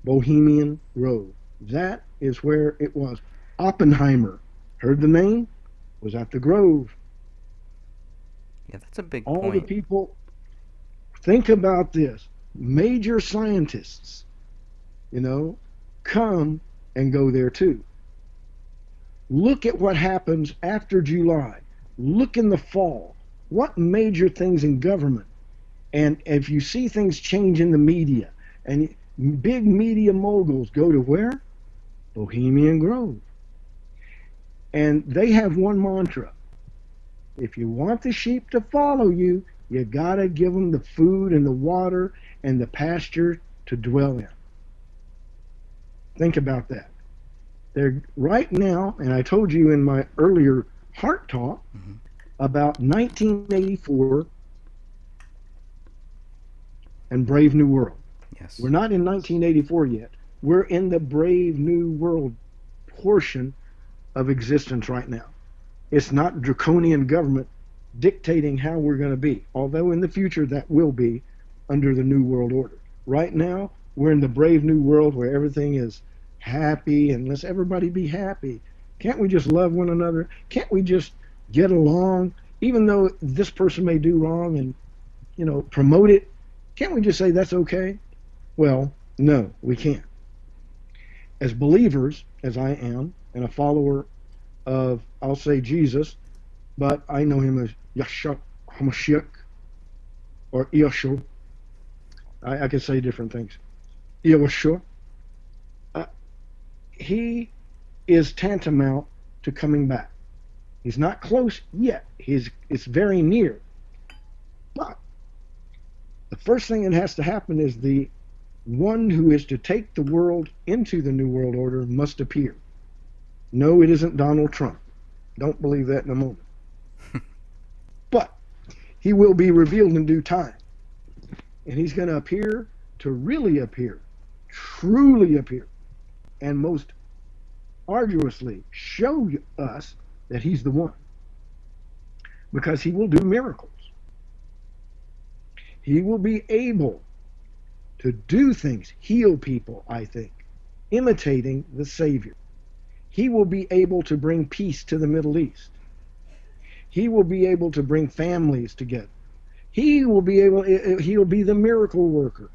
Bohemian Grove. That is where it was. Oppenheimer, heard the name? Was at the Grove. Yeah, that's a big point. All the people, think about this. Major scientists, you know, come and go there too. Look at what happens after July. Look in the fall. What major things in government And if you see things change in the media, and big media moguls go to where? Bohemian Grove. And they have one mantra. If you want the sheep to follow you, you got to give them the food and the water and the pasture to dwell in. Think about that. They're right now, and I told you in my earlier Heart Talk about 1984 and Brave New World. Yes. We're not in 1984 yet. We're in the Brave New World portion of existence right now. It's not draconian government dictating how we're going to be, although in the future that will be under the New World Order. Right now, we're in the Brave New World where everything is happy, and let's everybody be happy. Can't we just love one another? Can't we just get along, even though this person may do wrong, and promote it? Can't we just say that's okay? Well, no, we can't. As believers, as I am, and a follower of, I'll say Jesus, but I know him as Yahshua HaMashiach or Yahshua. I can say different things. Yahshua. He is tantamount to coming back. He's not close yet. It's very near. But the first thing that has to happen is the one who is to take the world into the New World Order must appear. No, it isn't Donald Trump. Don't believe that in a moment. But he will be revealed in due time. And he's going to appear to really appear, truly appear, and most arduously show us that he's the one. Because he will do miracles. He will be able to do things, heal people, I think, imitating the Savior. He will be able to bring peace to the Middle East. He will be able to bring families together. He'll be the miracle worker.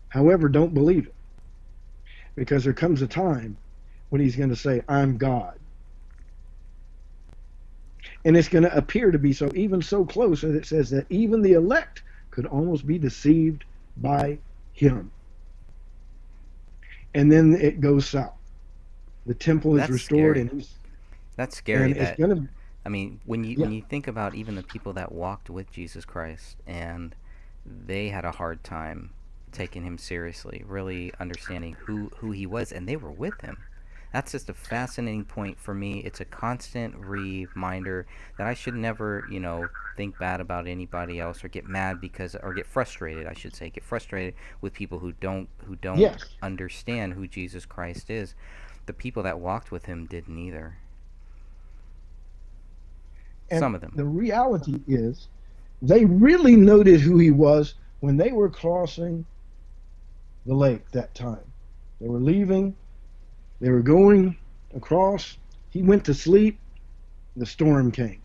However, don't believe it. Because there comes a time when he's going to say, I'm God. And it's going to appear to be so, even so close that it says that even the elect could almost be deceived by him. And then it goes south. The temple is restored, scary. and that's scary. And when you think about even the people that walked with Jesus Christ, and they had a hard time taking him seriously, really understanding who he was, and they were with him. That's just a fascinating point for me. It's a constant reminder that I should never, think bad about anybody else or get mad or get frustrated, I should say, get frustrated with people who don't Yes. understand who Jesus Christ is. The people that walked with him didn't either. And some of them. The reality is, they really noted who he was when they were crossing the lake that time. They were leaving. They were going across. He went to sleep. The storm came.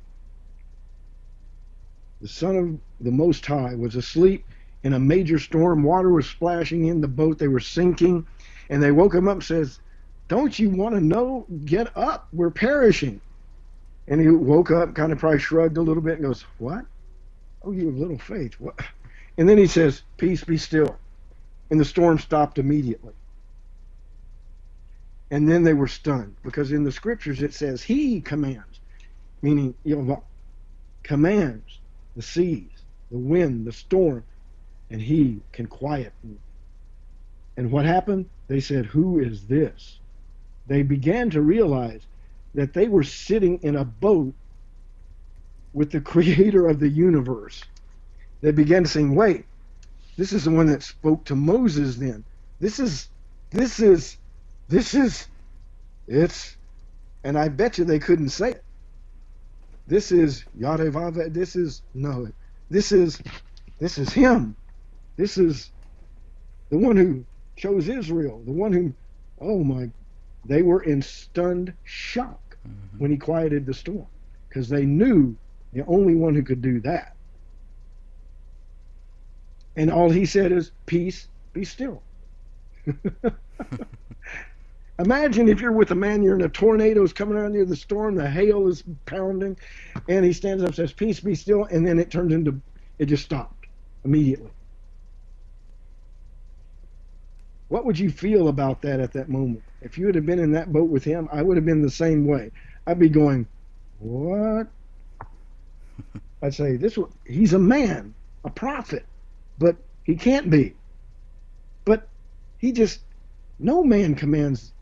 The Son of the Most High was asleep in a major storm. Water was splashing in the boat. They were sinking. And they woke him up and says, don't you want to know? Get up. We're perishing. And he woke up, kind of probably shrugged a little bit and goes, what? Oh, you have little faith. What? And then he says, peace, be still. And the storm stopped immediately. And then they were stunned, because in the scriptures it says he commands, meaning Yahweh commands the seas, the wind, the storm, and he can quiet them. And what happened? They said, who is this? They began to realize that they were sitting in a boat with the creator of the universe. They began to think, wait, this is the one that spoke to Moses then. And I bet you they couldn't say it. This is Yadevave, this is him. This is the one who chose Israel, the one who, they were in stunned shock when he quieted the storm, because they knew the only one who could do that. And all he said is, peace, be still. Imagine if you're with a man, you're in a tornado's coming around you, the storm, the hail is pounding, and he stands up and says, peace, be still, and then it just stopped immediately. What would you feel about that at that moment? If you would have been in that boat with him, I would have been the same way. I'd be going, what? I'd say, he's a man, a prophet, but he can't be. But no man commands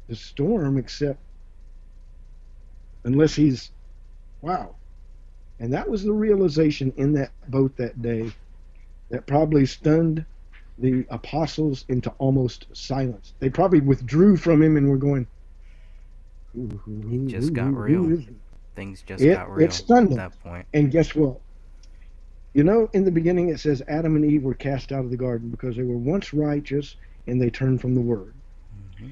the storm unless he's, wow. And that was the realization in that boat that day that probably stunned the apostles into almost silence. They probably withdrew from him and were going, It just got real. Things just got real it stunned at them. that point. And guess what? You know, in the beginning it says Adam and Eve were cast out of the garden because they were once righteous and they turned from the word. Mm-hmm.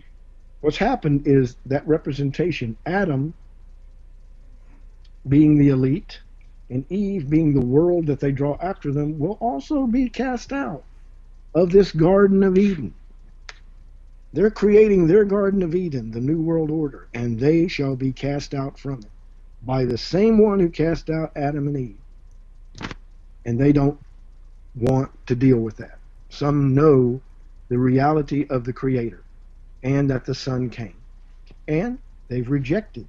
What's happened is that representation, Adam being the elite and Eve being the world that they draw after them, will also be cast out of this Garden of Eden. They're creating their Garden of Eden, the New World Order, and they shall be cast out from it by the same one who cast out Adam and Eve. And they don't want to deal with that. Some know the reality of the Creator and that the Son came. And they've rejected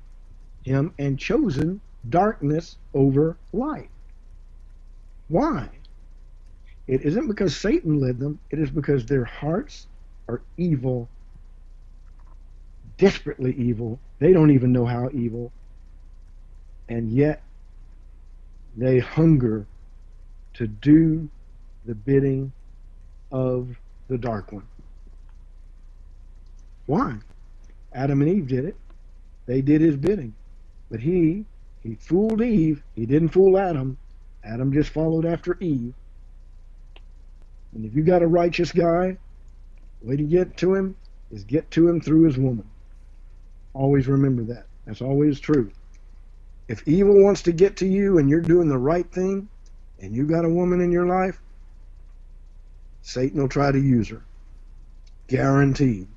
him and chosen darkness over light. Why? It isn't because Satan led them. It is because their hearts are evil, desperately evil. They don't even know how evil. And yet, they hunger to do the bidding of the Dark One. Why? Adam and Eve did it. They did his bidding. But he fooled Eve. He didn't fool Adam. Adam just followed after Eve. And if you got a righteous guy, the way to get to him is get to him through his woman. Always remember that. That's always true. If evil wants to get to you and you're doing the right thing, and you got a woman in your life, Satan will try to use her. Guaranteed.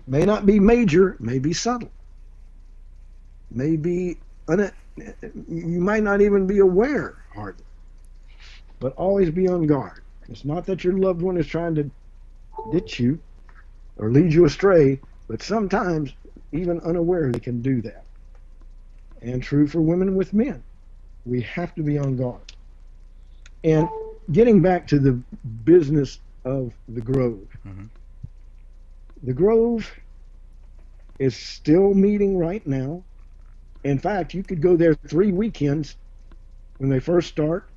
May not be major, may be subtle. May be, you might not even be aware, hardly. But always be on guard. It's not that your loved one is trying to ditch you or lead you astray, but sometimes, even unaware, they can do that. And true for women with men. We have to be on guard. And getting back to the business of the Grove. Mm-hmm. The Grove is still meeting right now. In fact, you could go there 3 weekends when they first start,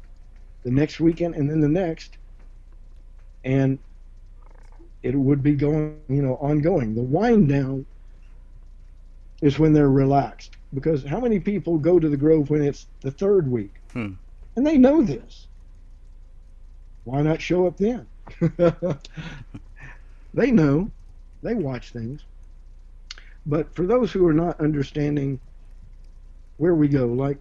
the next weekend, and then the next, and it would be going, ongoing. The wind down is when they're relaxed. Because how many people go to the Grove when it's the 3rd week? And they know this. Why not show up then? They know. They watch things. But for those who are not understanding where we go, like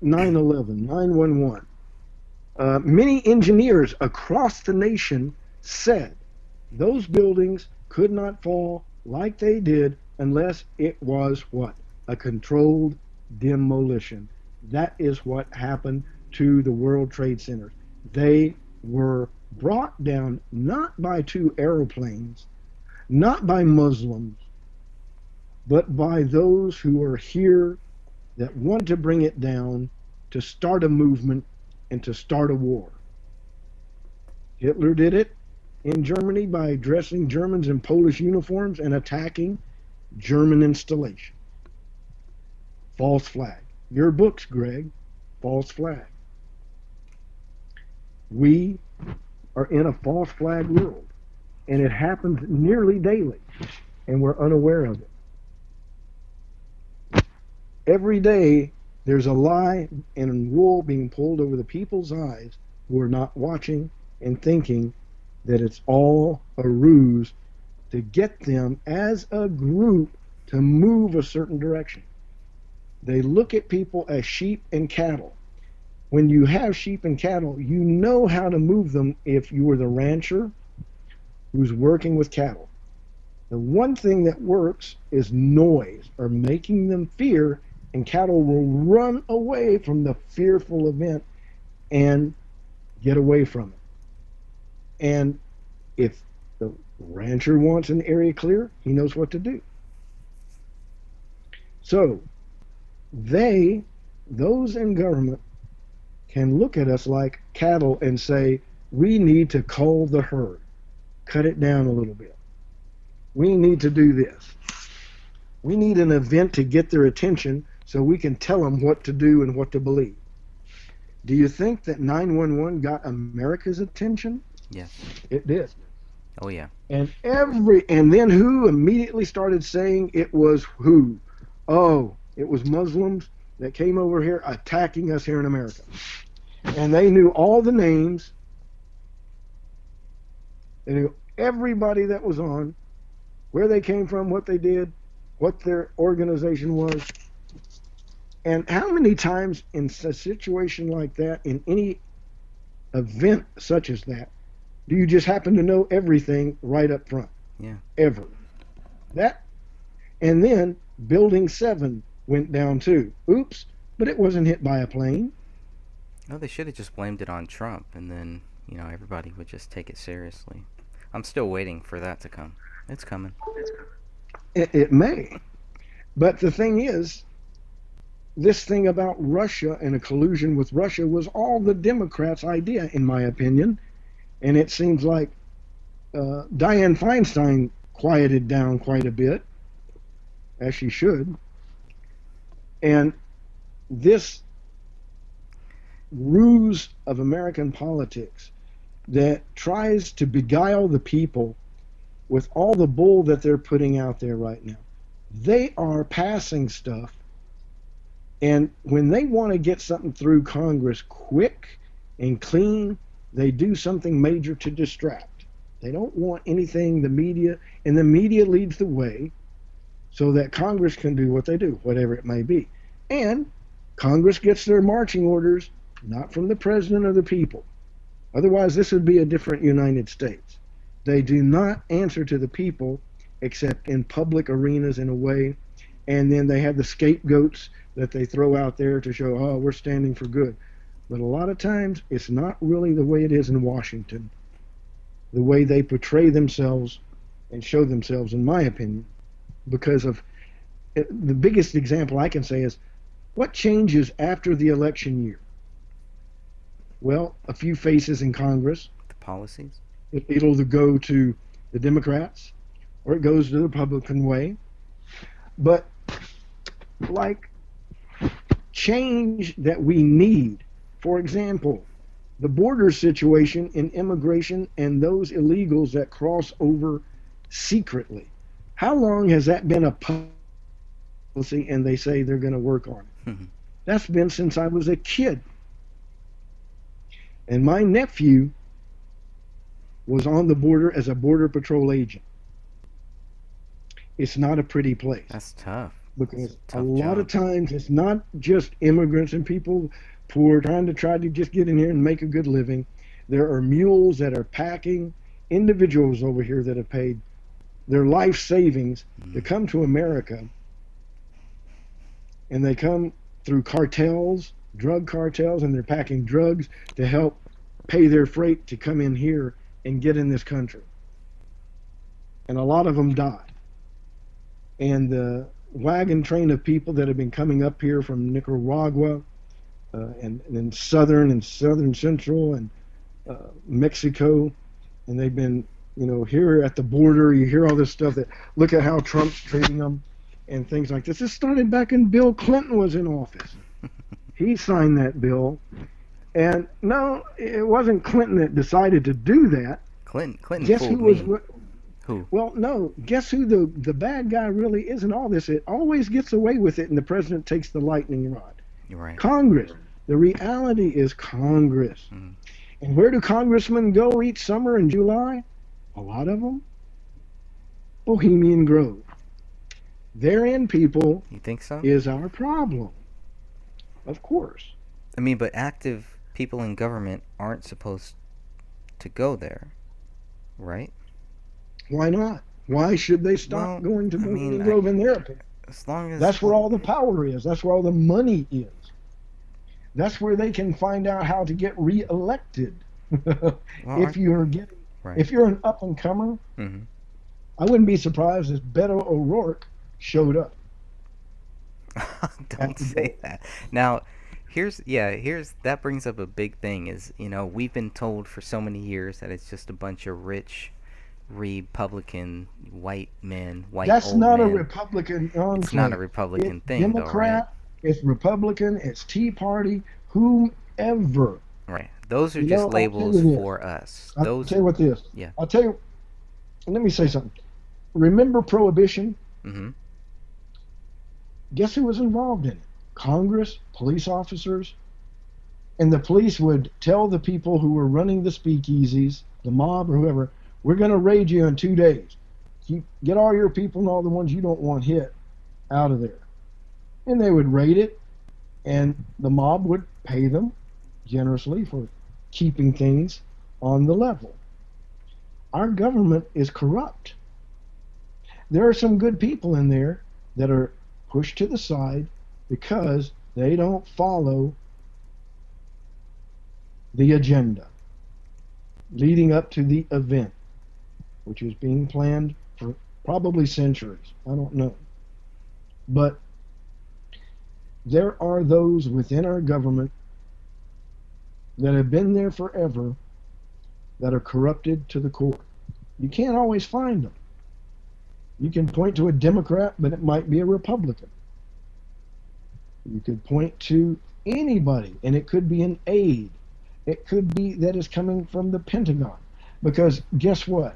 9/11, 9/11, many engineers across the nation said those buildings could not fall like they did unless it was what? A controlled demolition. That is what happened to the World Trade Centers. They were brought down not by 2 aeroplanes, not by Muslims, but by those who are here that want to bring it down, to start a movement and to start a war. Hitler did it in Germany by dressing Germans in Polish uniforms and attacking German installations. False flag. Your books, Greg. False flag. We are in a false flag world, and it happens nearly daily, and we're unaware of it. Every day, there's a lie and wool being pulled over the people's eyes who are not watching and thinking that it's all a ruse to get them as a group to move a certain direction. They look at people as sheep and cattle. When you have sheep and cattle, you know how to move them if you are the rancher who's working with cattle. The one thing that works is noise, or making them fear, and cattle will run away from the fearful event, and get away from it. And if the rancher wants an area clear, he knows what to do. So those in government can look at us like cattle and say, we need to cull the herd, cut it down a little bit. We need to do this. We need an event to get their attention so we can tell them what to do and what to believe. Do you think that 911 got America's attention? Yes. It did. Oh, yeah. And then who immediately started saying it was who? Oh, it was Muslims that came over here attacking us here in America. And they knew all the names. They knew everybody that was on, where they came from, what they did, what their organization was. And how many times in a situation like that, in any event such as that, do you just happen to know everything right up front? Yeah. Ever. That, and then Building 7 went down too. Oops, but it wasn't hit by a plane. No, they should have just blamed it on Trump, and then, everybody would just take it seriously. I'm still waiting for that to come. It's coming. It may. But the thing is, this thing about Russia and a collusion with Russia was all the Democrats' idea, in my opinion. And it seems like Dianne Feinstein quieted down quite a bit, as she should. And this ruse of American politics that tries to beguile the people with all the bull that they're putting out there right now. They are passing stuff, and when they want to get something through Congress quick and clean, they do something major to distract. They don't want anything, the media, and the media leads the way so that Congress can do what they do, whatever it may be. And Congress gets their marching orders not from the president or the people. Otherwise, this would be a different United States. They do not answer to the people except in public arenas in a way, and then they have the scapegoats that they throw out there to show, oh, we're standing for good. But a lot of times, it's not really the way it is in Washington, the way they portray themselves and show themselves, in my opinion, because of the biggest example I can say is, what changes after the election year? Well, a few faces in Congress. The policies? It'll go to the Democrats, or it goes to the Republican way. But, like, change that we need, for example, the border situation in immigration and those illegals that cross over secretly. How long has that been a policy and they say they're going to work on it? That's been since I was a kid. And my nephew was on the border as a border patrol agent. It's not a pretty place. That's tough. Because a lot of times it's not just immigrants and people poor trying to just get in here and make a good living. There are mules that are packing, individuals over here that have paid their life savings to come to America, and they come through cartels, drug cartels, and they're packing drugs to help pay their freight to come in here and get in this country. And a lot of them die. And the wagon train of people that have been coming up here from Nicaragua and then southern central and Mexico, and they've been, here at the border, you hear all this stuff that, look at how Trump's treating them and things like this. This started back when Bill Clinton was in office. He signed that bill. And no, it wasn't Clinton that decided to do that. Clinton Guess fooled who was me. Who? Well, no. Guess who the bad guy really is in all this? It always gets away with it, and the president takes the lightning rod. You're right. Congress. The reality is Congress. And where do congressmen go each summer in July? A lot of them. Bohemian Grove. Therein, people. You think so? Is our problem. Of course. I mean, but active people in government aren't supposed to go there, right? Why not? Why should they stop going to Bohemian Grove in their opinion? As long as that's where all the power is. That's where all the money is. That's where they can find out how to get reelected. If you're getting, if you're an up and comer, I wouldn't be surprised if Beto O'Rourke showed up. Don't say that. Now, here's that brings up a big thing. Is we've been told for so many years that it's just a bunch of rich Republican white men, That's old not men. a Republican. It's not a Republican it's thing, Democrat, though, right? It's Republican. It's Tea Party. Whomever. Right. Those are just labels for us. I'll tell you what this. Yeah. I'll tell you. Let me say something. Remember Prohibition? Mm-hmm. Guess who was involved in it? Congress, police officers, and the police would tell the people who were running the speakeasies, the mob or whoever, we're going to raid you in 2 days. Get all your people and all the ones you don't want hit out of there. And they would raid it, and the mob would pay them generously for keeping things on the level. Our government is corrupt. There are some good people in there that are pushed to the side because they don't follow the agenda leading up to the event, which is being planned for probably centuries. I don't know. But there are those within our government that have been there forever that are corrupted to the core. You can't always find them. You can point to a Democrat, but it might be a Republican. You could point to anybody, and it could be an aide. It could be that is coming from the Pentagon. Because guess what?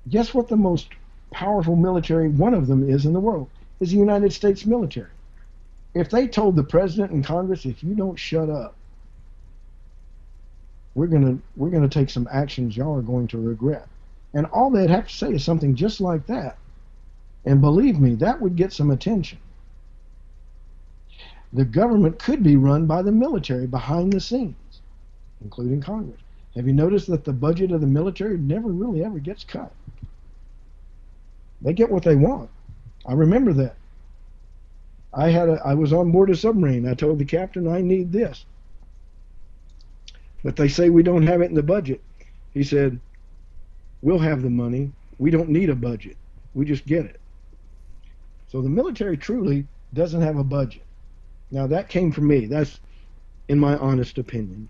Guess what the most powerful military, one of them is in the world, is the United States military. If they told the president and Congress, if you don't shut up, we're gonna take some actions y'all are going to regret. And all they'd have to say is something just like that. And believe me, that would get some attention. The government could be run by the military behind the scenes, including Congress. Have you noticed that the budget of the military never really ever gets cut? They get what they want. I remember that. I was on board a submarine. I told the captain I need this. But they say we don't have it in the budget. He said, we'll have the money. We don't need a budget. We just get it. So the military truly doesn't have a budget. Now that came from me. That's in my honest opinion.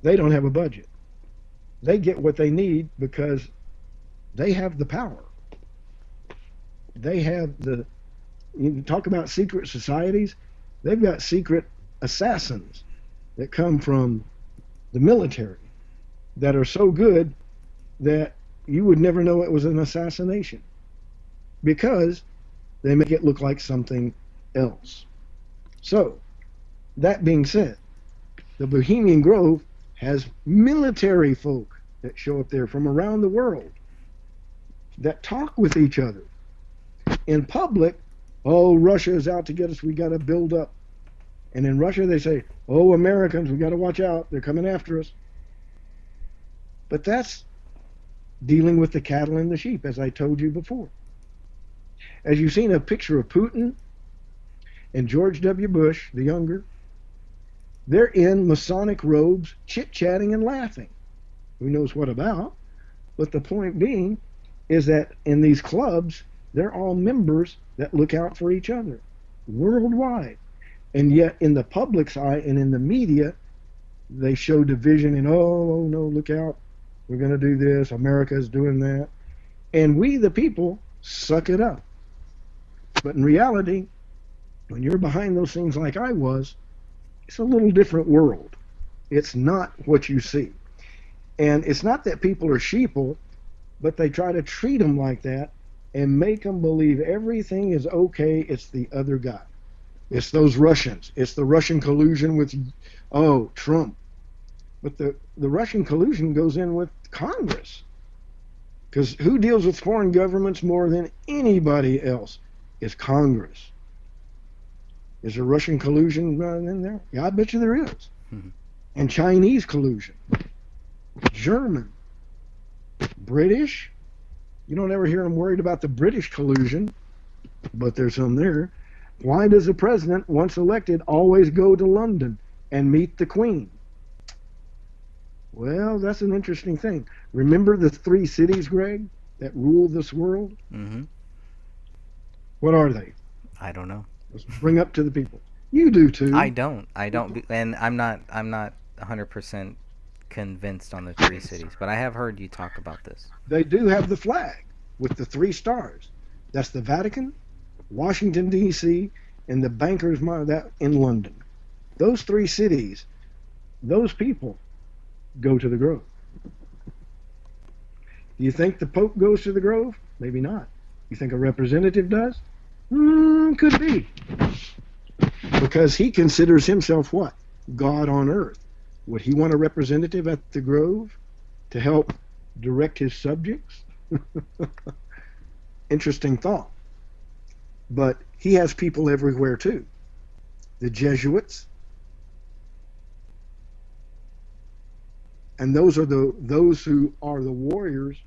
They don't have a budget. They get what they need because they have the power. They have the, you talk about secret societies, they've got secret assassins that come from the military that are so good that you would never know it was an assassination because they make it look like something else. So, that being said, the Bohemian Grove has military folk that show up there from around the world that talk with each other. In public, oh, Russia is out to get us, we got to build up. And in Russia they say, oh, Americans, we got to watch out, they're coming after us. But that's dealing with the cattle and the sheep, as I told you before. As you've seen a picture of Putin and George W. Bush, the younger, they're in Masonic robes, chit-chatting and laughing. Who knows what about? But the point being is that in these clubs, they're all members that look out for each other worldwide. And yet in the public's eye and in the media, they show division and, oh, no, look out. We're going to do this. America's doing that. And we, the people, suck it up. But in reality, when you're behind those things like I was, it's a little different world. It's not what you see. And it's not that people are sheeple, but they try to treat them like that and make them believe everything is okay. It's the other guy. It's those Russians. It's the Russian collusion with, oh, Trump. But the Russian collusion goes in with Congress. Because who deals with foreign governments more than anybody else is Congress. Is there Russian collusion in there? Yeah, I bet you there is. Mm-hmm. And Chinese collusion. German. British. You don't ever hear them worried about the British collusion, but there's some there. Why does the president, once elected, always go to London and meet the Queen? Well, that's an interesting thing. Remember the three cities, Greg, that rule this world? Mm-hmm. What are they? I don't know. Let's bring up to the people. You do too. I don't, and I'm not 100% convinced on the three cities, but I have heard you talk about this. They do have the flag with the 3 stars. That's the Vatican, Washington, D.C., and the Bankers' that in London. Those 3 cities, those people go to the Grove. Do you think the Pope goes to the Grove? Maybe not. You think a representative does? Could be. Because he considers himself what? God on earth. Would he want a representative at the Grove to help direct his subjects? Interesting thought. But he has people everywhere too. The Jesuits. And those who are the warriors.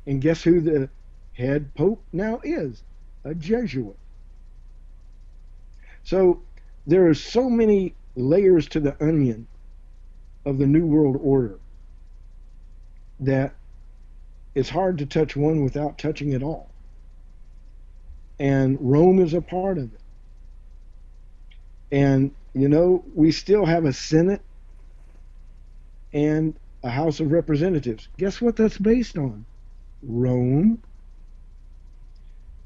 And guess who the head pope now is? A Jesuit. So there are so many layers to the onion of the New World Order that it's hard to touch one without touching it all. And Rome is a part of it. And, you know, we still have a Senate and a House of Representatives. Guess what that's based on? Rome.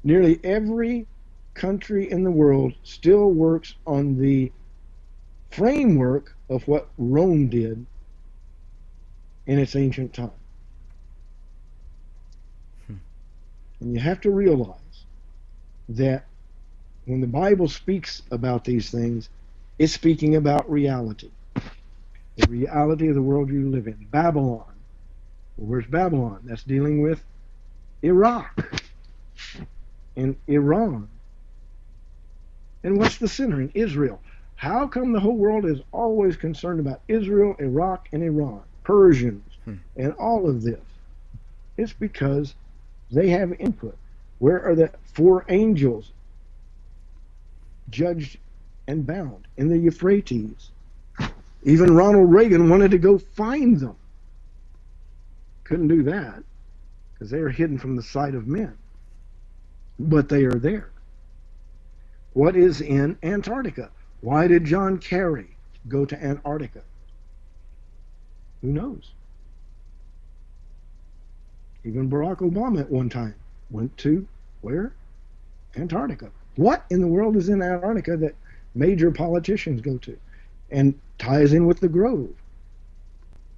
Nearly every country in the world still works on the framework of what Rome did in its ancient time. And you have to realize that when the Bible speaks about these things, it's speaking about reality. The reality of the world you live in. Babylon. Well, where's Babylon? That's dealing with Iraq and Iran. And what's the center? In Israel. How come the whole world is always concerned about Israel, Iraq, and Iran? Persians, and all of this? It's because they have input. Where are the 4 angels judged and bound? In the Euphrates. Even Ronald Reagan wanted to go find them. Couldn't do that because they are hidden from the sight of men. But they are there. What is in Antarctica? Why did John Kerry go to Antarctica? Who knows? Even Barack Obama at one time went to where? Antarctica. What in the world is in Antarctica that major politicians go to? And ties in with the Grove.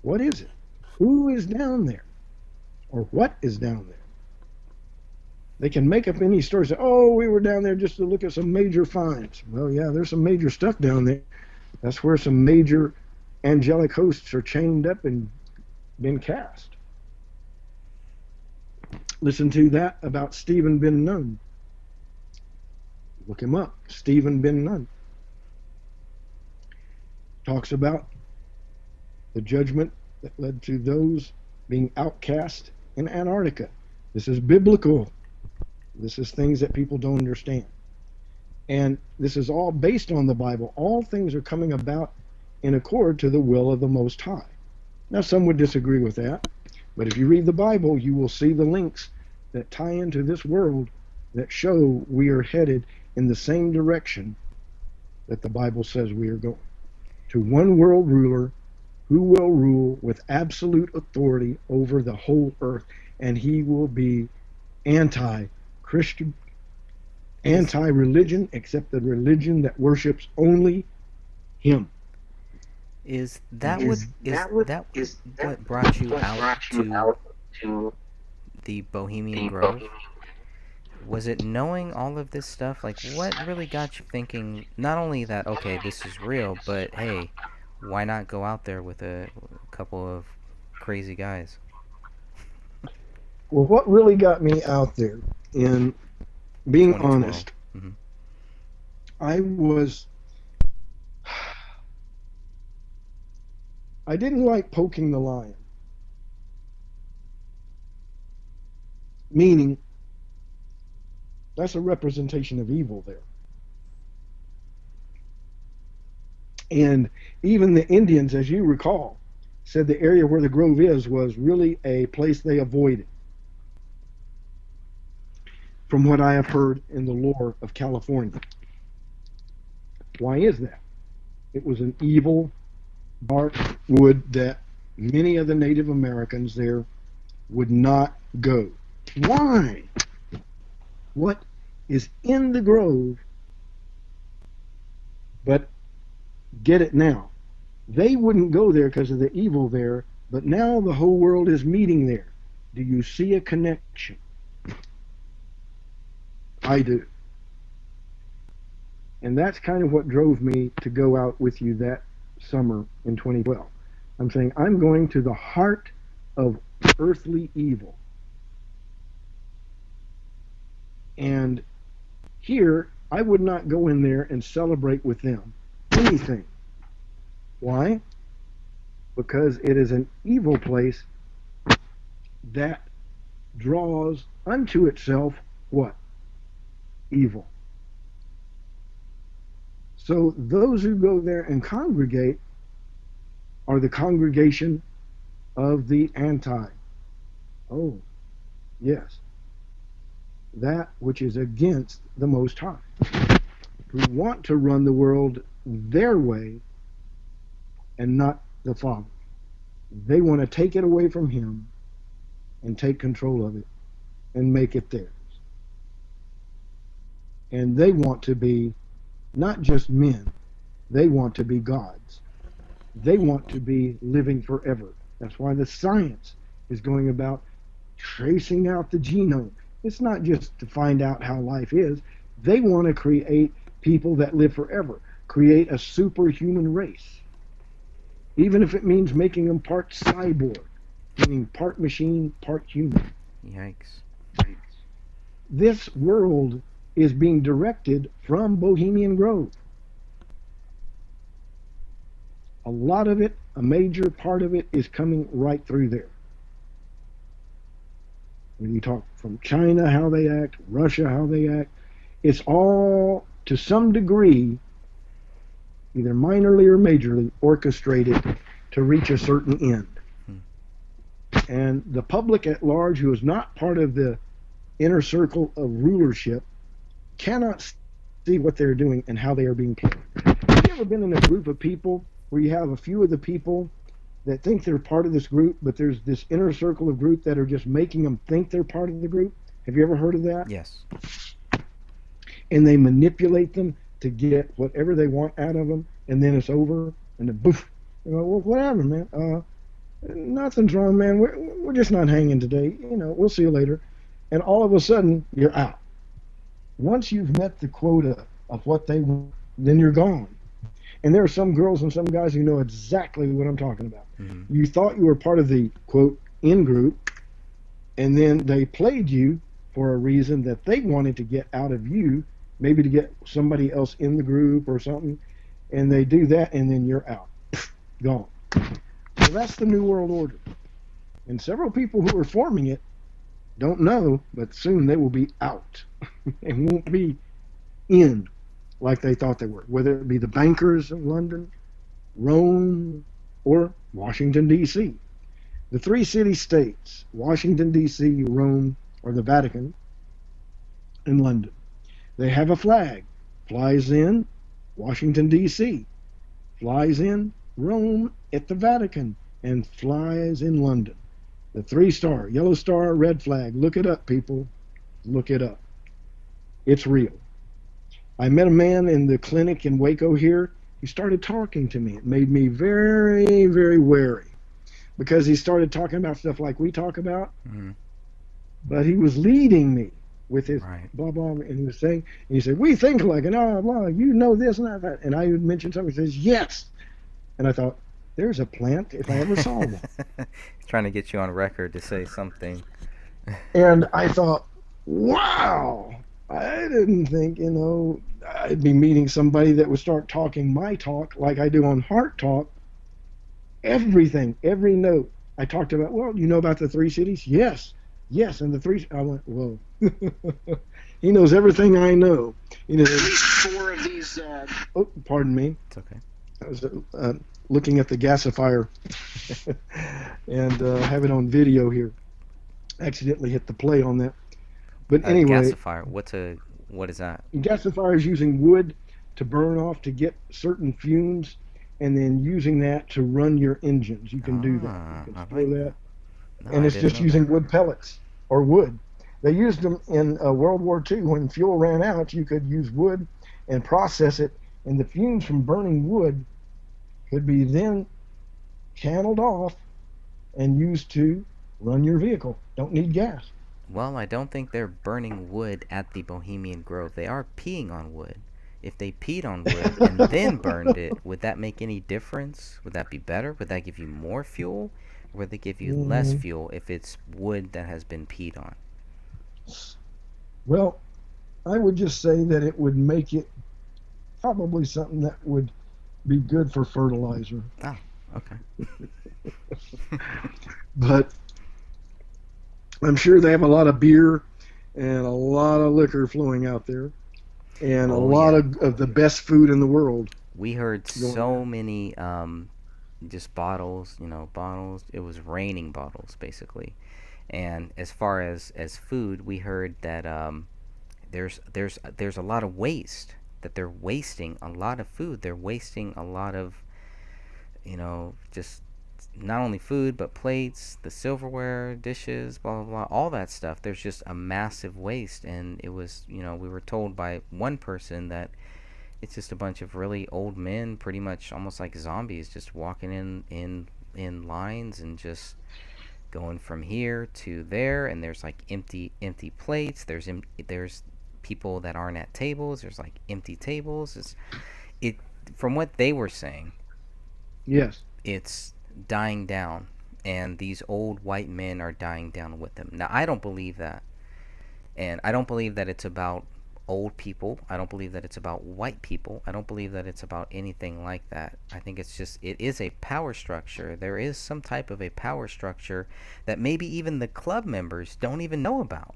What is it? Who is down there? Or what is down there? They can make up any story. Say, oh, we were down there just to look at some major finds. Well, yeah, there's some major stuff down there. That's where some major angelic hosts are chained up and been cast. Listen to that about Stephen Ben Nun. Look him up. Stephen Ben Nun. Talks about the judgment that led to those being outcast in Antarctica. This is biblical. This is things that people don't understand. And this is all based on the Bible. All things are coming about in accord to the will of the Most High. Now, some would disagree with that, but if you read the Bible, you will see the links that tie into this world that show we are headed in the same direction that the Bible says we are going. To one world ruler who will rule with absolute authority over the whole earth, and he will be anti-Christian, anti-religion, except the religion that worships only him. Is that what brought you out to the Bohemian Grove? Was it knowing all of this stuff? Like, what really got you thinking, not only that, okay, this is real, but hey, why not go out there with a couple of crazy guys? Well, what really got me out there, in being honest, I didn't like poking the lion. Meaning, that's a representation of evil there. And even the Indians, as you recall, said the area where the grove is was really a place they avoided, from what I have heard in the lore of California. Why is that? It was an evil, dark wood that many of the Native Americans there would not go. Why? What is in the grove? But get it now. They wouldn't go there because of the evil there, but now the whole world is meeting there. Do you see a connection? I do. And that's kind of what drove me to go out with you that summer in 2012. I'm saying I'm going to the heart of earthly evil. And here, I would not go in there and celebrate with them anything. Why? Because it is an evil place that draws unto itself what? Evil. So those who go there and congregate are the congregation of the anti. Oh, yes. That which is against the Most High, who want to run the world their way and not the Father. They want to take it away from Him and take control of it and make it theirs. And they want to be not just men, they want to be gods. They want to be living forever. That's why the science is going about tracing out the genome. It's not just to find out how life is. They want to create people that live forever, create a superhuman race. Even if it means making them part cyborg, meaning part machine, part human. Yikes. This world is being directed from Bohemian Grove. A lot of it, a major part of it, is coming right through there. When you talk from China, how they act, Russia, how they act, it's all, to some degree, either minorly or majorly, orchestrated to reach a certain end. And the public at large, who is not part of the inner circle of rulership, cannot see what they're doing and how they are being played. Have you ever been in a group of people where you have a few of the people that think they're part of this group, but there's this inner circle of group that are just making them think they're part of the group? Have you ever heard of that? Yes. And they manipulate them to get whatever they want out of them, and then it's over, and then boof. You know, well, whatever, man. Nothing's wrong, man. We're just not hanging today. You know, we'll see you later. And all of a sudden, you're out. Once you've met the quota of what they want, then you're gone. And there are some girls and some guys who know exactly what I'm talking about. Mm-hmm. You thought you were part of the, quote, in-group, and then they played you for a reason that they wanted to get out of you, maybe to get somebody else in the group or something, and they do that, and then you're out. Gone. So that's the New World Order. And several people who are forming it don't know, but soon they will be out. They won't be in like they thought they were, whether it be the bankers of London, Rome, or Washington, D.C. The three city-states, Washington, D.C., Rome, or the Vatican, and London. They have a flag. Flies in Washington, D.C., flies in Rome at the Vatican, and flies in London. The three-star, yellow star, red flag. Look it up, people. Look it up. It's real. I met a man in the clinic in Waco here. He started talking to me. It made me very, very wary, because he started talking about stuff like we talk about, but he was leading me with his blah, blah, and he was saying, and he said, we think like an blah, you know this and that. And I would mention something, he says, yes. And I thought, there's a plant if I ever saw one. Trying to get you on record to say something. And I thought, wow, I didn't think, you know, I'd be meeting somebody that would start talking my talk like I do on Heart Talk. Everything, every note. I talked about, well, you know about the three cities? Yes, yes. And the three, I went, whoa. He knows everything I know. You know, at least four of these, oh, pardon me. It's okay. That was looking at the gasifier and have it on video here. Accidentally hit the play on that. But anyway, gasifier. What is that? Gasifier is using wood to burn off to get certain fumes, and then using that to run your engines. You can do that. You can store that. No, and it's just using wood pellets or wood. They used them in World War II when fuel ran out. You could use wood and process it, and the fumes from burning wood could be then channeled off and used to run your vehicle. Don't need gas. Well, I don't think they're burning wood at the Bohemian Grove. They are peeing on wood. If they peed on wood and then burned it, would that make any difference? Would that be better? Would that give you more fuel? Or would they give you less fuel if it's wood that has been peed on? Well, I would just say that it would make it probably something that would be good for fertilizer. Oh, okay. But I'm sure they have a lot of beer and a lot of liquor flowing out there, and a lot of the best food in the world. We heard so many just bottles, bottles. It was raining bottles, basically. And as far as food, we heard that there's a lot of waste, that they're wasting a lot of food. They're wasting a lot of, just not only food, but plates, the silverware, dishes, blah, blah, blah, all that stuff. There's just a massive waste. And it was, we were told by one person that it's just a bunch of really old men, pretty much almost like zombies, just walking in lines and just going from here to there. And there's like empty plates. There's people that aren't at tables. There's like empty tables. From what they were saying, yes, it's dying down, and these old white men are dying down with them. Now, I don't believe that, and I don't believe that it's about old people. I don't believe that it's about white people. I don't believe that it's about anything like that. I think it is a power structure. There is some type of a power structure that maybe even the club members don't even know about.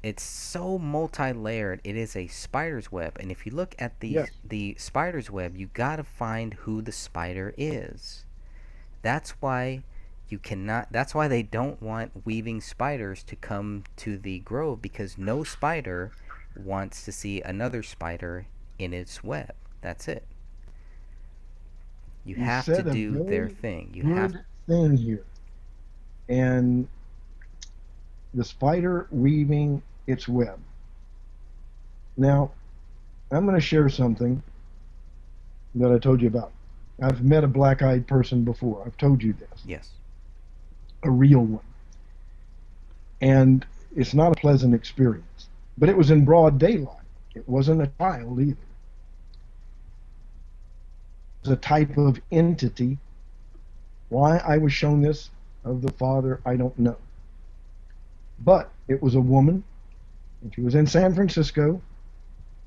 It's so multi-layered. It is a spider's web, and if you look at the spider's web, you gotta find who the spider is. That's why they don't want weaving spiders to come to the grove, because no spider wants to see another spider in its web. That's it. You have to do their thing. You have thing here, and the spider weaving its web. Now, I'm going to share something that I told you about. I've met a black-eyed person before. I've told you this. Yes. A real one. And it's not a pleasant experience. But it was in broad daylight. It wasn't a child either. It was a type of entity. Why I was shown this of the father, I don't know. But it was a woman, and she was in San Francisco,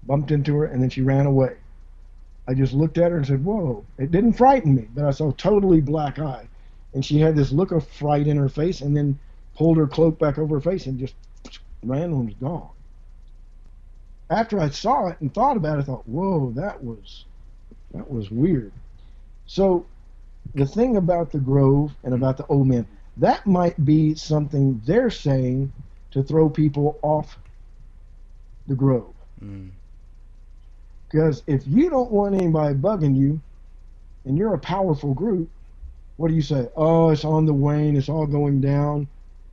bumped into her, and then she ran away. I just looked at her and said, whoa. It didn't frighten me, but I saw totally black eye. And she had this look of fright in her face, and then pulled her cloak back over her face and just ran and was gone. After I saw it and thought about it, I thought, whoa, that was weird. So the thing about the Grove and about the old men, that might be something they're saying to throw people off the Grove. Because if you don't want anybody bugging you, and you're a powerful group, what do you say? Oh, it's on the wane, it's all going down.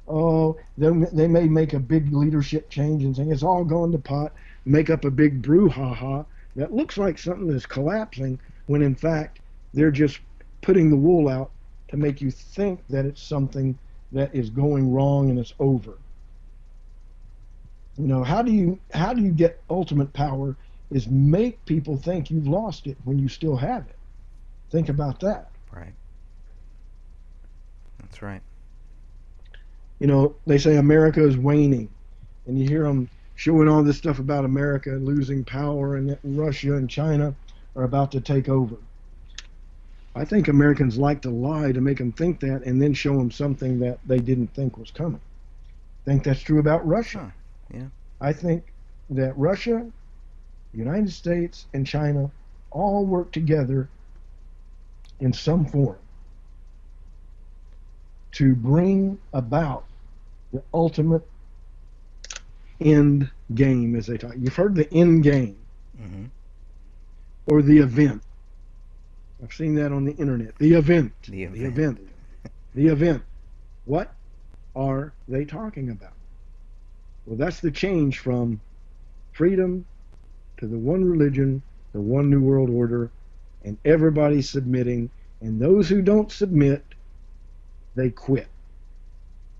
Oh, they may make a big leadership change and say it's all going to pot, make up a big brouhaha that looks like something that's collapsing, when in fact they're just putting the wool out to make you think that it's something that is going wrong and it's over. How do you get ultimate power is make people think you've lost it when you still have it. Think about that. Right. That's right. They say America is waning, and you hear them showing all this stuff about America losing power and that Russia and China are about to take over. I think Americans like to lie to make them think that, and then show them something that they didn't think was coming. I think that's true about Russia. Yeah. I think that Russia, United States, and China all work together in some form to bring about the ultimate end game, as they talk. You've heard the end game, Mm-hmm. or the event. I've seen that on the internet. The event. The The event. The event. What are they talking about? Well, that's the change from freedom to the one religion, the one new world order, and everybody submitting. And those who don't submit, they quit.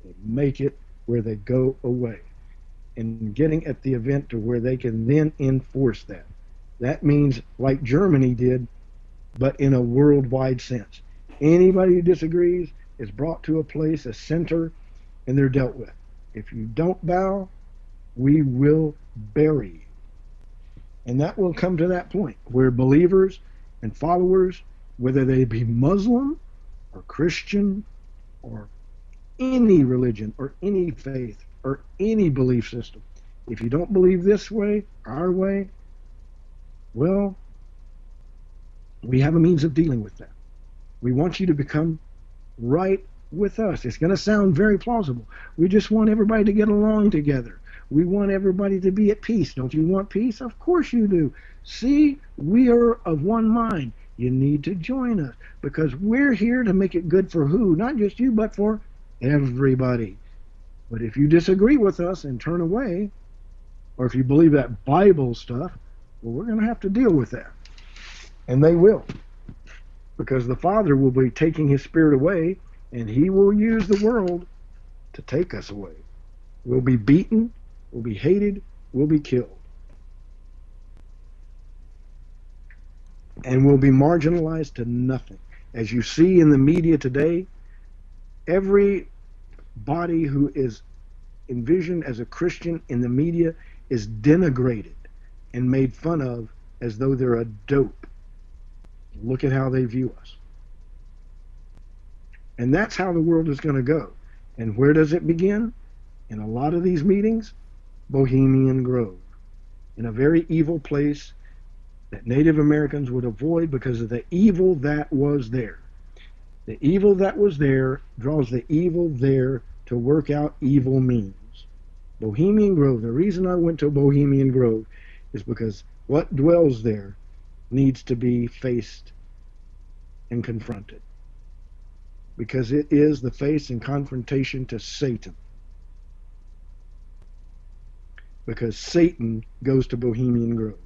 They make it where they go away. And getting at the event to where they can then enforce that. That means like Germany did, but in a worldwide sense. Anybody who disagrees is brought to a place, a center, and they're dealt with. If you don't bow, we will bury you. And that will come to that point where believers and followers, whether they be Muslim or Christian or any religion or any faith or any belief system, if you don't believe this way, our way, well, we have a means of dealing with that. We want you to become right with us. It's going to sound very plausible. We just want everybody to get along together. We want everybody to be at peace. Don't you want peace? Of course you do. See, we are of one mind. You need to join us because we're here to make it good for who? Not just you, but for everybody. But if you disagree with us and turn away, or if you believe that Bible stuff, well, we're going to have to deal with that. And they will. Because the Father will be taking his Spirit away, and he will use the world to take us away. We'll be beaten, we'll be hated, we'll be killed. And we'll be marginalized to nothing. As you see in the media today, every body who is envisioned as a Christian in the media is denigrated and made fun of as though they're a dope. Look at how they view us. And that's how the world is going to go. And where does it begin? In a lot of these meetings, Bohemian Grove. In a very evil place that Native Americans would avoid because of the evil that was there. The evil that was there draws the evil there to work out evil means. Bohemian Grove, the reason I went to Bohemian Grove is because what dwells there needs to be faced and confronted. Because it is the face and confrontation to Satan. Because Satan goes to Bohemian Grove.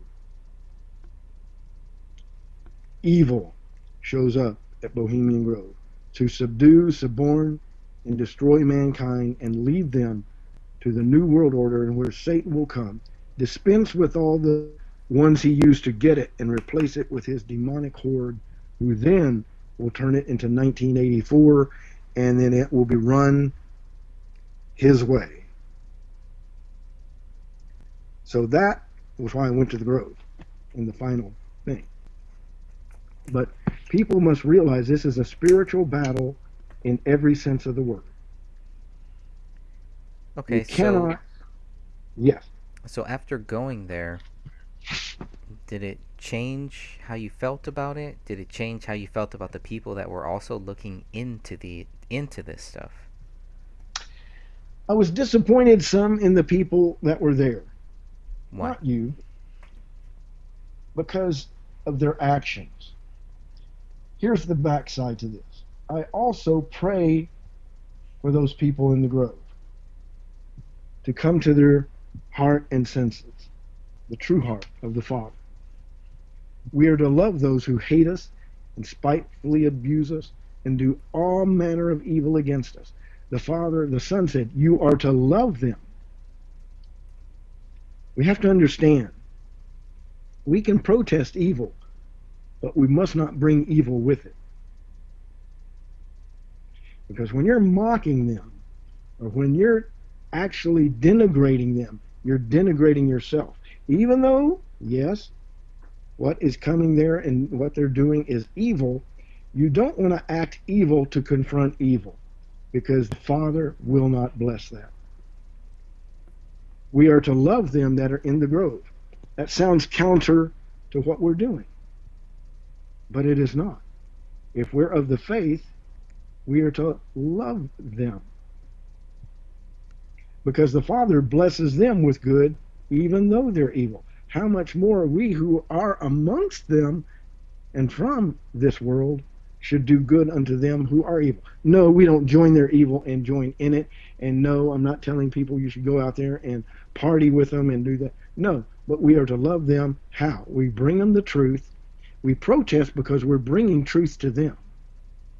Evil shows up at Bohemian Grove to subdue, suborn, and destroy mankind and lead them to the new world order, and where Satan will come, dispense with all the ones he used to get it, and replace it with his demonic horde, who then will turn it into 1984, and then it will be run his way. So that was why I went to the Grove in the final thing. But people must realize this is a spiritual battle in every sense of the word. Okay, you cannot. so Yes. So after going there, did it change how you felt about it? Did it change how you felt about the people that were also looking into this stuff? I was disappointed some in the people that were there. Why? Not you. Because of their actions. Here's the backside to this. I also pray for those people in the Grove to come to their heart and senses, the true heart of the Father. We are to love those who hate us and spitefully abuse us and do all manner of evil against us. The Son said, you are to love them. We have to understand, we can protest evil, but we must not bring evil with it. Because when you're mocking them, or when you're actually denigrating them, you're denigrating yourself. Even though, yes, what is coming there and what they're doing is evil, you don't want to act evil to confront evil, because the Father will not bless that. We are to love them that are in the Grove. That sounds counter to what we're doing, but it is not. If we're of the faith, we are to love them, because the Father blesses them with good, even though they're evil. How much more we who are amongst them and from this world should do good unto them who are evil. No, we don't join their evil and join in it. And no, I'm not telling people you should go out there and party with them and do that. No, but we are to love them. How? We bring them the truth. We protest because we're bringing truth to them.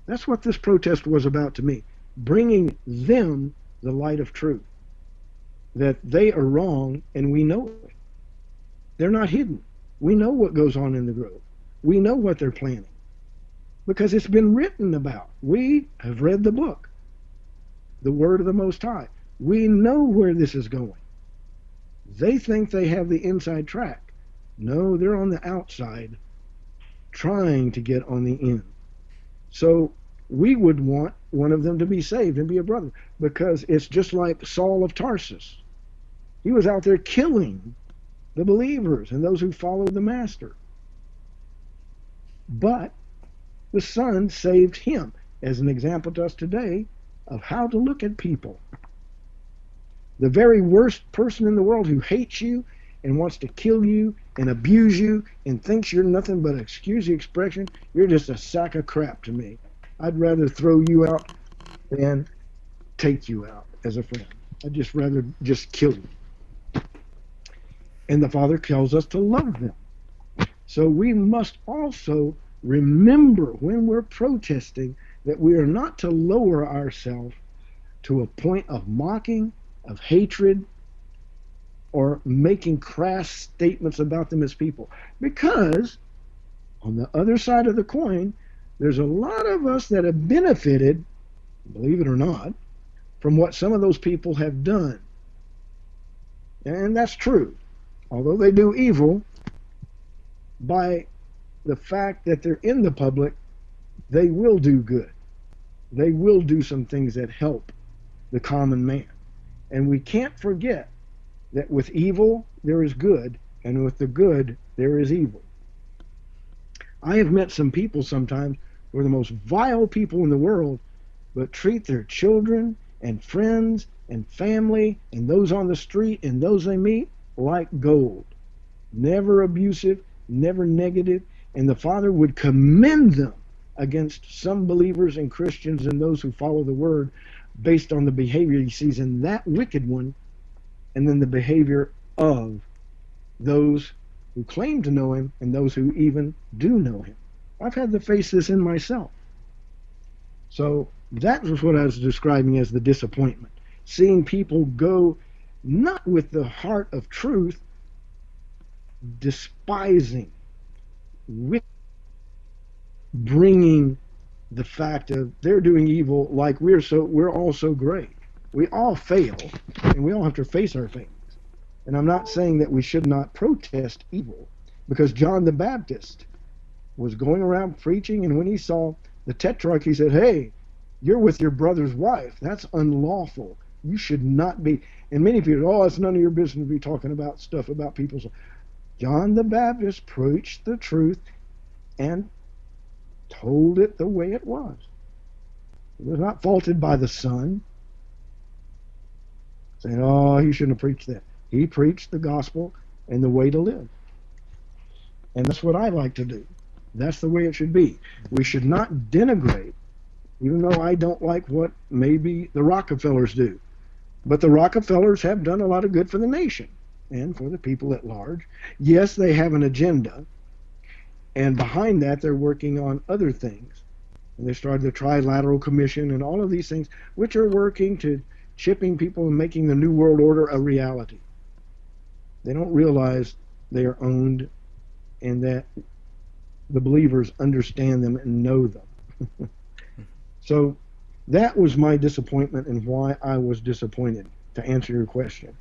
That's what this protest was about to me. Bringing them the light of truth. That they are wrong and we know it. They're not hidden. We know what goes on in the grove. We know what they're planning, because it's been written about. We have read the book, the Word of the Most High. We know where this is going. They think they have the inside track. No, they're on the outside, trying to get on the in. So we would want one of them to be saved and be a brother, because it's just like Saul of Tarsus. He was out there killing the believers and those who followed the Master. But the Son saved him as an example to us today of how to look at people. The very worst person in the world who hates you and wants to kill you and abuse you and thinks you're nothing but, excuse the expression, you're just a sack of crap to me. I'd rather throw you out than take you out as a friend. I'd just rather just kill you. And the Father tells us to love them. So we must also remember when we're protesting that we are not to lower ourselves to a point of mocking, of hatred, or making crass statements about them as people. Because on the other side of the coin, there's a lot of us that have benefited, believe it or not, from what some of those people have done. And that's true. Although they do evil, by the fact that they're in the public, they will do good. They will do some things that help the common man. And we can't forget that with evil there is good, and with the good there is evil. I have met some people sometimes who are the most vile people in the world, but treat their children and friends and family and those on the street and those they meet like gold. Never abusive, never negative, and the Father would commend them against some believers and Christians and those who follow the Word based on the behavior he sees in that wicked one, and then the behavior of those who claim to know him and those who even do know him. I've had to face this in myself. So that was what I was describing as the disappointment. Seeing people go not with the heart of truth, despising, bringing the fact of they're doing evil like we're all so great. We all fail, and we all have to face our failings. And I'm not saying that we should not protest evil, because John the Baptist was going around preaching, and when he saw the tetrarch, he said, "Hey, you're with your brother's wife. That's unlawful. You should not be." And many people, "Oh, it's none of your business to be talking about stuff about people's." John the Baptist preached the truth and told it the way it was. It was not faulted by the Son, saying, "Oh, he shouldn't have preached that." He preached the gospel and the way to live. And that's what I like to do. That's the way it should be. We should not denigrate, even though I don't like what maybe the Rockefellers do. But the Rockefellers have done a lot of good for the nation and for the people at large. Yes, they have an agenda, and behind that they're working on other things. And they started the Trilateral Commission and all of these things, which are working to chipping people and making the New World Order a reality. They don't realize they are owned and that the believers understand them and know them. So that was my disappointment, and why I was disappointed, to answer your question,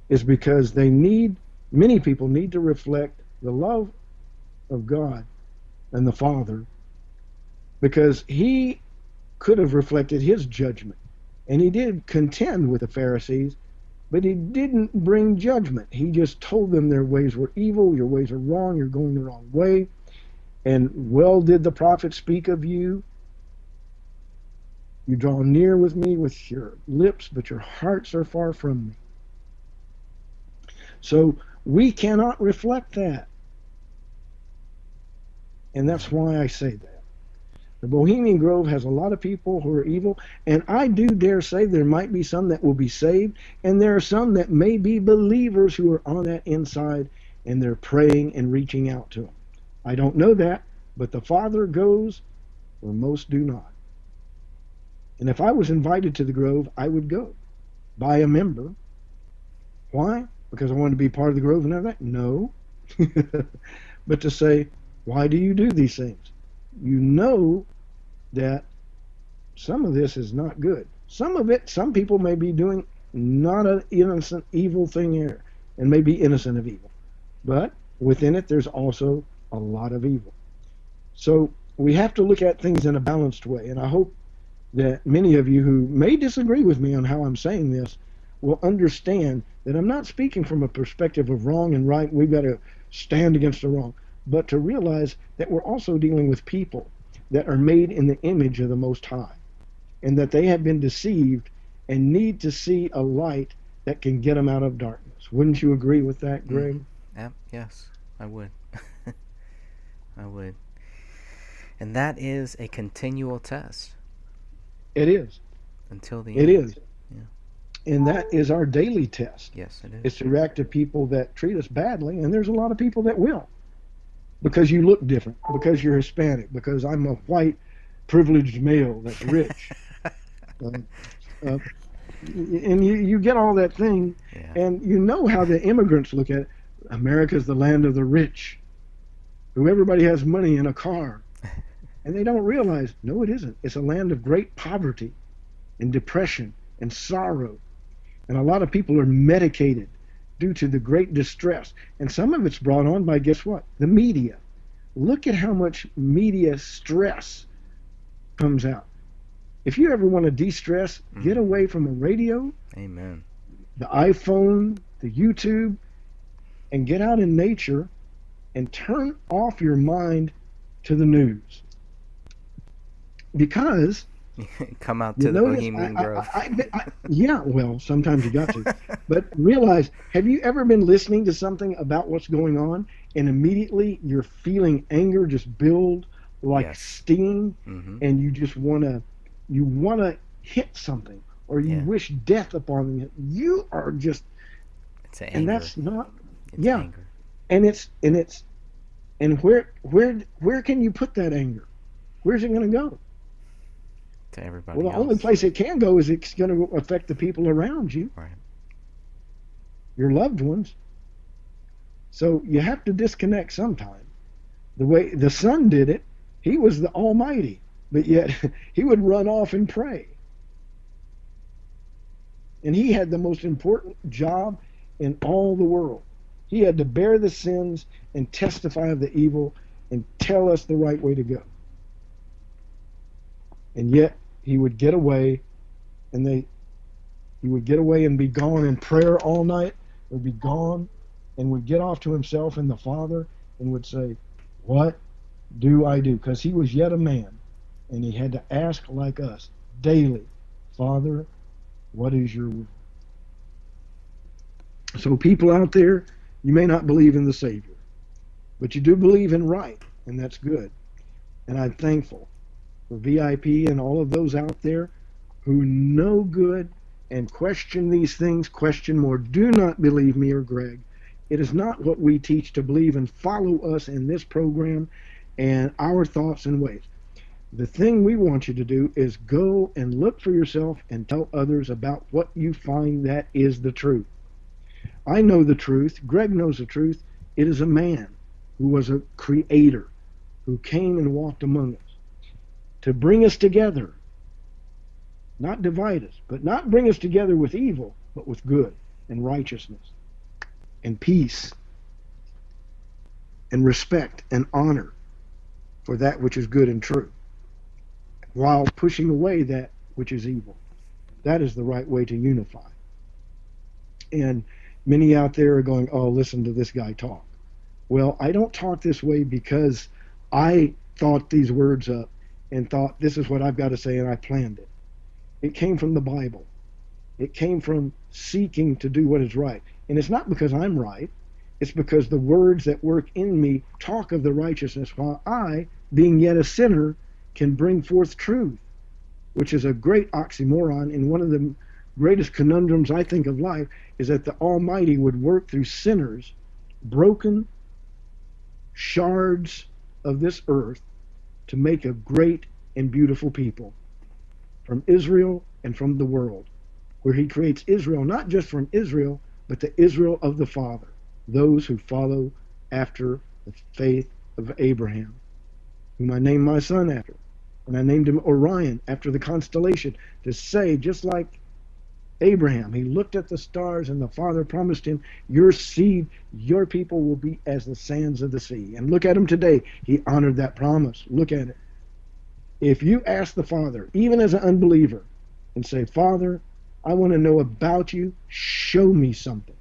is because many people need to reflect the love of God and the Father, because he could have reflected his judgment, and he did contend with the Pharisees, but he didn't bring judgment. He just told them their ways were evil, your ways are wrong, you're going the wrong way, And well did the prophet speak of you. You draw near with me with your lips, but your hearts are far from me. So we cannot reflect that. And that's why I say that. The Bohemian Grove has a lot of people who are evil, and I do dare say there might be some that will be saved, and there are some that may be believers who are on that inside, and they're praying and reaching out to them. I don't know that, but the Father goes where most do not. And if I was invited to the Grove, I would go. By a member. Why? Because I wanted to be part of the Grove and all that? No. But to say, why do you do these things? You know that some of this is not good. Some of it, some people may be doing not an innocent, evil thing here, and may be innocent of evil. But within it, there's also a lot of evil. So we have to look at things in a balanced way, and I hope that many of you who may disagree with me on how I'm saying this will understand that I'm not speaking from a perspective of wrong and right, we've got to stand against the wrong, but to realize that we're also dealing with people that are made in the image of the Most High, and that they have been deceived and need to see a light that can get them out of darkness. Wouldn't you agree with that, Greg? Yes, I would. I would. And that is a continual test. It is. Until the end. It is. Yeah. And that is our daily test. Yes, it is. It's to react to people that treat us badly, and there's a lot of people that will. Because you look different, because you're Hispanic, because I'm a white, privileged male that's rich. And you get all that thing, and you know how the immigrants look at it. America's the land of the rich, who everybody has money and a car. And they don't realize, no, it isn't. It's a land of great poverty and depression and sorrow. And a lot of people are medicated due to the great distress. And some of it's brought on by, guess what? The media. Look at how much media stress comes out. If you ever want to de-stress, get away from a radio, Amen, the iPhone, the YouTube, and get out in nature and turn off your mind to the news. Because come out to the Bohemian Grove. Yeah, well, sometimes you got to. But realize, have you ever been listening to something about what's going on, and immediately you're feeling anger just build like steam, and you just want to hit something, or you wish death upon them. You are just, and that's not, anger. And where can you put that anger? Where's it going to go? To everybody well, the else. only place it can go is it's going to affect the people around you, right? Your loved ones. So you have to disconnect sometime. The way the Son did it, he was the Almighty, but yet he would run off and pray. And he had the most important job in all the world. He had to bear the sins and testify of the evil and tell us the right way to go. And yet he would get away, and he would get away and be gone in prayer all night, would be gone, and would get off to himself and the Father and would say, what do I do? Because he was yet a man, and he had to ask like us daily, Father, what is your will? So people out there, you may not believe in the Savior, but you do believe in right, and that's good. And I'm thankful for VIP and all of those out there who know good and question these things, question more. Do not believe me or Greg. It is not what we teach to believe, and follow us in this program and our thoughts and ways. The thing we want you to do is go and look for yourself and tell others about what you find that is the truth. I know the truth. Greg knows the truth. It is a man who was a creator, who came and walked among us to bring us together, not divide us, but not bring us together with evil, but with good and righteousness and peace and respect and honor for that which is good and true, while pushing away that which is evil. That is the right way to unify. And many out there are going, oh, listen to this guy talk. Well, I don't talk this way because I thought these words up and thought, this is what I've got to say, and I planned it. It came from the Bible. It came from seeking to do what is right. And it's not because I'm right. It's because the words that work in me talk of the righteousness, while I, being yet a sinner, can bring forth truth, which is a great oxymoron. And one of the greatest conundrums I think of life is that the Almighty would work through sinners, broken shards of this earth, to make a great and beautiful people from Israel and from the world, where he creates Israel not just from Israel, but the Israel of the Father, those who follow after the faith of Abraham, whom I named my son after. And I named him Orion after the constellation, to say, just like Abraham, he looked at the stars and the Father promised him, your seed, your people will be as the sands of the sea. And look at him today. He honored that promise. Look at it. If you ask the Father, even as an unbeliever, and say, Father, I want to know about you, show me something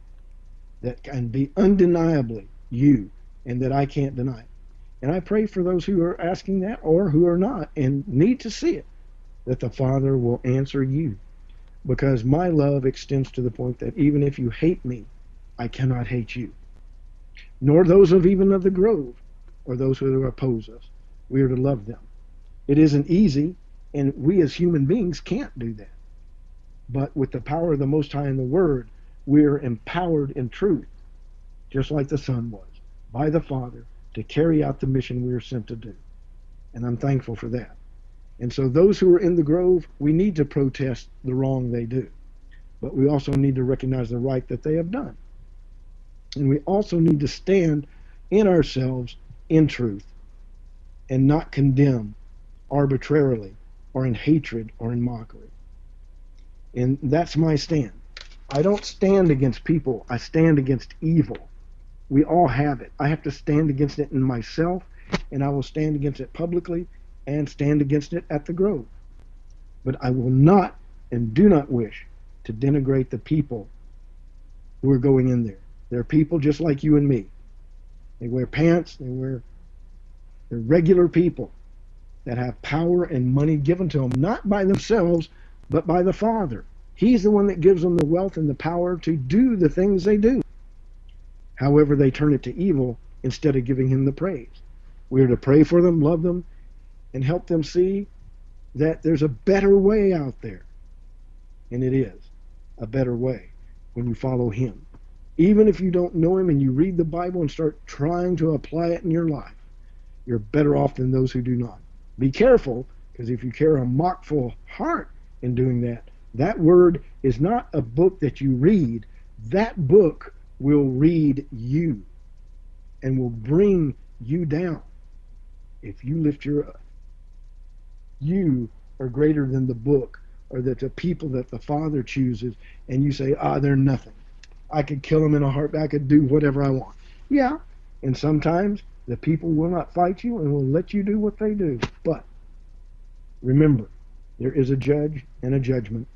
that can be undeniably you and that I can't deny. And I pray for those who are asking that or who are not and need to see it, that the Father will answer you. Because my love extends to the point that even if you hate me, I cannot hate you. Nor those of even of the grove, or those who oppose us. We are to love them. It isn't easy, and we as human beings can't do that. But with the power of the Most High in the Word, we're empowered in truth, just like the Son was, by the Father, to carry out the mission we are sent to do. And I'm thankful for that. And so those who are in the grove, we need to protest the wrong they do. But we also need to recognize the right that they have done. And we also need to stand in ourselves in truth and not condemn arbitrarily or in hatred or in mockery. And that's my stand. I don't stand against people. I stand against evil. We all have it. I have to stand against it in myself, and I will stand against it publicly and stand against it at the grove. But I will not and do not wish to denigrate the people who are going in there. They're people just like you and me. They wear pants, they're regular people that have power and money given to them, not by themselves, but by the Father. He's the one that gives them the wealth and the power to do the things they do. However, they turn it to evil instead of giving him the praise. We are to pray for them, love them, and help them see that there's a better way out there. And it is a better way when you follow him. Even if you don't know him and you read the Bible and start trying to apply it in your life, you're better off than those who do not. Be careful, because if you carry a mockful heart in doing that, that word is not a book that you read. That book will read you and will bring you down. If you lift your up, you are greater than the book or that the people that the Father chooses, and you say, they're nothing. I could kill them in a heartbeat. I could do whatever I want. Yeah, and sometimes the people will not fight you and will let you do what they do. But remember, there is a judge and a judgment.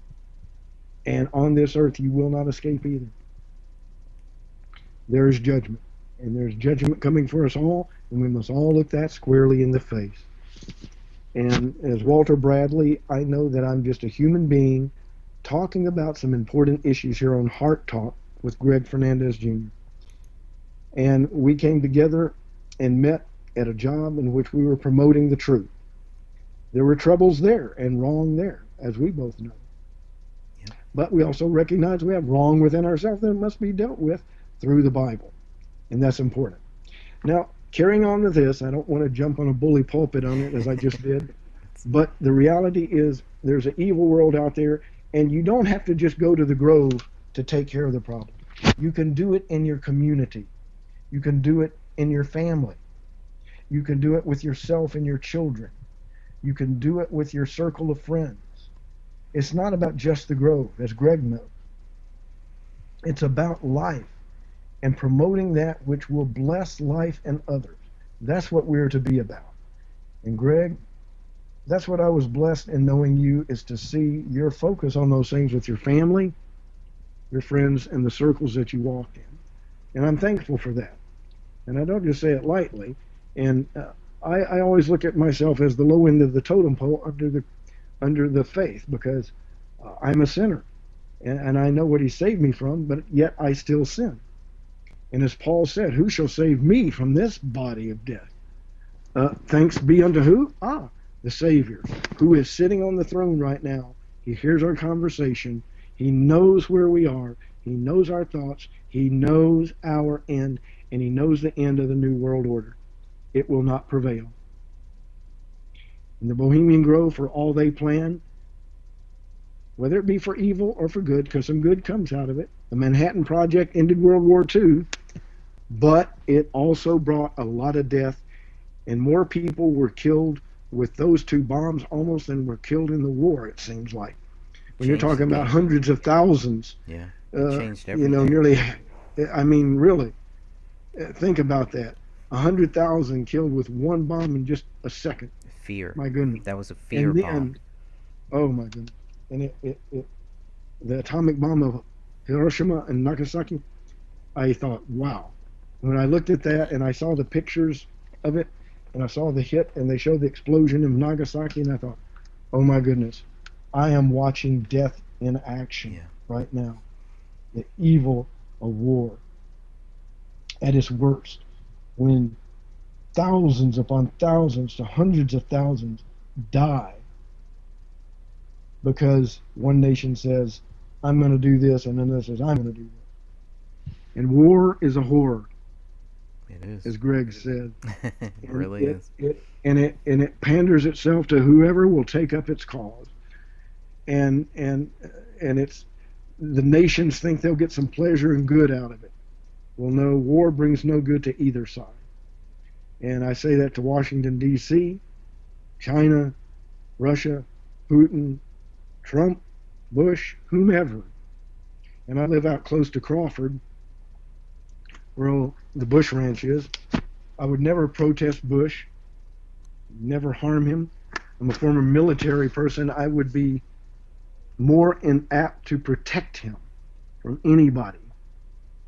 And on this earth, you will not escape either. There is judgment. And there's judgment coming for us all, and we must all look that squarely in the face. And as Walter Bradley, I know that I'm just a human being talking about some important issues here on Heart Talk with Greg Fernandez Jr. And we came together and met at a job in which we were promoting the truth. There were troubles there and wrong there, as we both know. Yeah. But we also recognize we have wrong within ourselves that must be dealt with through the Bible. And that's important. Now, carrying on with this, I don't want to jump on a bully pulpit on it as I just did, but the reality is there's an evil world out there, and you don't have to just go to the grove to take care of the problem. You can do it in your community. You can do it in your family. You can do it with yourself and your children. You can do it with your circle of friends. It's not about just the grove, as Greg knows. It's about life and promoting that which will bless life and others. That's what we're to be about. And Greg, that's what I was blessed in knowing you, is to see your focus on those things with your family, your friends, and the circles that you walk in. And I'm thankful for that. And I don't just say it lightly. And I always look at myself as the low end of the totem pole under the faith, because I'm a sinner, and I know what He saved me from, but yet I still sin. And as Paul said, who shall save me from this body of death? Thanks be unto who? The Savior, who is sitting on the throne right now. He hears our conversation. He knows where we are. He knows our thoughts. He knows our end, and He knows the end of the New World Order. It will not prevail. In the Bohemian Grove, for all they plan, whether it be for evil or for good, because some good comes out of it. The Manhattan Project ended World War II, but it also brought a lot of death, and more people were killed with those two bombs almost than were killed in the war, it seems like. When you're talking about hundreds of thousands, yeah, it changed everything. Nearly, I mean, really, think about that. 100,000 killed with one bomb in just a second. Fear. My goodness. That was a fear bomb. Oh my goodness. And the atomic bomb of Hiroshima and Nagasaki, I thought, wow. When I looked at that and I saw the pictures of it, and I saw the hit, and they showed the explosion in Nagasaki, and I thought, oh my goodness, I am watching death in action right now. The evil of war at its worst, when thousands upon thousands to hundreds of thousands die because one nation says, I'm going to do this, and another says, I'm going to do that. And war is a horror. It is. As Greg said. It really is. It panders itself to whoever will take up its cause. And it's, the nations think they'll get some pleasure and good out of it. Well, no, war brings no good to either side. And I say that to Washington, D.C., China, Russia, Putin, Trump, Bush, whomever. And I live out close to Crawford, where the Bush ranch is. I would never protest Bush, never harm him. I'm a former military person. I would be more apt to protect him from anybody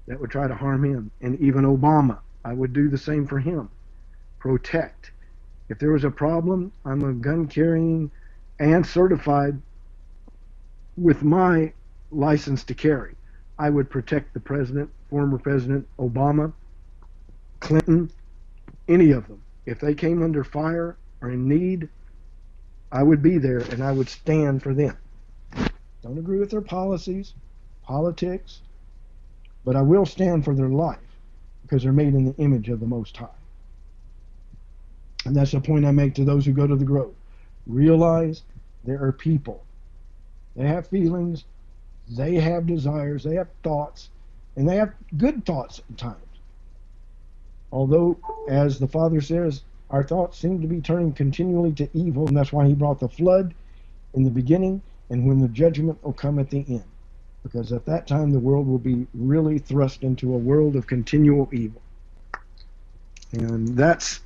that would try to harm him. And even Obama, I would do the same for him. Protect. If there was a problem, I'm a gun carrying and certified with my license to carry. I would protect the president, former President Obama, Clinton, any of them. If they came under fire or in need, I would be there and I would stand for them. Don't agree with their policies, politics, but I will stand for their life because they're made in the image of the Most High. And that's the point I make to those who go to the grove. Realize there are people. They have feelings, they have desires, they have thoughts, and they have good thoughts at times. Although, as the Father says, our thoughts seem to be turning continually to evil, and that's why He brought the flood in the beginning, and when the judgment will come at the end. Because at that time the world will be really thrust into a world of continual evil. And that's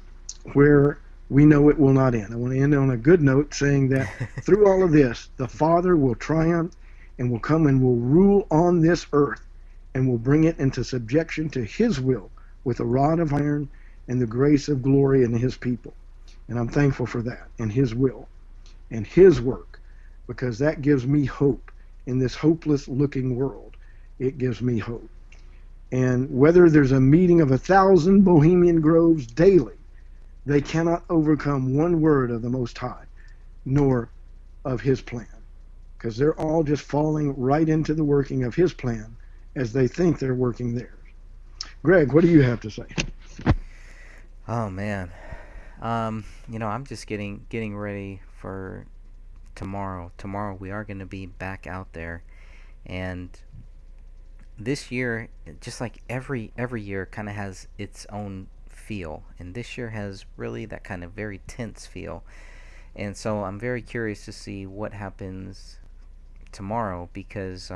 where we know it will not end. I want to end on a good note saying that through all of this, the Father will triumph and will come and will rule on this earth and will bring it into subjection to His will with a rod of iron and the grace of glory in His people. And I'm thankful for that and His will and His work, because that gives me hope in this hopeless looking world. It gives me hope. And whether there's a meeting of 1,000 Bohemian Groves daily, they cannot overcome one word of the Most High, nor of His plan, because they're all just falling right into the working of His plan as they think they're working theirs. Greg, what do you have to say? Oh man, I'm just getting ready for tomorrow. Tomorrow we are going to be back out there, and this year, just like every year, kind of has its own feel, and this year has really that kind of very tense feel. And so I'm very curious to see what happens tomorrow, because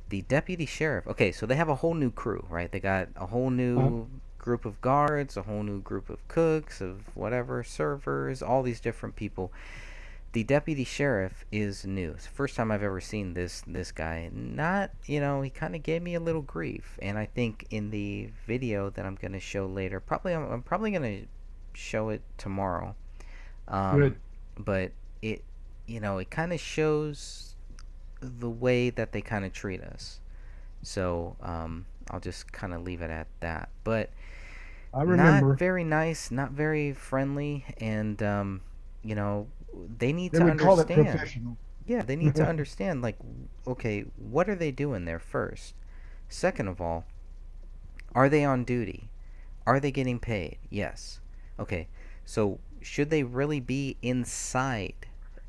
the deputy sheriff, okay, so they have a whole new crew, right? They got a whole new group of guards, a whole new group of cooks, of whatever, servers, all these different people. The deputy sheriff is new. It's the first time I've ever seen this guy. Not, he kind of gave me a little grief. And I think in the video that I'm going to show later, I'm probably going to show it tomorrow. Good. But it, it kind of shows the way that they kind of treat us. So I'll just kind of leave it at that. But I not remember. very nice, not very friendly, and they need They to would call it understand. professional. Yeah, they need to understand. Like, okay, what are they doing there first? Second of all, are they on duty? Are they getting paid? Yes. Okay, so should they really be inside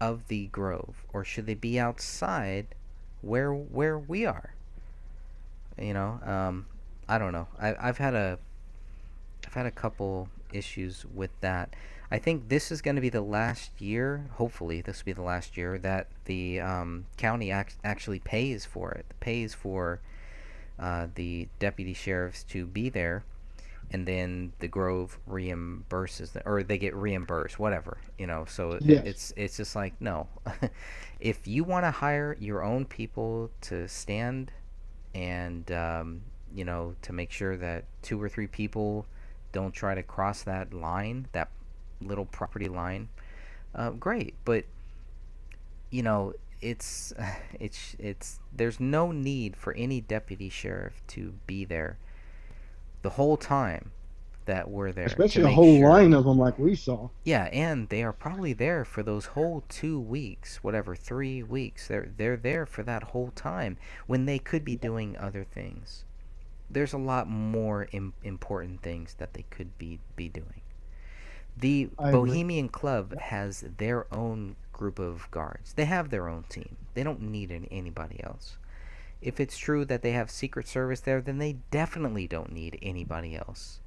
of the grove, or should they be outside where we are? I don't know. I've had a couple issues with that. I think this is going to be the last year. Hopefully, this will be the last year that the county actually pays for it. Pays for the deputy sheriffs to be there, and then the Grove reimburses them, or they get reimbursed, whatever. So Yes. it's just like, no. If you want to hire your own people to stand and to make sure that 2 or 3 people don't try to cross that line, that little property line, great. But it's it's there's no need for any deputy sheriff to be there the whole time that we're there to Especially a make whole sure. line of them like we saw. Yeah, and they are probably there for those whole 2 weeks, whatever, 3 weeks. They're there for that whole time when they could be doing other things. There's a lot more important things that they could be doing. The I agree. Bohemian Club has their own group of guards. They have their own team. They don't need anybody else. If it's true that they have Secret Service there, then they definitely don't need anybody else.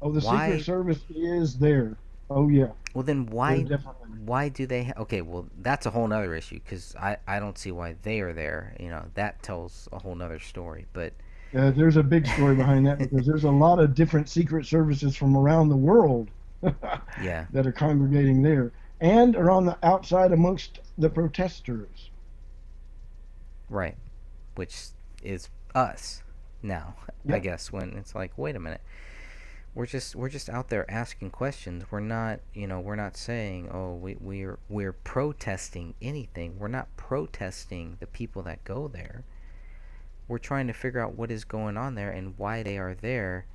Oh, the Why? Secret Service is there. Oh, yeah. Well, then They're why definitely. do they okay, well, that's a whole nother issue, because I don't see why they are there. That tells a whole nother story. But There's a big story behind that because there's a lot of different Secret Services from around the world yeah, that are congregating there and are on the outside amongst the protesters. right, which is us now. I Yep. guess when it's like, wait a minute, we're just out there asking questions. We're not saying, oh, we're protesting anything. We're not protesting the people that go there. We're trying to figure out what is going on there and why they are there,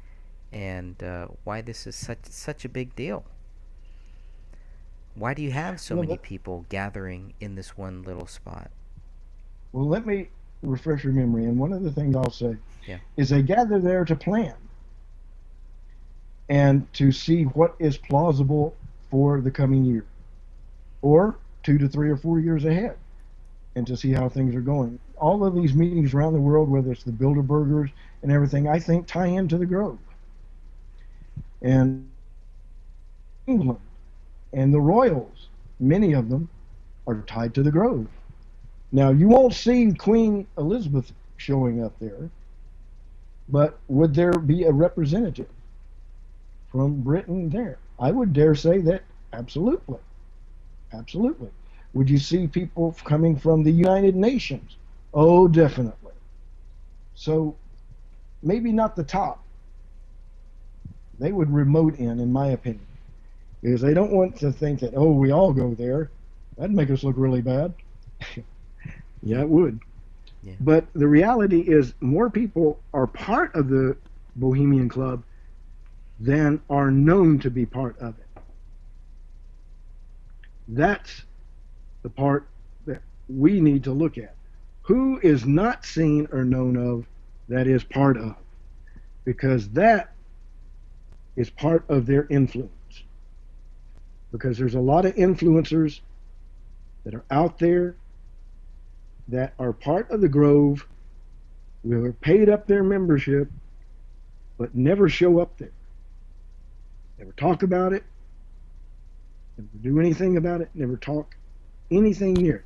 and why this is such a big deal. Why do you have so Well, many people gathering in this one little spot? well, let me refresh your memory. And one of the things I'll say Yeah. is they gather there to plan and to see what is plausible for the coming year, or 2 to 3 or 4 years ahead, and to see how things are going. All of these meetings around the world, whether it's the Bilderbergers and everything, I think tie into the Grove. And England and the royals, many of them are tied to the Grove. Now, you won't see Queen Elizabeth showing up there, but would there be a representative from Britain there? I would dare say that absolutely. Absolutely. Would you see people coming from the United Nations? Oh, definitely. So maybe not the top. They would remote in my opinion, because they don't want to think that, oh, we all go there. That'd make us look really bad. Yeah, it would. Yeah. But the reality is more people are part of the Bohemian Club than are known to be part of it. That's the part that we need to look at. Who is not seen or known of that is part of? Because that is part of their influence. Because there's a lot of influencers that are out there that are part of the Grove, who are paid up their membership, but never show up there. Never talk about it, never do anything about it, never talk anything near it.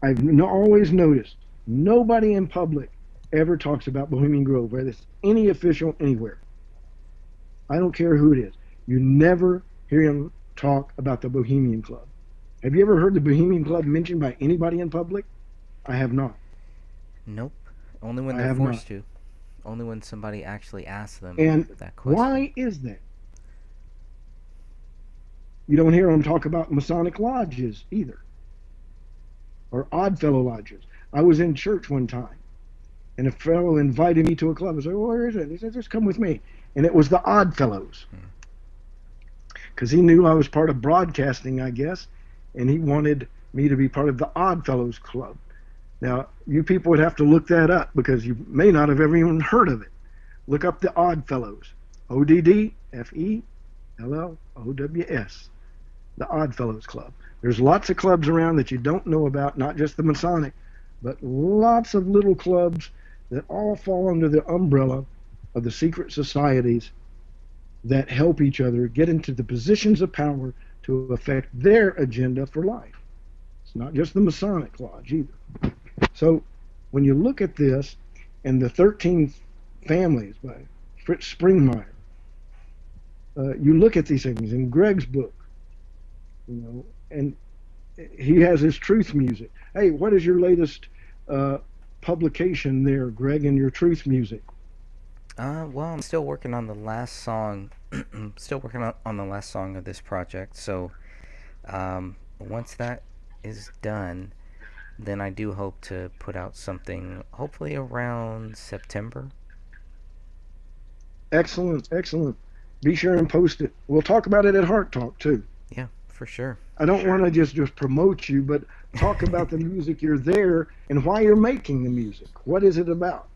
I've always noticed nobody in public ever talks about Bohemian Grove, whether it's any official anywhere. I don't care who it is. You never hear them talk about the Bohemian Club. Have you ever heard the Bohemian Club mentioned by anybody in public? I have not. Nope. Only when I they're have forced not. to. Only when somebody actually asks them And that question. why is that? You don't hear them talk about Masonic lodges either, or Oddfellow lodges. I was in church one time, and a fellow invited me to a club. I said, well, where is it? He said, just come with me. And it was the Oddfellows, because he knew I was part of broadcasting, I guess, and he wanted me to be part of the Oddfellows Club. Now, you people would have to look that up, because you may not have ever even heard of it. Look up the Oddfellows, ODDFELLOWS, the Oddfellows Club. There's lots of clubs around that you don't know about, not just the Masonic, but lots of little clubs that all fall under the umbrella of the secret societies that help each other get into the positions of power to affect their agenda for life. It's not just the Masonic Lodge either. So when you look at this, and the 13 Families by Fritz Springmeier, you look at these things in Greg's book, and he has his truth music. Hey, what is your latest publication there, Greg, in your truth music? Well, I'm still working on the last song. Still working on the last song of this project. So, once that is done, then I do hope to put out something, hopefully around September. Excellent, excellent. Be sure and post it. We'll talk about it at Heart Talk too. Yeah, for sure. I don't want to just promote you, but talk about the music you're there and why you're making the music. What is it about?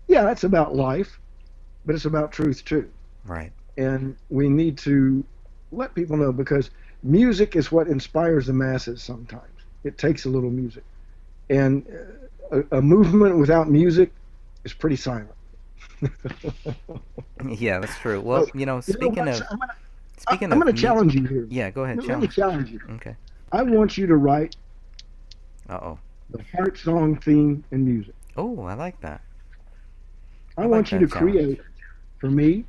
Yeah, that's about life, but it's about truth too. Right. And we need to let people know, because music is what inspires the masses sometimes. It takes a little music. And a movement without music is pretty silent. Yeah, that's true. Well, speaking of I'm going to challenge you here. Yeah, go ahead. Let me challenge you. Okay. I want you to write the heart song theme and music. Oh, I like that. I want you to create, for me,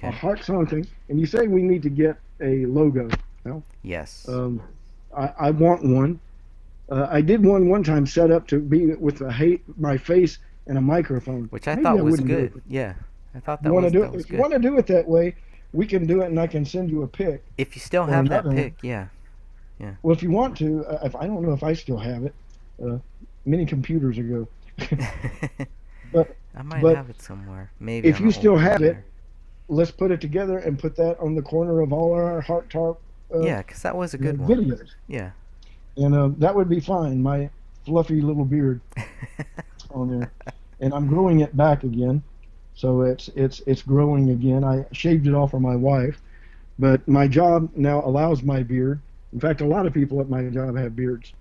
a heart song thing. And you say we need to get a logo. Well, yes. I want one. I did one time set up to be with my face and a microphone, which I thought was good. Yeah, I thought that was good. If you want to do it that way, we can do it, and I can send you a pic. If you still have that pic, yeah. Well, if you want to, I don't know if I still have it. Many computers ago. But I might have it somewhere. Maybe. If you still have it, let's put it together and put that on the corner of all our Heart Talk. Yeah, because that was a good one. Videos. Yeah. And that would be fine. My fluffy little beard on there, and I'm growing it back again, so it's growing again. I shaved it off for my wife, but my job now allows my beard. In fact, a lot of people at my job have beards,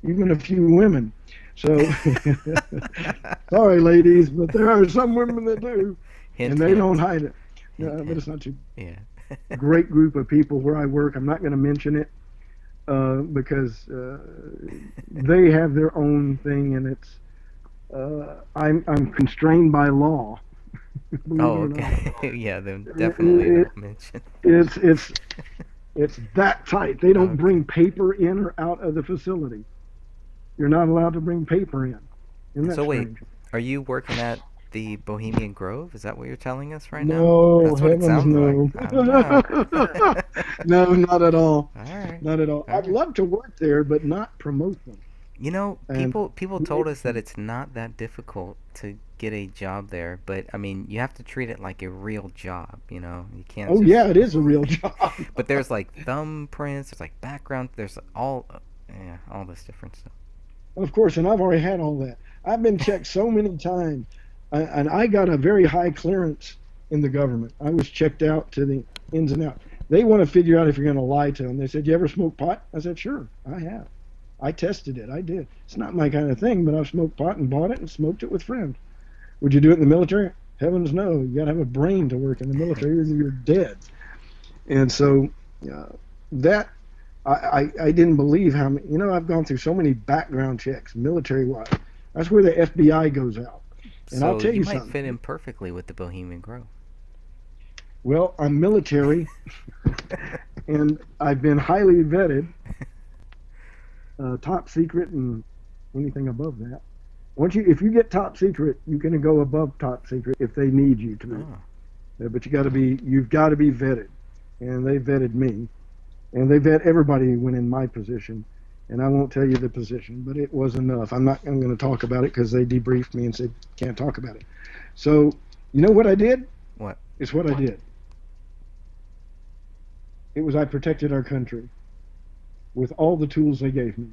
even a few women. So sorry, ladies, but there are some women that do, and they don't hide it. But it's not too. Yeah. Great group of people where I work. I'm not going to mention it. Because they have their own thing, and it's I'm constrained by law. Oh, okay. Yeah, they definitely don't mention. It's that tight. They don't bring paper in or out of the facility. You're not allowed to bring paper in. Isn't that strange? Wait, are you working at the Bohemian Grove? Is that what you're telling us right now? No, heavens no. Like. No, not at all. All right. Not at all. I'd love to work there, but not promote them. People told us that it's not that difficult to get a job there, but I mean, you have to treat it like a real job. You can't. Oh yeah, it is a real job. But there's like thumbprints, there's like background, there's all this different stuff. Of course, and I've already had all that. I've been checked so many times. And I got a very high clearance in the government. I was checked out to the ins and outs. They want to figure out if you're going to lie to them. They said, you ever smoke pot? I said, sure, I have. I tested it. I did. It's not my kind of thing, but I've smoked pot and bought it and smoked it with friends. Would you do it in the military? Heavens no. You got to have a brain to work in the military or you're dead. And so that, I didn't believe how many, I've gone through so many background checks, military-wise. That's where the FBI goes out. And so I'll tell you might something. Fit in perfectly with the Bohemian Grove. Well, I'm military, and I've been highly vetted, top secret, and anything above that. If you get top secret, you can go above top secret if they need you to be. But you've got to be vetted, and they vetted me. And they vet everybody when in my position. And I won't tell you the position, but it was enough. I'm going to talk about it because they debriefed me and said, can't talk about it. So, you know what I did? What? It's what I did. It was I protected our country with all the tools they gave me.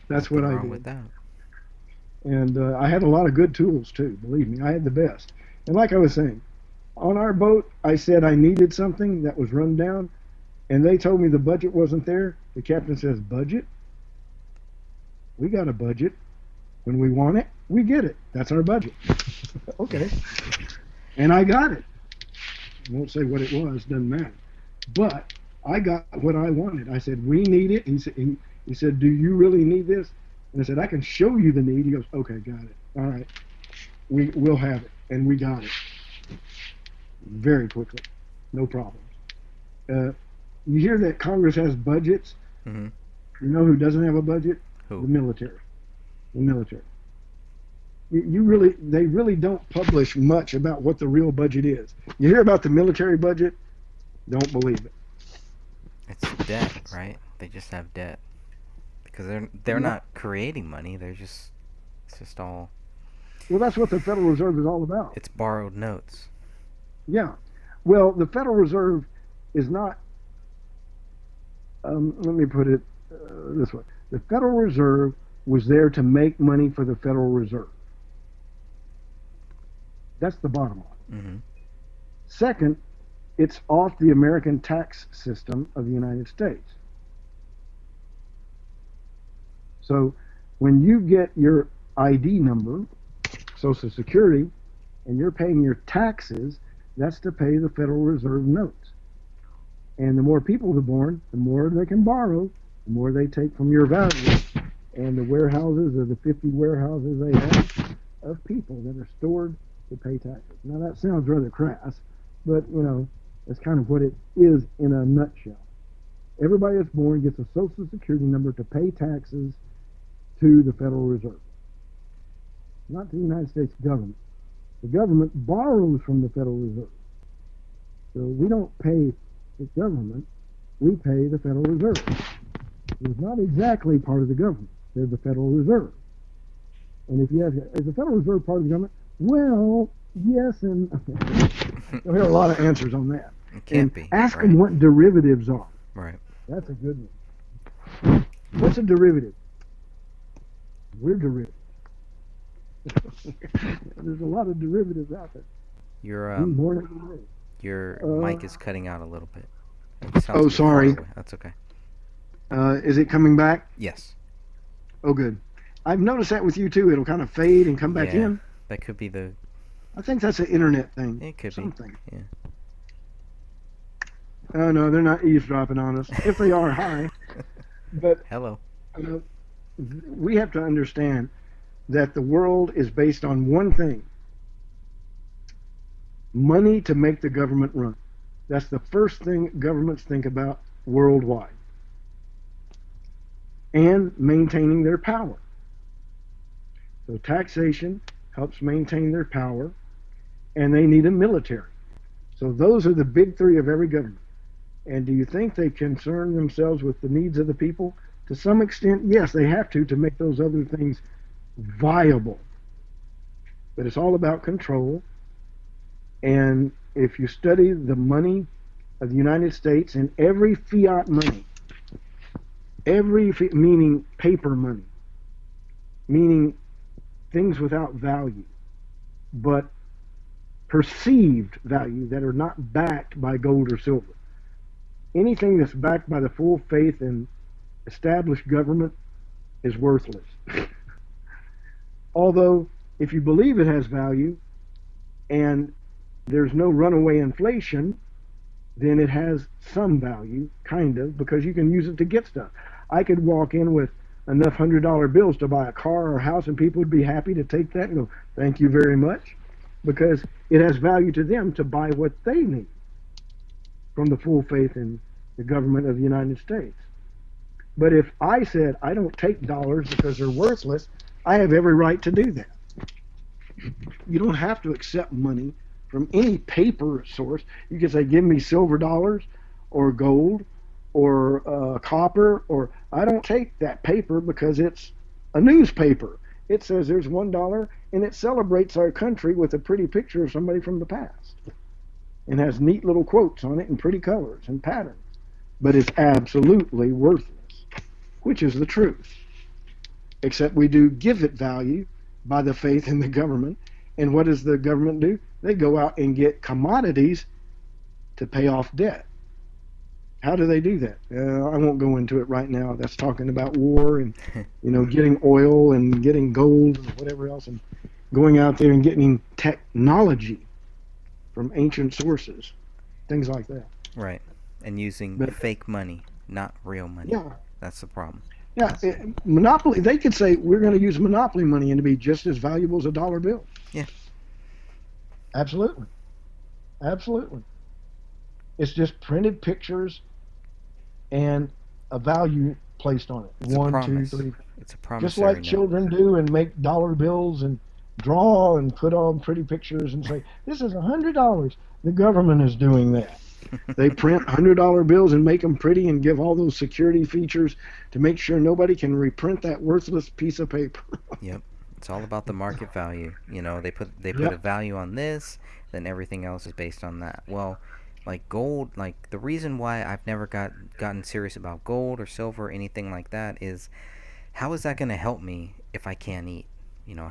That's what I did. With that. And I had a lot of good tools too, believe me. I had the best. And like I was saying, on our boat, I said I needed something that was run down, and they told me the budget wasn't there. The captain says, budget? We got a budget. When we want it, we get it. That's our budget. Okay. And I got it. I won't say what it was, doesn't matter. But I got what I wanted. I said, we need it. He said, do you really need this? And I said, I can show you the need. He goes, okay, got it. All right. We'll have it. And we got it. Very quickly. No problems. You hear that Congress has budgets? Mm-hmm. You know who doesn't have a budget? Who? The military. The military. They really don't publish much about what the real budget is. You hear about the military budget? Don't believe it. It's debt, right? They just have debt because they're not creating money. It's just all. Well, that's what the Federal Reserve is all about. It's borrowed notes. Yeah. Well, the Federal Reserve is not. Let me put it this way: the Federal Reserve was there to make money for the Federal Reserve. That's the bottom line. Mm-hmm. Second, it's off the American tax system of the United States. So when you get your ID number, Social Security, and you're paying your taxes, that's to pay the Federal Reserve notes. And the more people are born, the more they can borrow, the more they take from your value. And the warehouses are the 50 warehouses they have of people that are stored to pay taxes. Now that sounds rather crass, but you know, that's kind of what it is in a nutshell. Everybody that's born gets a Social Security number to pay taxes to the Federal Reserve, not to the United States government. The government borrows from the Federal Reserve. So we don't pay the government, we pay the Federal Reserve. It's not exactly part of the government. They're the Federal Reserve. And if you ask, is the Federal Reserve part of the government? Well, yes, and you'll hear a lot of answers on that. It can't be. Ask them what derivatives are. Right. That's a good one. What's a derivative? We're derivatives. There's a lot of derivatives out there. Your mic is cutting out a little bit. Oh, sorry. That's okay. Is it coming back? Yes. Oh, good. I've noticed that with you too. It'll kind of fade and come back in. That could be the. I think that's an internet thing. It could something. be. Yeah. Oh no, they're not eavesdropping on us. If they are, hi. But hello. We have to understand that the world is based on one thing: money to make the government run. That's the first thing governments think about worldwide. And maintaining their power. So taxation helps maintain their power, and they need a military. So those are the big three of every government. And do you think they concern themselves with the needs of the people? To some extent, yes, they have to make those other things viable. But it's all about control. And if you study the money of the United States and every fiat money, meaning paper money, meaning things without value, but perceived value that are not backed by gold or silver. Anything that's backed by the full faith in established government is worthless. Although, if you believe it has value and there's no runaway inflation, then it has some value, kind of, because you can use it to get stuff. I could walk in with enough $100 bills to buy a car or a house, and people would be happy to take that and go, thank you very much, because it has value to them to buy what they need from the full faith in the government of the United States. But if I said I don't take dollars because they're worthless, I have every right to do that. You don't have to accept money from any paper source. You can say, give me silver dollars or gold or copper, or I don't take that paper because it's a newspaper. It says there's $1 and it celebrates our country with a pretty picture of somebody from the past and has neat little quotes on it in pretty colors and patterns. But it's absolutely worthless, which is the truth. Except we do give it value by the faith in the government. And what does the government do? They go out and get commodities to pay off debt. How do they do that? I won't go into it right now. That's talking about war and, getting oil and getting gold and whatever else, and going out there and getting technology from ancient sources, things like that. Right, and using fake money, not real money. Yeah. That's the problem. Yeah, monopoly. They could say we're going to use monopoly money and to be just as valuable as a dollar bill. Yeah. Absolutely. Absolutely. It's just printed pictures and a value placed on it. It's 1, 2, 3. It's a promise. Just like children do and make dollar bills and draw and put on pretty pictures and say, this is $100. The government is doing that. They print $100 bills and make them pretty and give all those security features to make sure nobody can reprint that worthless piece of paper. Yep. It's all about the market value. They put a value on this, then everything else is based on that. Well, like gold, like the reason why I've never gotten serious about gold or silver or anything like that is, how is that going to help me if I can't eat?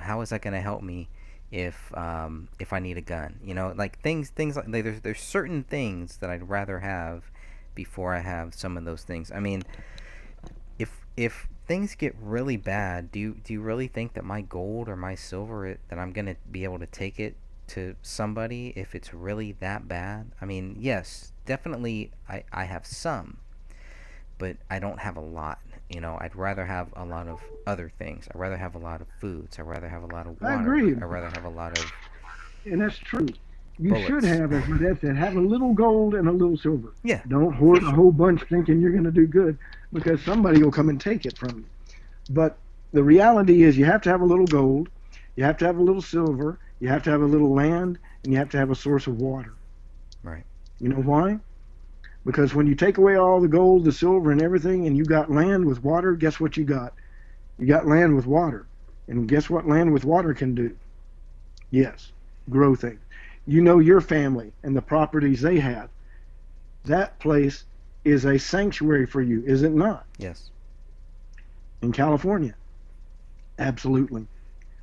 How is that going to help me if I need a gun? Like things like there's certain things that I'd rather have before I have some of those things. I mean, if things get really bad, do you really think that my gold or my silver, that I'm going to be able to take it to somebody if it's really that bad? I mean, yes, definitely I have some, but I don't have a lot. I'd rather have a lot of other things. I'd rather have a lot of foods. I'd rather have a lot of water. I agree. I'd rather have a lot of And that's true. You bullets. should have, as my dad said, have a little gold and a little silver. Yeah. Don't hoard a whole bunch thinking you're going to do good, because somebody will come and take it from you. But the reality is you have to have a little gold, you have to have a little silver, you have to have a little land, and you have to have a source of water. Right. You know why? Because when you take away all the gold, the silver, and everything, and you got land with water, guess what you got? You got land with water. And guess what land with water can do? Yes, grow things. Your family and the properties they have. That place is a sanctuary for you, is it not? Yes. In California. Absolutely.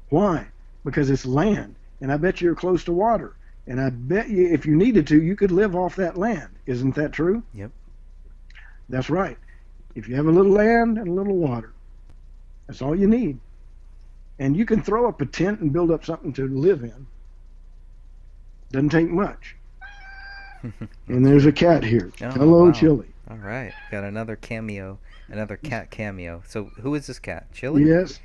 Why? Because it's land, and I bet you're close to water. And I bet you, if you needed to, you could live off that land. Isn't that true? Yep. That's right. If you have a little land and a little water, that's all you need. And you can throw up a tent and build up something to live in. Doesn't take much. And there's a cat here. Oh, Hello, wow. Chili. All right. Got another cameo, another cat cameo. So who is this cat? Chili? Yes.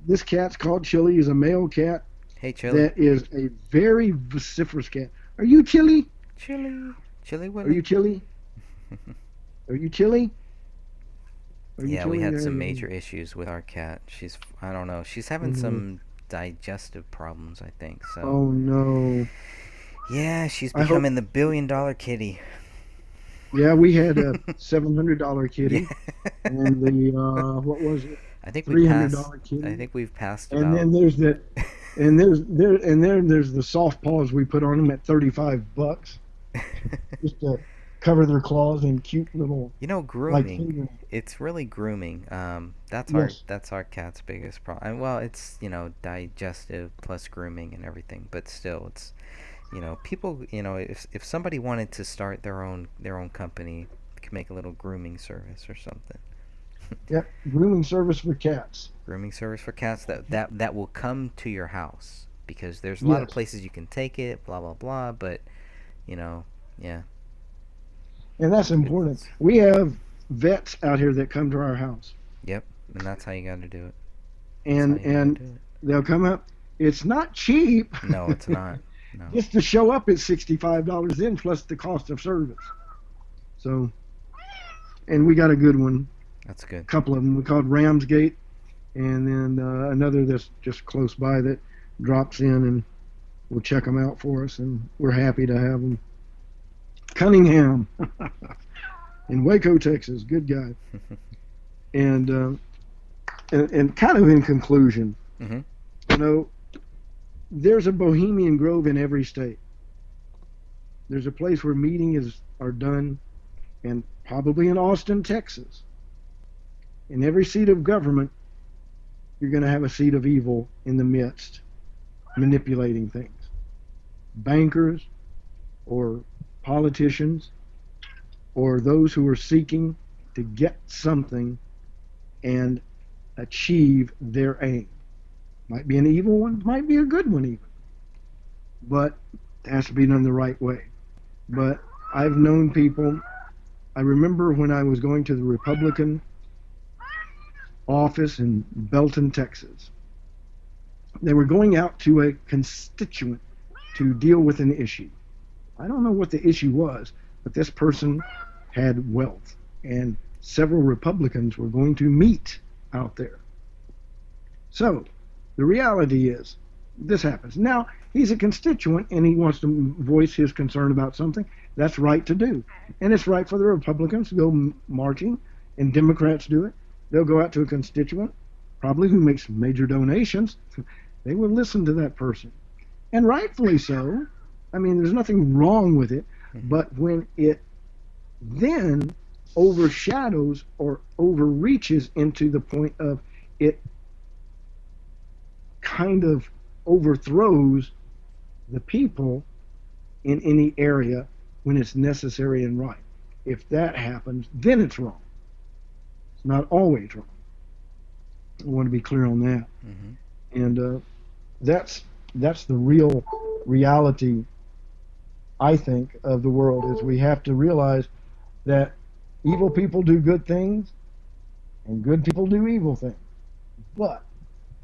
This cat's called Chili. He's a male cat. Hey, Chili. That is a very vociferous cat. Are you Chili? Chili. Chili, what? Are you Chili? Are you Chili? Yeah, we had some major issues with our cat. I don't know. She's having some digestive problems, I think. So. Oh, no. Yeah, she's becoming the $1 billion kitty. Yeah, we had a $700 kitty, and the what was it? I think we passed. Kitty. I think we've passed. And then there's that, and there's the soft paws we put on them at $35, just to cover their claws in cute little. Grooming. Like, it's really grooming. That's yes. our cat's biggest problem. Well, it's digestive plus grooming and everything, but still, it's. People, if somebody wanted to start their own company, could make a little grooming service or something. Yep, grooming service for cats. Grooming service for cats that will come to your house, because there's a lot of places you can take it, blah blah blah, but yeah. And that's important. We have vets out here that come to our house. Yep, and that's how you got to do it. And they'll come up. It's not cheap. No, it's not. No. Just to show up is $65 in, plus the cost of service. So, and we got a good one. That's good. A couple of them. We called Ramsgate, and then another that's just close by that drops in and will check them out for us, and we're happy to have them. Cunningham in Waco, Texas, good guy. And kind of in conclusion, you know, there's a Bohemian Grove in every state. There's a place where meetings are done, and probably in Austin, Texas. In every seat of government, you're going to have a seat of evil in the midst, manipulating things. Bankers or politicians or those who are seeking to get something and achieve their aim. Might be an evil one, might be a good one even. But it has to be done the right way. But I've known people, I remember when I was going to the Republican office in Belton, Texas. They were going out to a constituent to deal with an issue. I don't know what the issue was, but this person had wealth, and several Republicans were going to meet out there. So the reality is, this happens. Now, he's a constituent and he wants to voice his concern about something. That's right to do. And it's right for the Republicans to go marching, and Democrats do it. They'll go out to a constituent, probably who makes major donations. They will listen to that person. And rightfully so. I mean, there's nothing wrong with it. But when it then overshadows or overreaches into the point of it kind of overthrows the people in any area when it's necessary and right. If that happens, then it's wrong. It's not always wrong. I want to be clear on that. And that's the real reality, I think, of the world, is we have to realize that evil people do good things and good people do evil things. But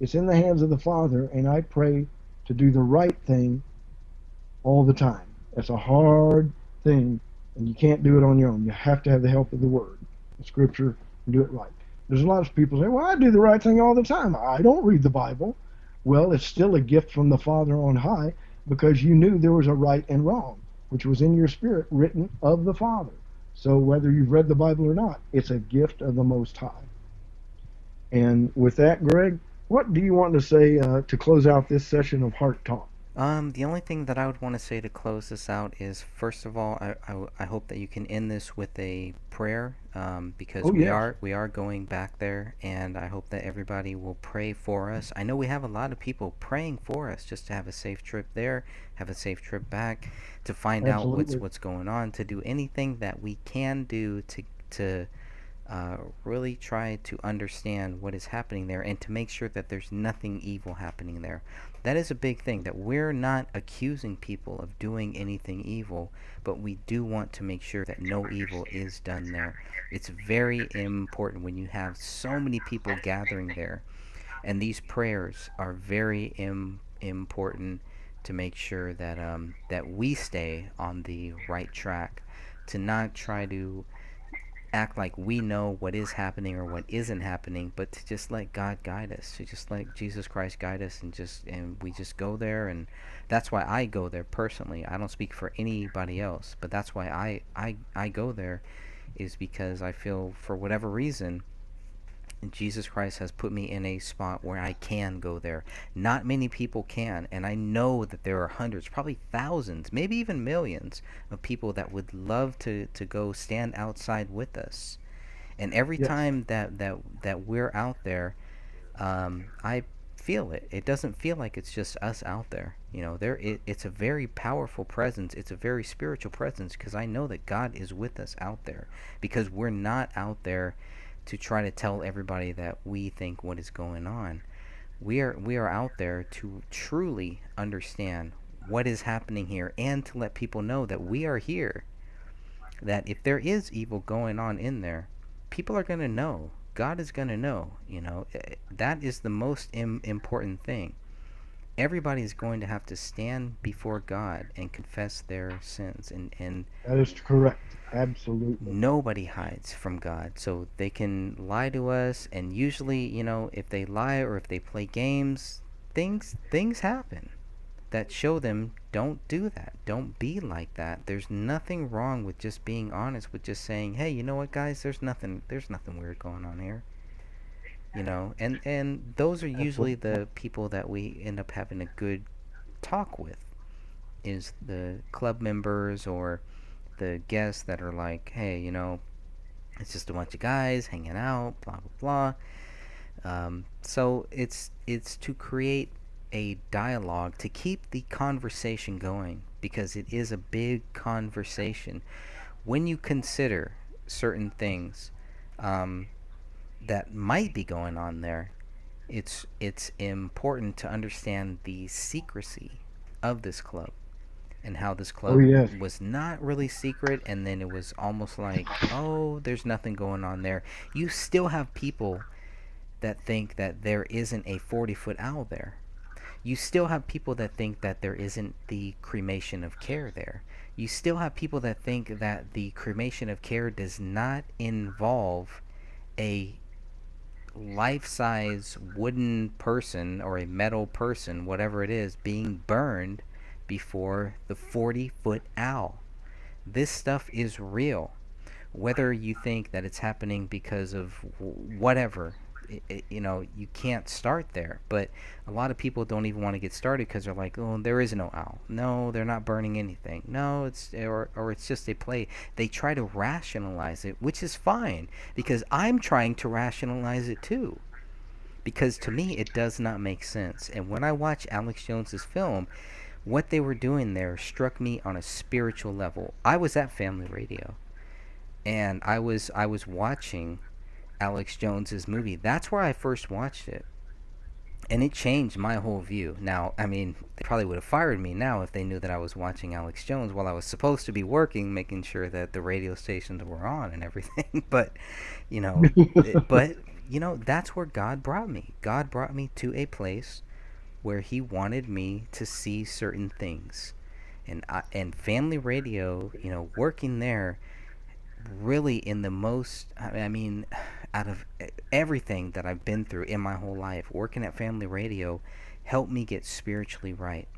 it's in the hands of the Father, and I pray to do the right thing all the time. It's a hard thing, and you can't do it on your own. You have to have the help of the Word, the Scripture, and do it right. There's a lot of people say, well, I do the right thing all the time. I don't read the Bible. Well, it's still a gift from the Father on high, because you knew there was a right and wrong, which was in your spirit, written of the Father. So whether you've read the Bible or not, it's a gift of the Most High. And with that, Greg, what do you want to say to close out this session of Heart Talk? The only thing that I would want to say to close this out is, first of all, I hope that you can end this with a prayer, because we are going back there, and I hope that everybody will pray for us. I know we have a lot of people praying for us, just to have a safe trip there, have a safe trip back, to find out what's going on, to do anything that we can do to really try to understand what is happening there, and to make sure that there's nothing evil happening there. That is a big thing, that we're not accusing people of doing anything evil, but we do want to make sure that no evil is done there. It's very important when you have so many people gathering there, and these prayers are very important to make sure that that we stay on the right track, to not try to act like we know what is happening or what isn't happening, but to just let God guide us, to just let Jesus Christ guide us, and we just go there. And that's why I go there personally. I don't speak for anybody else, but that's why I go there, is because I feel, for whatever reason, Jesus Christ has put me in a spot where I can go there. Not many people can, and I know that there are hundreds, probably thousands, maybe even millions of people that would love to go stand outside with us. And every time that we're out there, I feel it. It doesn't feel like it's just us out there. You know, it's a very powerful presence. It's a very spiritual presence, because I know that God is with us out there, because we're not out there to try to tell everybody that we think what is going on. We are out there to truly understand what is happening here, and to let people know that we are here. That if there is evil going on in there, people are going to know. God is going to know. You know, that is the most important thing. Everybody is going to have to stand before God and confess their sins, and that is correct. Absolutely. Nobody hides from God, so they can lie to us, and usually, you know, if they lie or if they play games, things happen. that show them, don't do that. Don't be like that. There's nothing wrong with just being honest, with just saying, hey, you know what, guys, there's nothing weird going on here. And those are usually the people that we end up having a good talk with, is the club members or the guests that are like, hey, it's just a bunch of guys hanging out, blah blah blah. So it's to create a dialogue, to keep the conversation going, because it is a big conversation. When you consider certain things that might be going on there, it's important to understand the secrecy of this club, and how this club was not really secret, and then it was almost like, oh, there's nothing going on there. You still have people that think that there isn't a 40-foot owl there. You still have people that think that there isn't the cremation of care there. You still have people that think that the cremation of care does not involve a life-size wooden person or a metal person, whatever it is, being burned before the 40-foot owl. This stuff is real. Whether you think that it's happening because of whatever, you can't start there. But a lot of people don't even want to get started because they're like, oh, there is no owl. No, they're not burning anything. No, or it's just a play. They try to rationalize it, which is fine, because I'm trying to rationalize it too. Because to me, it does not make sense. And when I watch Alex Jones's film, what they were doing there struck me on a spiritual level. I was at Family Radio, and I was watching Alex Jones's movie. That's where I first watched it, and it changed my whole view. Now, I mean, they probably would have fired me now if they knew that I was watching Alex Jones while I was supposed to be working, making sure that the radio stations were on and everything. But, that's where God brought me. God brought me to a place where he wanted me to see certain things. And Family Radio, working there, really in the most, I mean, out of everything that I've been through in my whole life, working at Family Radio helped me get spiritually right.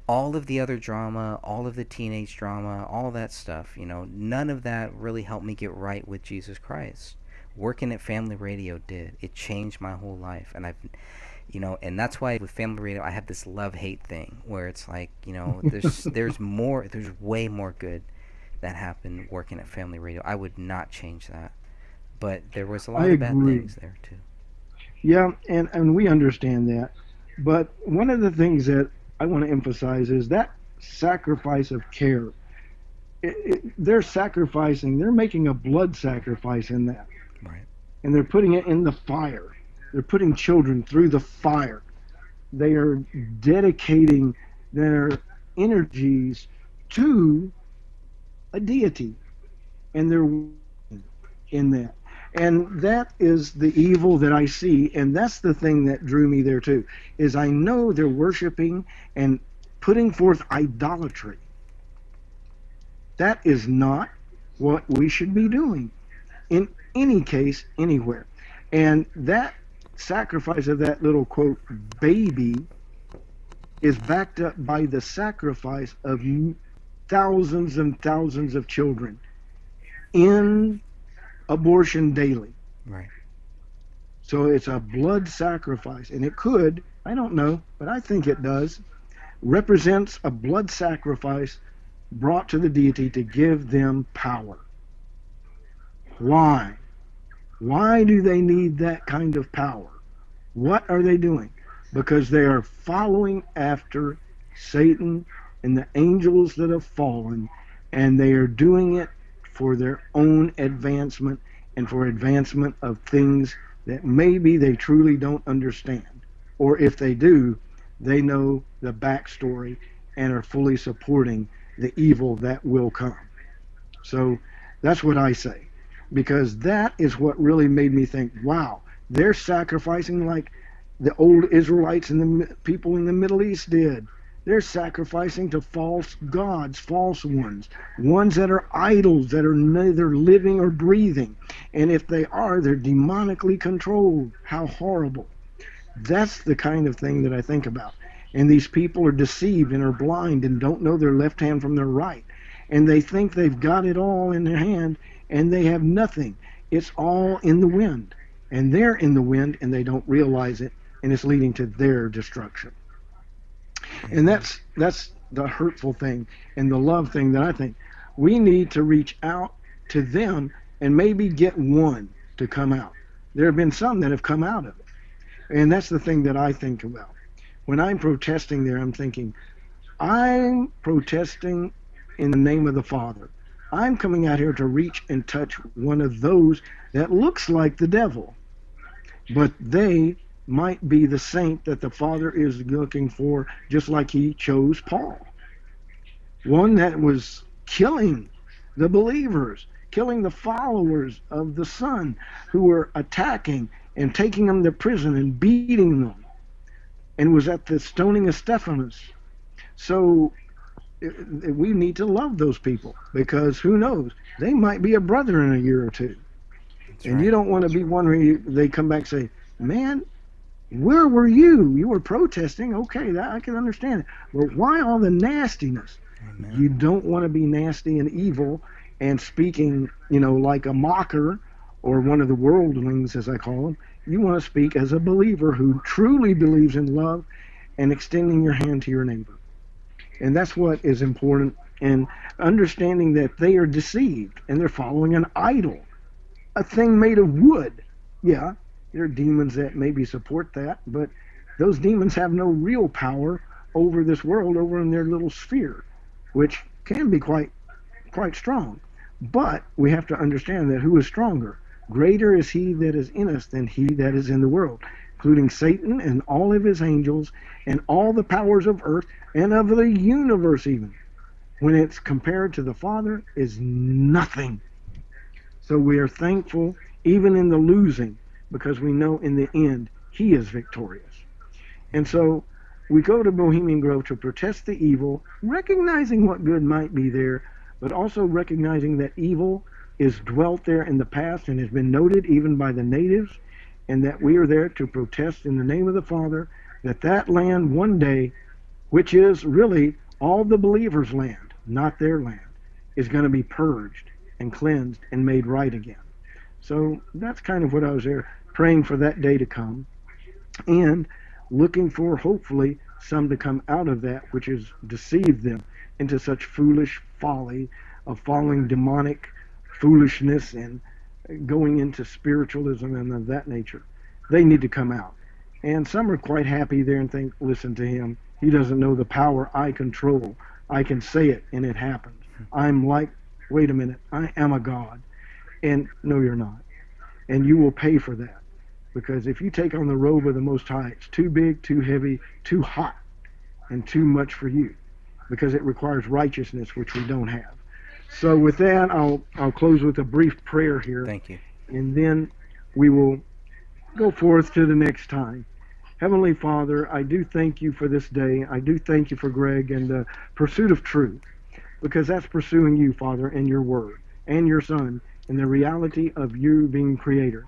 All of the other drama, all of the teenage drama, all that stuff, none of that really helped me get right with Jesus Christ. Working at Family Radio did. It changed my whole life. And and that's why with Family Radio I have this love-hate thing where it's like, there's way more good that happened working at Family Radio. I would not change that. But there was a lot of bad things there too. Yeah, and we understand that. But one of the things that I want to emphasize is that sacrifice of care. They're sacrificing, they're making a blood sacrifice in that. Right. And they're putting it in the fire. They're putting children through the fire. They are dedicating their energies to a deity, and they're in that. And that is the evil that I see, and that's the thing that drew me there too, is I know they're worshiping and putting forth idolatry. That is not what we should be doing in any case, anywhere. And that sacrifice of that little, quote, baby is backed up by the sacrifice of thousands and thousands of children in abortion daily. Right. So it's a blood sacrifice, and it could, I don't know, but I think it does, represents a blood sacrifice brought to the deity to give them power. Why? Why do they need that kind of power? What are they doing? Because they are following after Satan and the angels that have fallen, and they are doing it for their own advancement and for advancement of things that maybe they truly don't understand. Or if they do, they know the backstory and are fully supporting the evil that will come. So that's what I say. Because that is what really made me think, wow, they're sacrificing like the old Israelites and the people in the Middle East did. They're sacrificing to false gods, false ones that are idols, that are neither living or breathing. And if they are, they're demonically controlled. How horrible. That's the kind of thing that I think about. And these people are deceived and are blind and don't know their left hand from their right. And they think they've got it all in their hand, and they have nothing. It's all in the wind. And they're in the wind, and they don't realize it, and it's leading to their destruction. And that's the hurtful thing and the love thing that I think. We need to reach out to them and maybe get one to come out. There have been some that have come out of it. And that's the thing that I think about. When I'm protesting there, I'm thinking, I'm protesting in the name of the Father. I'm coming out here to reach and touch one of those that looks like the devil. But they might be the saint that the Father is looking for, just like he chose Paul. One that was killing the believers, killing the followers of the Son, who were attacking and taking them to prison and beating them, and was at the stoning of Stephanus. So we need to love those people, because who knows, they might be a brother in a year or two. And you don't want to be one where they come back and say, man, where were you? You were protesting. Okay, that I can understand it. But why all the nastiness? Amen. You don't want to be nasty and evil and speaking, like a mocker or one of the worldlings, as I call them. You want to speak as a believer who truly believes in love and extending your hand to your neighbor. And that's what is important, and understanding that they are deceived and they're following an idol, a thing made of wood. Yeah, there are demons that maybe support that, but those demons have no real power over this world, over in their little sphere, which can be quite strong. But we have to understand that who is stronger? Greater is he that is in us than he that is in the world, including Satan and all of his angels and all the powers of earth and of the universe even. When it's compared to the Father, is nothing. So we are thankful even in the losing, because we know in the end he is victorious. And so we go to Bohemian Grove to protest the evil, recognizing what good might be there, but also recognizing that evil is dwelt there in the past and has been noted even by the natives, and that we are there to protest in the name of the Father that that land one day, which is really all the believers' land, not their land, is going to be purged and cleansed and made right again. So that's kind of what I was there praying for that day to come, and looking for hopefully some to come out of that which has deceived them into such foolish folly of following demonic foolishness and going into spiritualism and of that nature. They need to come out. And some are quite happy there and think, listen to him. He doesn't know the power I control. I can say it and it happens. I'm like, wait a minute, I am a God. And no, you're not. And you will pay for that. Because if you take on the robe of the Most High, it's too big, too heavy, too hot, and too much for you. Because it requires righteousness, which we don't have. So with that, I'll close with a brief prayer here. Thank you. And then we will go forth to the next time. Heavenly Father, I do thank you for this day. I do thank you for Greg and the pursuit of truth, because that's pursuing you, Father, and your word, and your Son, and the reality of you being creator.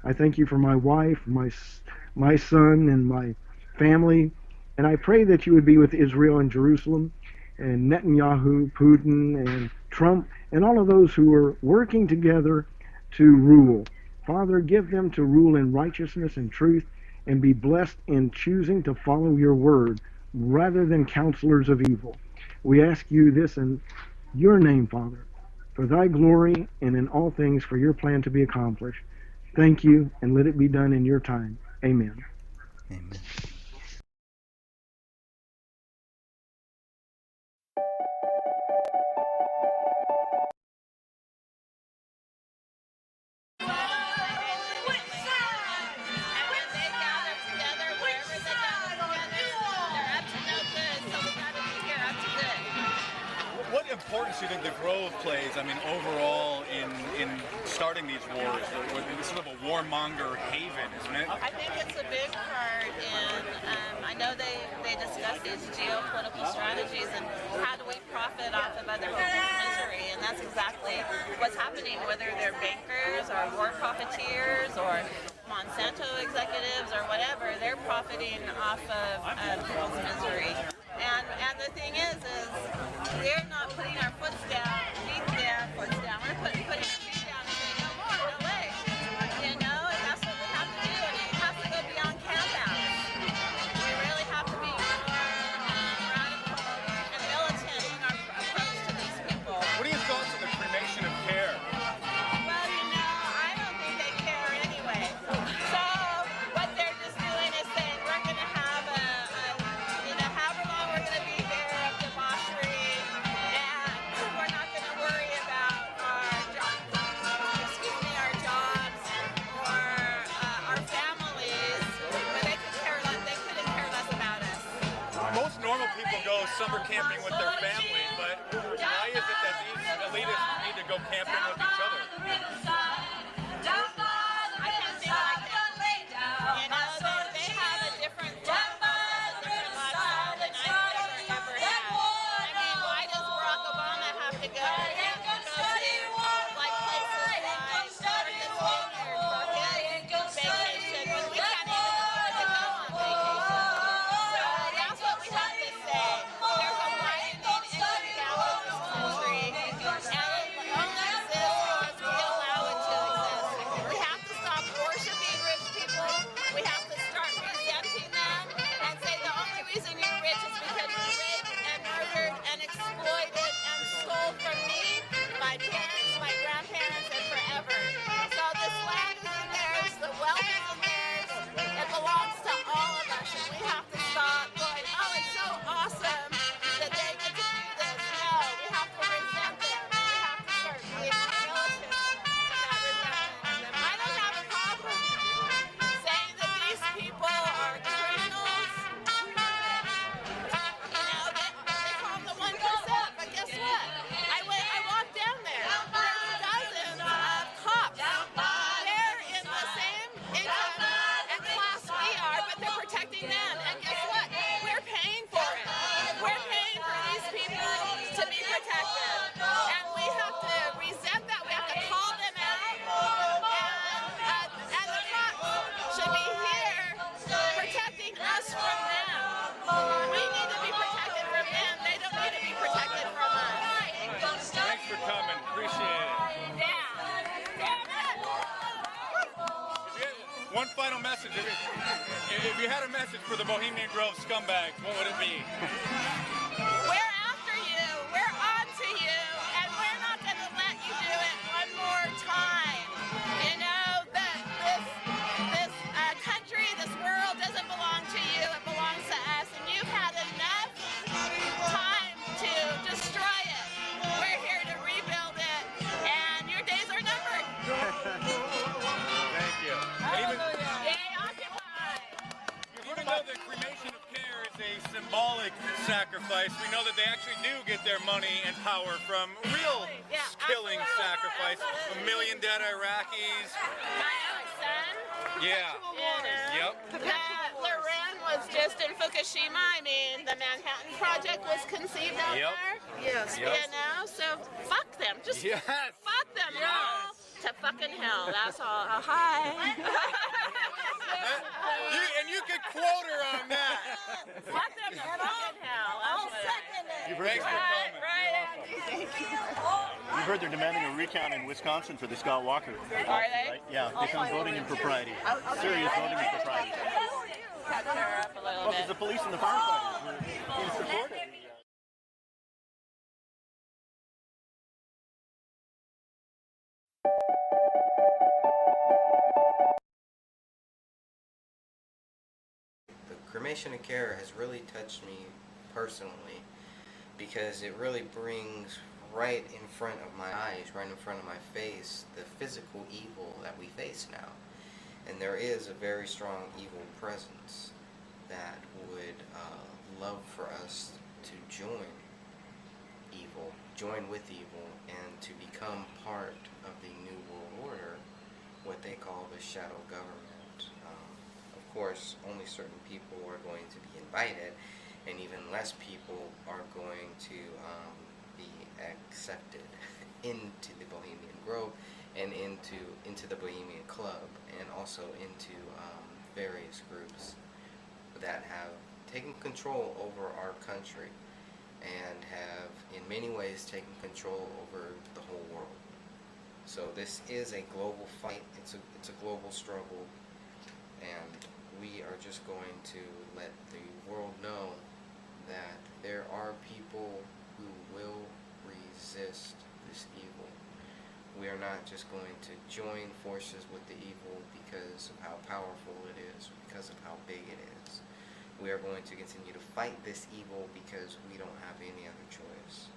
I thank you for my wife, my son, and my family, and I pray that you would be with Israel and Jerusalem, and Netanyahu, Putin, and Trump, and all of those who are working together to rule. Father, give them to rule in righteousness and truth, and be blessed in choosing to follow your word rather than counselors of evil. We ask you this in your name, Father, for thy glory and in all things for your plan to be accomplished. Thank you, and let it be done in your time. Amen. Amen. What importance do you think the Grove plays, overall in starting these wars? It's sort of a warmonger haven, isn't it? I think it's a big part in, I know they discuss these geopolitical strategies and how do we profit off of other people's misery, and that's exactly what's happening, whether they're bankers or war profiteers or Monsanto executives or whatever, they're profiting off of people's misery. And the thing is we're not putting our foot down, foot down. We're putting our feet down and saying, no more, no way. You know, and that's what we have to do, and it has to go beyond campouts. We really have to be more radical and militant in our approach to these people. What are your thoughts on the cremation of care? Well, you know, I don't think they care anyway. So what they're just doing is saying we're going to have however long we're going to be here of debauchery, and we're not going to worry about our jobs or our families, but they couldn't care less about us. Most normal people go summer camping with their family, but why is it that these elitists need to go camping with each other? I can't think like that. You know, they have a different lifestyle than I've ever had. I mean, why does Barack Obama have to go to like places like Martha's Vineyard for his vacation when we can't even afford to go on vacation? So that's what we have to say. There's a widening income gap in this country, and it only exists because we allow it to exist. We have to stop worshiping rich people. We have to start resenting them and say the only reason you're rich is because you raped and murdered and exploited and stole from me, my parents, my grandparents, and forever. So this land isn't theirs, the wealth isn't theirs, it belongs to all of us, and we have to stop going, oh, it's so awesome that they get to do this. No, we have to resent them. We have to start being militant in that resentment. I don't have a problem saying that these people are criminals. You know, they call them the 1%, but guess what? I walked down there. There's dozens of cops. They're in the same income and class we are, but they're protecting them. And guess what? We're paying for it. We're paying for these people to be protected. And we have to resent that. We have to call them out. And the cops should be here protecting us from them. We need to be protected from them. They don't need to be protected from us. Thanks for coming. Appreciate it. One final message. If you had a message for the Bohemian Grove scumbags, what would it be? We're after you. We're on to you. And we're not going to let you do it one more time. You know, that this country, this world doesn't belong to you. It belongs to us. And you've had enough time to destroy it. We're here to rebuild it. And your days are numbered. Thank you. Yay, Occupy! Even though the cremation of care is a symbolic sacrifice, we know that they actually do get their money and power from real killing sacrifice. 1 million dead Iraqis. My own son. Yeah. You know, Loren was just in Fukushima. I mean, the Manhattan Project was conceived out there. Yes. You know, so fuck them. Just fuck them all to fucking hell. That's all. Hi. And you could quote her on that. Fuck them to fucking hell. I'll second it. Thanks for coming. Right, Andy. Thank you. You heard they're demanding a recount in Wisconsin for the Scott Walker. Are they? Right? Yeah, they found voting impropriety. Serious voting impropriety. Catch her up a little Well, because bit. the police and the firefighters were in support of it. The cremation of care has really touched me personally because it really brings right in front of my eyes, right in front of my face, the physical evil that we face now. And there is a very strong evil presence that would love for us to join evil, join with evil, and to become part of the New World Order, what they call the shadow government. Of course, only certain people are going to be invited, and even less people are going to be accepted into the Bohemian Grove and into the Bohemian Club, and also into various groups that have taken control over our country and have in many ways taken control over the whole world. So this is a global fight. It's a global struggle, and we are just going to let the world know that there are people who will resist this evil. We are not just going to join forces with the evil because of how powerful it is, because of how big it is. We are going to continue to fight this evil because we don't have any other choice.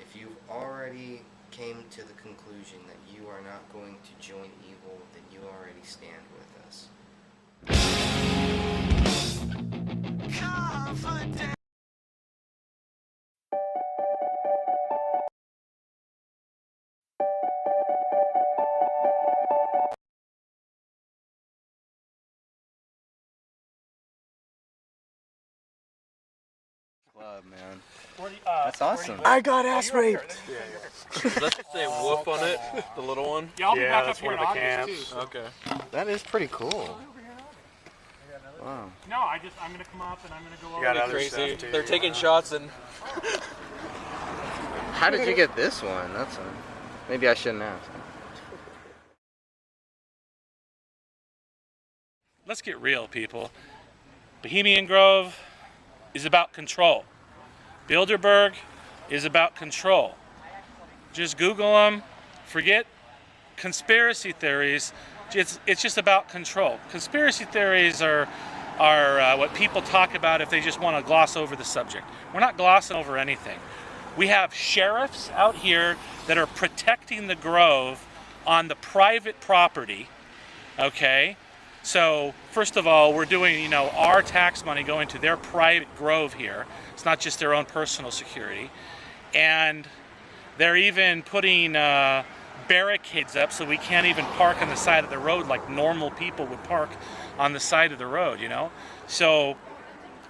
If you've already came to the conclusion that you are not going to join evil, then you already stand with us. Confident. Club, man. That's awesome. I got ass raped. Does that say woof on it? The little one? Yeah, I'll be back up here in August too. So. Okay. That is pretty cool. Wow. No, I'm gonna come up and I'm gonna go over. Got crazy. They're taking shots and. How did you get this one? Maybe I shouldn't ask. Let's get real, people. Bohemian Grove is about control. Bilderberg is about control. Just Google them. Forget conspiracy theories. It's just about control. Conspiracy theories are what people talk about if they just want to gloss over the subject. We're not glossing over anything. We have sheriffs out here that are protecting the Grove on the private property, okay? So, first of all, we're doing, our tax money going to their private grove here. It's not just their own personal security. And they're even putting barricades up so we can't even park on the side of the road like normal people would park on the side of the road, So,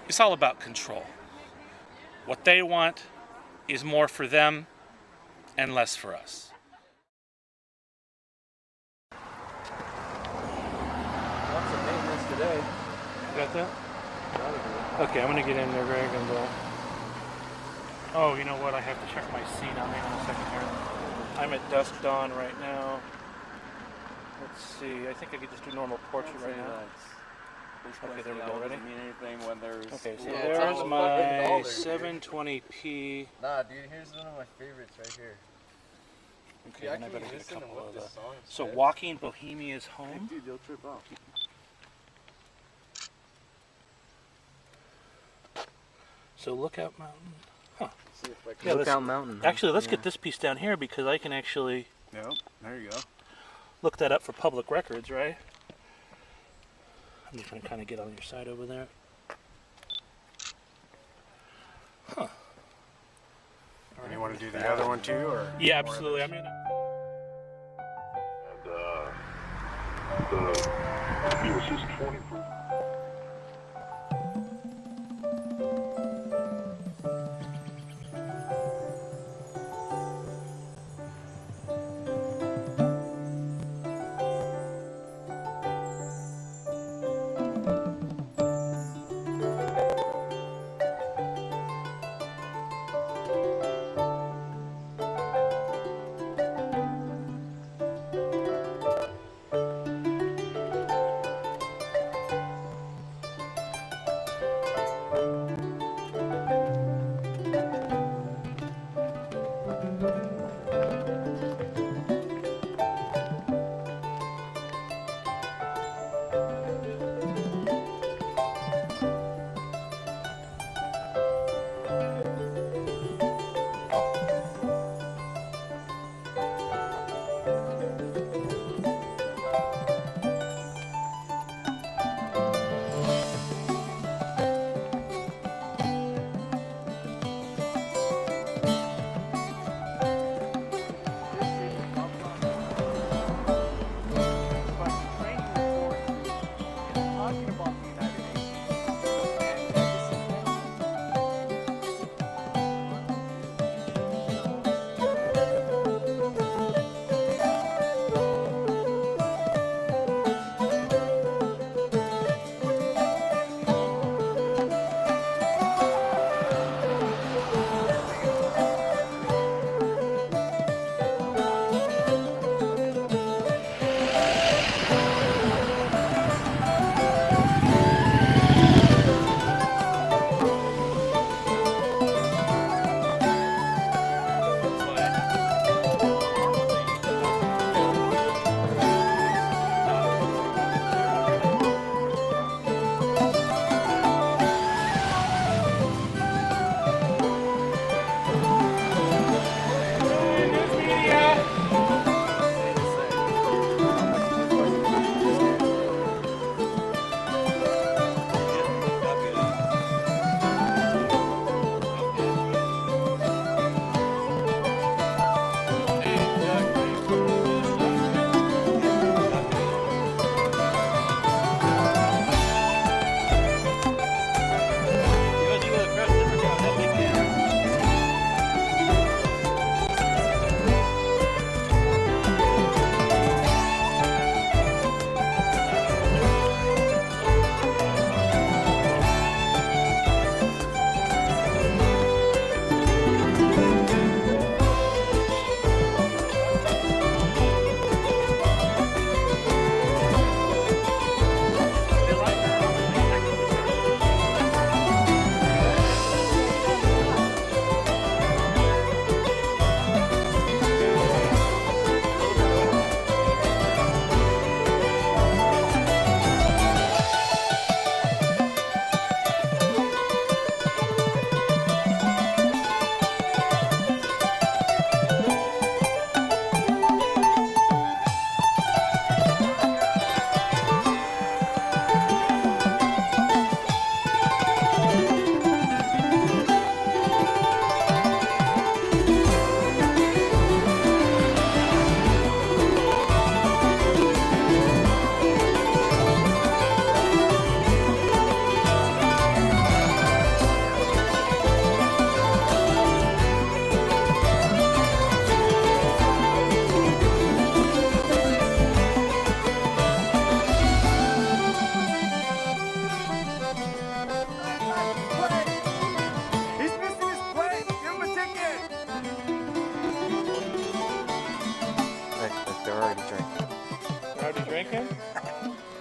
it's all about control. What they want is more for them and less for us. Today. You got that? Okay, I'm gonna get in there, Greg, and oh, you know what? I have to check my seat. I'll hang on a second here. I'm at dusk dawn right now. Let's see. I think I could just do normal portrait right now. Okay, there we go. Ready? Mean anything when there's. Okay, so there's my 720p. Nah, dude, here's one of my favorites right here. Okay, then I better get a couple of the. So, Walking Bohemia's Home. Dude, you'll trip out. So Lookout Mountain. Huh. Yeah, Lookout Mountain. Actually, let's get this piece down here because I can actually. Yep, there you go. Look that up for public records, right? I'm just going to kind of get on your side over there. Huh. And you want to do the other one too, or? Yeah, absolutely. I mean. It was his 21st.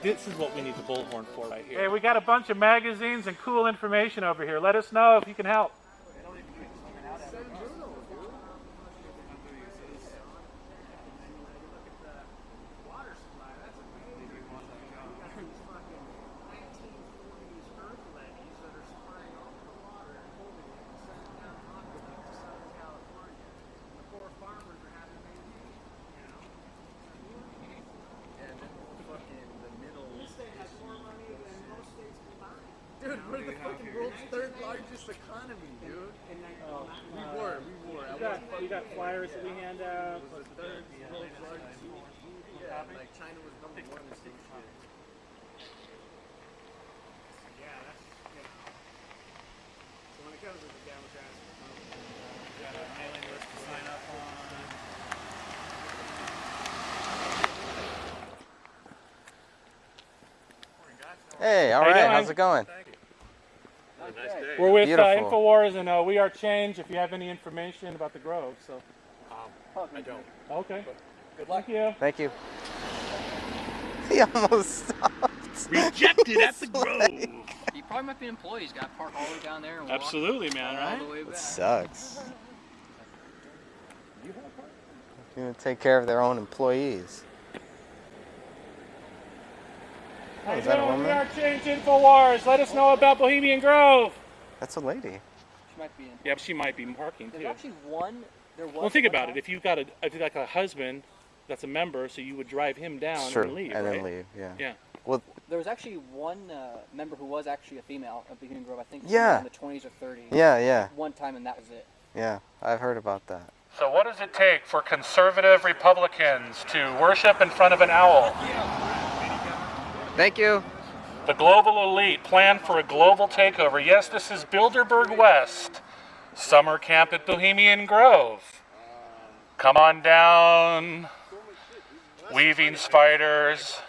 This is what we need the bullhorn for right here. Hey, we got a bunch of magazines and cool information over here. Let us know if you can help. Dude, we're the fucking world's third largest economy, dude. We were. We got flyers that we hand out. The third world's largest. Yeah, like China was number one or some shit. Yeah, that's, So when it comes to the Democrats, we got a mailing list to sign up on. Hey, all right, how's it going? We're with Beautiful. InfoWars and We Are Change if you have any information about the Grove. So. I don't. Okay. Good luck. Thank you. Thank you. He almost stopped. Rejected at the Grove. He probably might be an employee. He's got to park all the way down there and Absolutely, walk man, all right? the way back. It sucks. You're going to take care of their own employees. Oh, is that a woman? We Are Change InfoWars. Let us know about Bohemian Grove. That's a lady. She might be in. Yeah, but she might be parking too. There's actually one. There was. Well, think about it. If you've got a husband that's a member, so you would drive him down Sure, and leave, and right? then leave, yeah. Yeah. Well, there was actually one member who was actually a female at Bohemian Grove. I think Yeah. in the 20s or 30s. Yeah, yeah. One time, and that was it. yeah, I've heard about that. So what does it take for conservative Republicans to worship in front of an owl? Thank you. The global elite plan for a global takeover. Yes, this is Bilderberg West, summer camp at Bohemian Grove. Come on down, weaving spiders.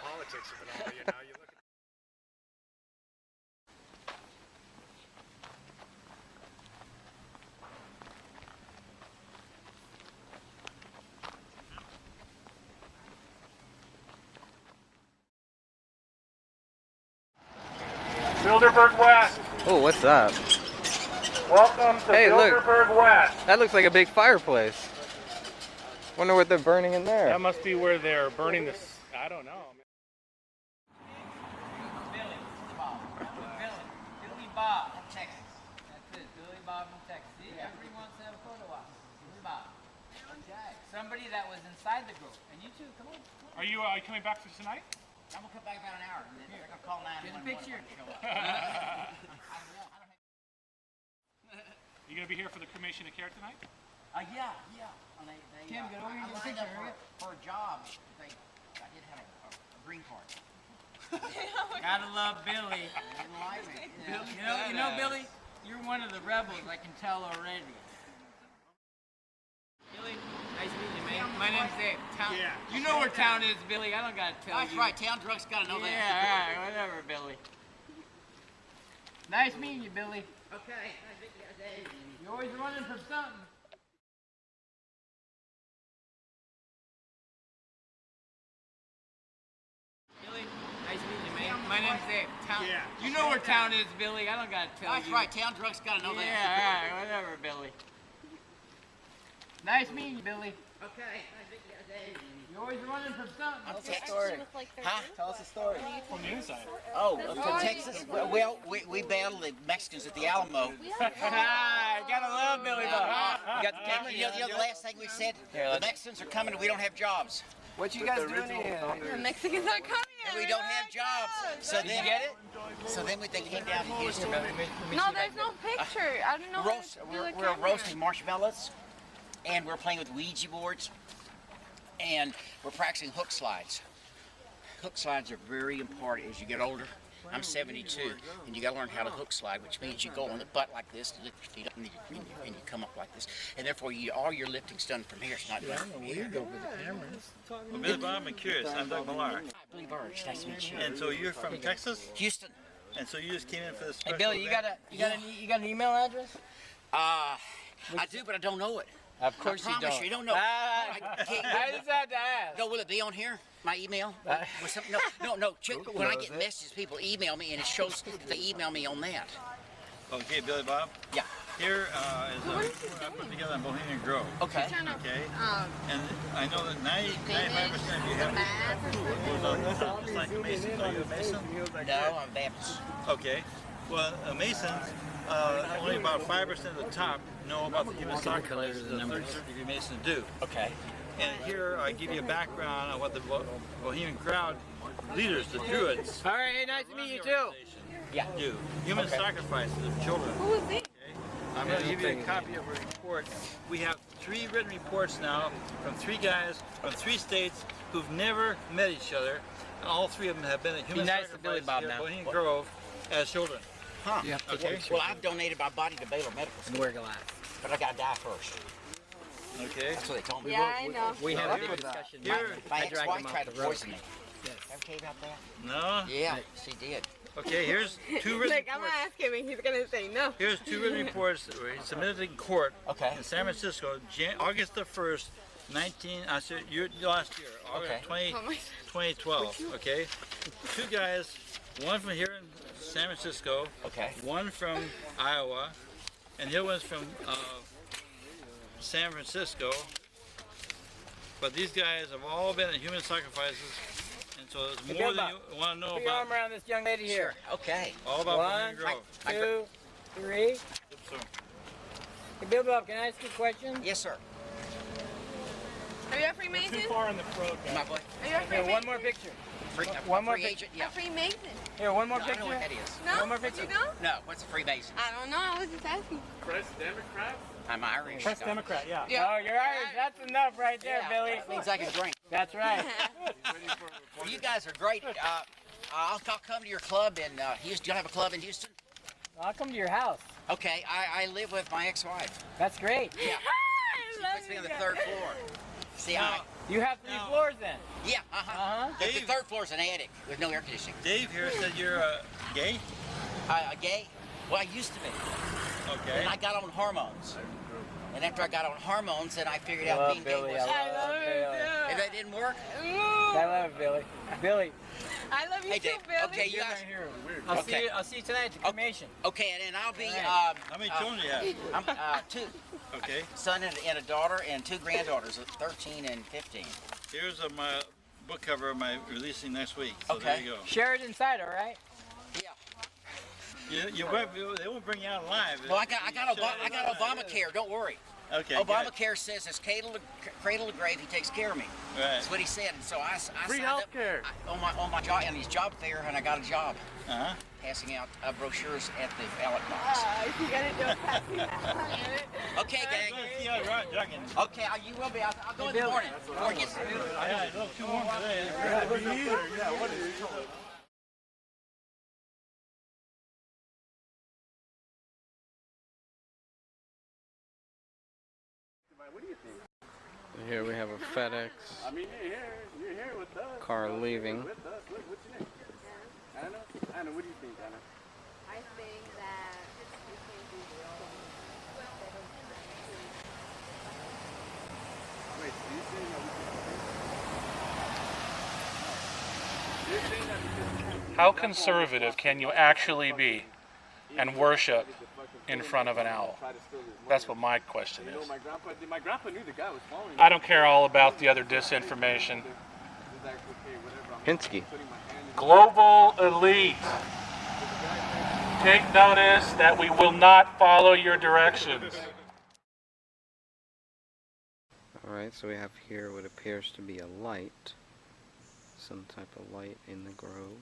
Bilderberg West. Oh, what's that? Welcome to Hey, look. Bilderberg West. That looks like a big fireplace. Wonder what they're burning in there. That must be where they're burning this. I don't know. Billy Bob from Texas. That's it, Billy Bob from Texas. See, everybody wants to have a photo op. Billy Bob. Okay. Somebody that was inside the group. And you too, come on. Are you coming back for tonight? I'm going to come back about an hour. And then they're going to call 911. Get a picture. You going to be here for the cremation of care tonight? Yeah. And Tim, get over here and get a I lined picture, up for a job. I did have a green card. Gotta love Billy. You know, Billy, you're one of the rebels. I can tell already. Billy, nice meeting you, man. My name's Dave. You know where town is, Billy. I don't gotta tell you. That's right. Town drunks gotta know that. Yeah, all right, whatever, Billy. Nice meeting you, Billy. Okay. You're always running from something. Billy, nice meeting you, man. My name's Dave. You know where town is, Billy. I don't gotta tell you. That's right. Town drunks gotta know that. Yeah, all right, whatever, Billy. Nice meeting you, Billy. Okay. You're always running from something. Tell us a story. Huh? Tell us a story. From the inside. Oh, from Texas? Well, we battled the Mexicans at the Alamo. Gotta love Billy Bob. You know the last thing we said? The Mexicans are coming and we don't have jobs. What you guys doing here? The Mexicans are coming. And we don't have jobs. So Did you get it? So then they came down to Houston. No, there's no picture. I don't know. We're roasting marshmallows, and we're playing with Ouija boards, and we're practicing hook slides. Hook slides are very important as you get older. I'm 72, and you got to learn how to hook slide, which means you go on the butt like this, to lift your feet up, and you come up like this. And therefore, all your lifting's done from here. It's not done from here. Well, Billy Bob, I'm curious. I'm Doug Millar. Billy Burge, nice to meet you. And so you're from Texas? Houston. And so you just came in for this Hey special Billy, you got an email address? I do, but I don't know it. Of course I you promise don't. you don't know. I just had to ask. No, will it be on here? My email? Or something? No. When I get messages, people email me, and it shows that they email me on that. Okay, Billy Bob. Yeah. Here is I put together on Bohemian Grove. Okay. Okay. And I know that 95% of you have food goes on the top, just like a Mason. Are you a Mason? No, I'm Baptist. Okay. Well, Masons, only about 5% of the top know about the human sacrifice that the 33rd degree Masons do. Okay. And here I give you a background on what the Bohemian crowd leaders, the Druids. All right, hey, nice to meet you too. Yeah. Do human sacrifices of children. Who is he? I'm going to give you a copy of a report. We have 3 written reports now from 3 guys from 3 states who've never met each other, and all 3 of them have been at human sacrifices at Bohemian Grove as children. Huh. Okay. Well, I've donated my body to Baylor Medical School. Wear glass. But I gotta die first. Okay. That's what they told me. Yeah, I know. We had a big discussion. My ex-wife tried to poison me. Ever tell you about that? No? Yeah, she did. Okay, here's 2 written Like, I'm gonna ask him and he's gonna say no. Here's 2 written reports that were submitted in court in San Francisco, August the 1st, last year, August 2012. Okay, 2 guys, one from here in San Francisco, one from Iowa, and the other one's from San Francisco. But these guys have all been at human sacrifices. And so there's more than you want to know Put about. your arm around this young lady here. Okay. All about 1, Bohemian Grove. 2, 3. Hey, Bill Bob, can I ask you a question? Yes, sir. Are you a Freemason? Too far in the throat, My boy. Are you a Here, Freemason? one more picture. One more free picture. agent? Yeah. A Freemason? Here, one more No, I picture. know what that is. No? One more picture. You don't? No, what's a Freemason? I don't know. I was just asking. Press Democrat? I'm Irish. Press Democrat, yeah. Yeah. Oh, you're Irish. That's enough right there, Billy. That means I can drink. That's right. Well, you guys are great. I'll come to your club in Houston. Do you have a club in Houston? I'll come to your house. Okay, I live with my ex-wife. That's great. Yeah. She puts me on the 3rd floor. See, you have 3 floors then? Yeah, The 3rd floor is an attic with no air conditioning. Dave here said you're gay? Gay? Well, I used to be. Okay. And I got on hormones. And after I got on hormones, then I figured out being gay was... I love Billy. If that didn't work? I love it, Billy. Billy. I love you Hey, too, Dave. Billy. Okay, you guys... I'll see you tonight at the cremation. Okay, and then I'll be... How many children do you have? I'm 2. Okay. Son and a daughter and 2 granddaughters, 13 and 15. Here's my book cover of my releasing next week. So there you go. Share it inside, all right? Yeah. They won't bring you out alive. Well, I got Obamacare. Don't worry. Okay. Obamacare says it's cradle to grave. He takes care of me. Right. That's what he said. And so I Free signed health up care. on my job and his job fair, and I got a job. Passing out brochures at the ballot box. You gotta do a passing out. Okay, gang. Okay, you will be. I'll go in the morning. Before it gets Yeah, a little too warm today. Me either. Yeah, what is it? What do you think? Here we have a FedEx I mean, you're here with us. car leaving. With us. What's your name? Anna? Anna, what do you think, Anna? I think that you can do Wait, do you think that we can... You're saying that How conservative can you actually be and worship in front of an owl? That's what my question is. My grandpa knew the guy was following. I don't care all about the other disinformation. Pinsky. Global elite. Take notice that we will not follow your directions. Alright, so we have here what appears to be a light. Some type of light in the grove.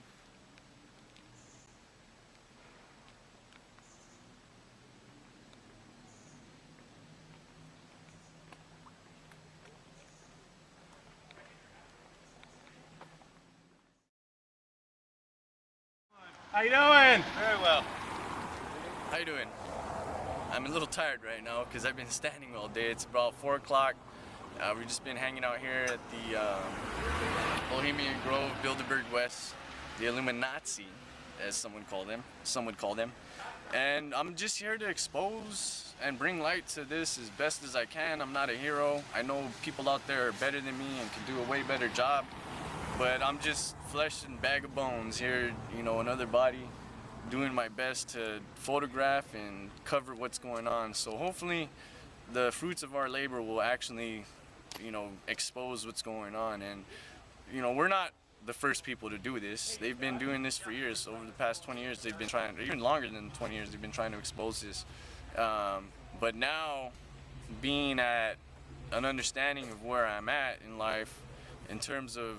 How you doing? Very well. How you doing? I'm a little tired right now because I've been standing all day. It's about 4 o'clock. We've just been hanging out here at the Bohemian Grove, Bilderberg West, the Illuminati. as some would call them. And I'm just here to expose and bring light to this as best as I can. I'm not a hero. I know people out there are better than me and can do a way better job, but I'm just flesh and bag of bones here, you know, another body, doing my best to photograph and cover what's going on. So hopefully the fruits of our labor will actually, you know, expose what's going on. And, you know, we're not the first people to do this. They've been doing this for years. Over the past 20 years, they've been trying, even longer than 20 years, they've been trying to expose this. But now, being at an understanding of where I'm at in life, in terms of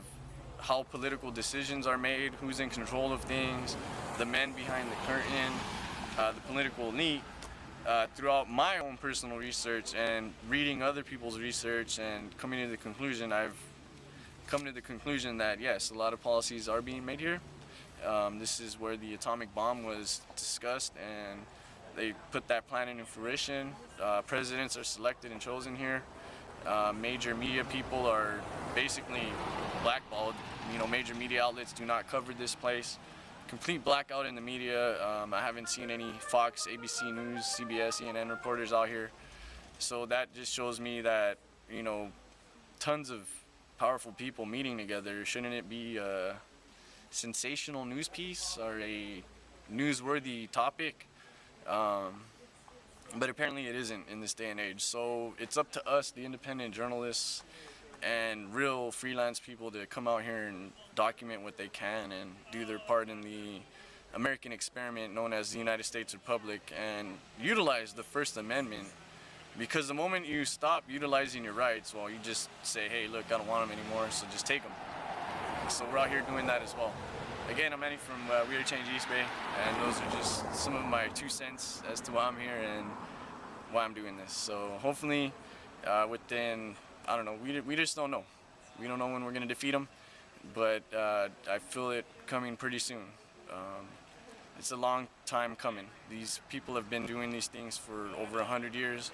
how political decisions are made, who's in control of things, the men behind the curtain, the political elite, throughout my own personal research and reading other people's research and coming to the conclusion, I've come to the conclusion that yes, a lot of policies are being made here. This is where the atomic bomb was discussed, and they put that plan into fruition. Presidents are selected and chosen here. Major media people are basically blackballed. You know, major media outlets do not cover this place. Complete blackout in the media. I haven't seen any Fox, ABC News, CBS, CNN reporters out here. So that just shows me that, you know, tons of powerful people meeting together. Shouldn't it be a sensational news piece or a newsworthy topic? But apparently it isn't in this day and age. So it's up to us, the independent journalists and real freelance people, to come out here and document what they can and do their part in the American experiment known as the United States Republic, and utilize the First Amendment. Because the moment you stop utilizing your rights, well, you just say, hey, look, I don't want them anymore, so just take them. So we're out here doing that as well. Again, I'm Eddie from We Are Change East Bay, and those are just some of my 2 cents as to why I'm here and why I'm doing this. So hopefully within, I don't know, we just don't know. We don't know when we're going to defeat them, but I feel it coming pretty soon. It's a long time coming. These people have been doing these things for over 100 years.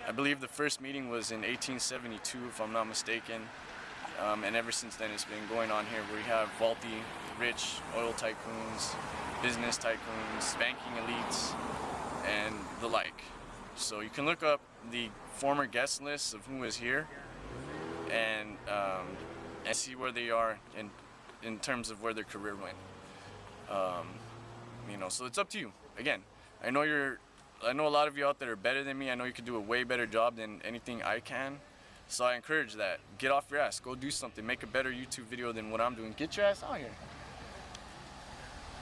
I believe the first meeting was in 1872, if I'm not mistaken. And ever since then, it's been going on here. We have wealthy, rich oil tycoons, business tycoons, banking elites, and the like. So you can look up the former guest lists of who was here and see where they are in terms of where their career went. You know, so it's up to you. Again, I know a lot of you out there are better than me. I know you could do a way better job than anything I can. So I encourage that. Get off your ass. Go do something. Make a better YouTube video than what I'm doing. Get your ass out here.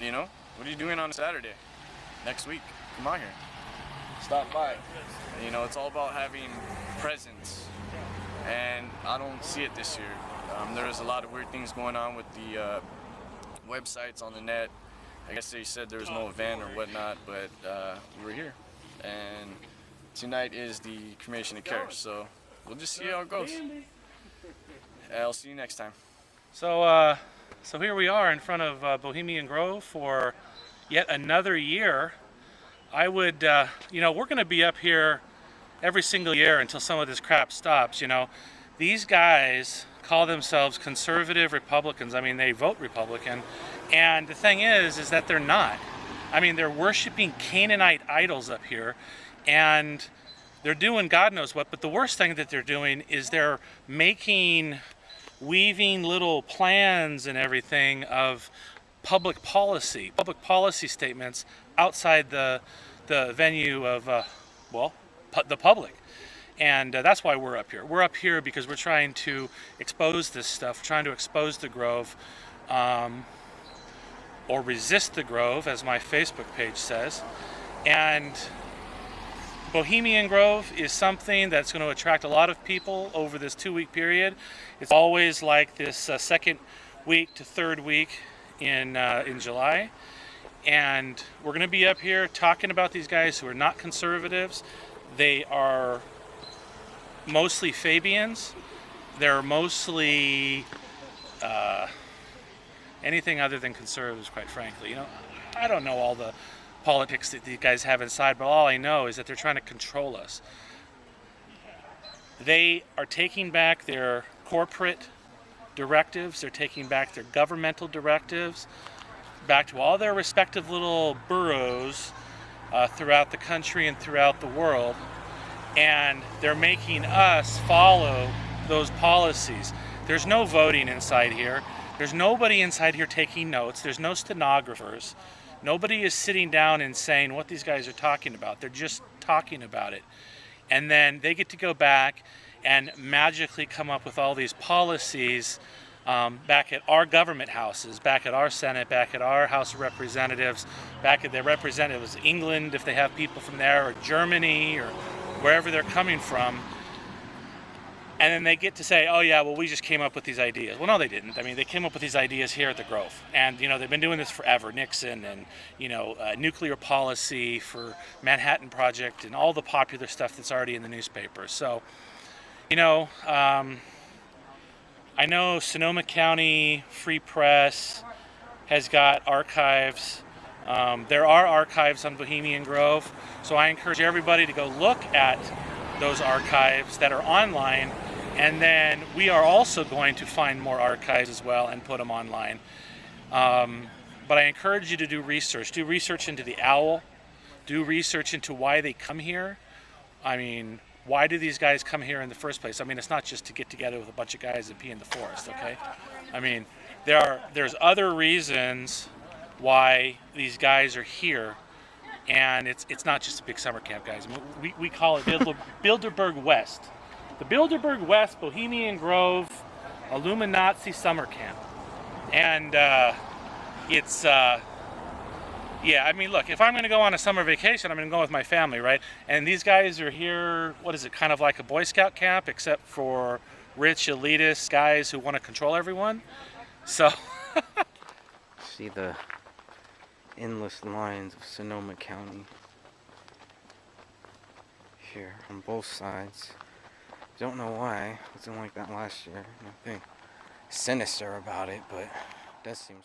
You know? What are you doing on a Saturday? Next week. Come out here. Stop by. You know, it's all about having presence. And I don't see it this year. There's a lot of weird things going on with the websites on the net. I guess they said there was no event or whatnot, but we're here. And tonight is the cremation of care, so we'll just see how it goes. I'll see you next time. So here we are in front of Bohemian Grove for yet another year. I would, you know, we're going to be up here every single year until some of this crap stops. You know, these guys call themselves conservative Republicans. I mean, they vote Republican. And the thing is that they're not. I mean, they're worshiping Canaanite idols up here, and they're doing God knows what. But the worst thing that they're doing is they're weaving little plans and everything of public policy statements outside the venue of, the public. And that's why we're up here. We're up here because we're trying to expose this stuff, trying to expose the Grove, or resist the Grove, as my Facebook page says. And Bohemian Grove is something that's going to attract a lot of people over this 2-week period. It's always like this second week to third week in July. And we're going to be up here talking about these guys who are not conservatives. They are mostly Fabians. They're mostly anything other than conservatives, quite frankly. You know, I don't know all the politics that these guys have inside, but all I know is that they're trying to control us. They are taking back their corporate directives. They're taking back their governmental directives. back to all their respective little boroughs throughout the country and throughout the world, and they're making us follow those policies. There's no voting inside here. There's nobody inside here taking notes. There's no stenographers. Nobody is sitting down and saying what these guys are talking about. They're just talking about it. And then they get to go back and magically come up with all these policies back at our government houses, back at our Senate, back at our House of Representatives, back at their representatives, England, if they have people from there, or Germany, or wherever they're coming from. And then they get to say, oh yeah, well, we just came up with these ideas. Well, no, they didn't. I mean, they came up with these ideas here at the Grove. And, you know, they've been doing this forever. Nixon and, you know, nuclear policy for Manhattan Project and all the popular stuff that's already in the newspaper. So, you know, I know Sonoma County Free Press has got archives. There are archives on Bohemian Grove. So I encourage everybody to go look at those archives that are online, and then we are also going to find more archives as well and put them online. But I encourage you to do research. Do research into the owl. Do research into why they come here. I mean, why do these guys come here in the first place? I mean, it's not just to get together with a bunch of guys and pee in the forest, okay? I mean, there's other reasons why these guys are here. And it's not just a big summer camp, guys. We call it Bilderberg West. The Bilderberg West Bohemian Grove Illuminati Summer Camp. And yeah, I mean, look, if I'm going to go on a summer vacation, I'm going to go with my family, right? And these guys are here, what is it, kind of like a Boy Scout camp, except for rich elitist guys who want to control everyone. So, see the endless lines of Sonoma County here on both sides. Don't know why. It wasn't like that last year. Nothing sinister about it, but it does seem.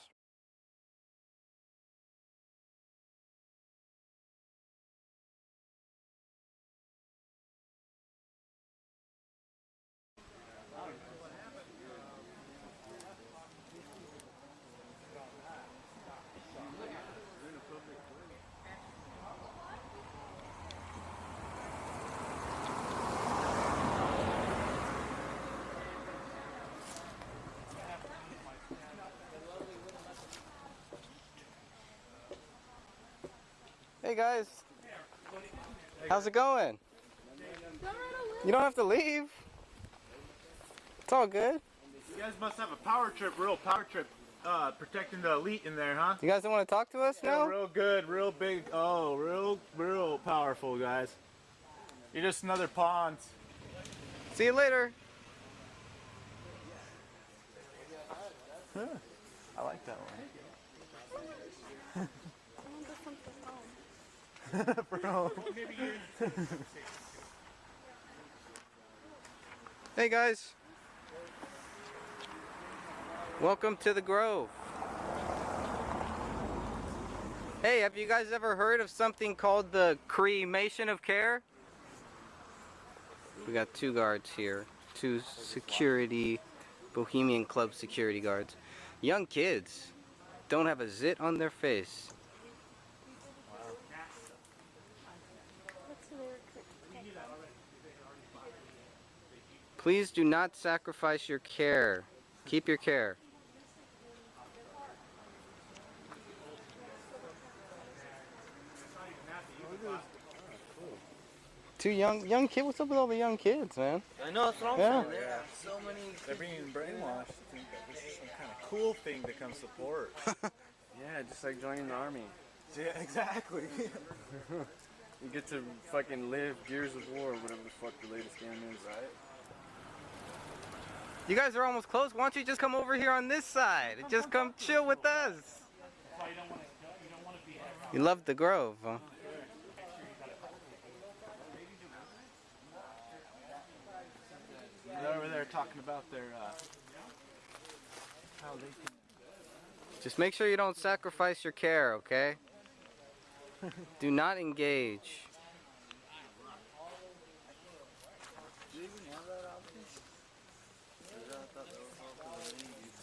Hey guys, how's it going? You don't have to leave. It's all good. You guys must have a power trip, real power trip, protecting the elite in there, huh? You guys don't want to talk to us now? Yeah, real good, real big, oh, real powerful, guys. You're just another pawn. See you later. Huh. I like that one. Bro. Hey guys. Welcome to the Grove. Hey, have you guys ever heard of something called the cremation of care? We got 2 guards here. 2 security, Bohemian Club security guards. Young kids. Don't have a zit on their face. Please do not sacrifice your care. Keep your care. Two young kids. What's up with all the young kids, man? I know, that's what I'm Yeah. saying. They have so many. They're being brainwashed to think that this is some kind of cool thing to come support. Yeah, just like joining the army. Yeah, exactly. You get to fucking live Gears of War, whatever the fuck the latest game is, right? You guys are almost close. Why don't you just come over here on this side and just come chill with us? You love the Grove, huh? They're over there talking about their how they can. Just make sure you don't sacrifice your care, okay? Do not engage.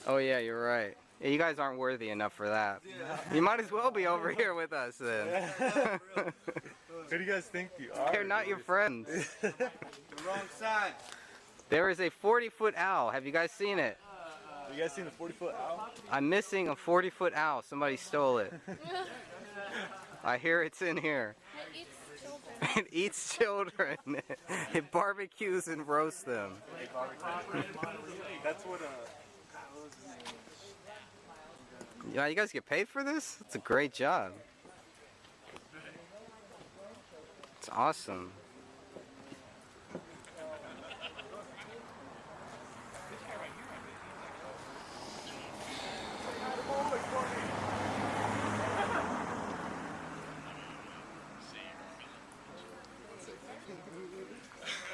Oh yeah, you're right. Yeah, you guys aren't worthy enough for that. You might as well be over here with us then. Who do you guys think you are? They're not your friends. The wrong side. There is a 40-foot owl. Have you guys seen it? You guys seen the 40-foot owl? I'm missing a 40-foot owl. Somebody stole it. I hear it's in here. It eats children. It barbecues and roasts them. That's what Yeah, you guys get paid for this? It's a great job. It's awesome.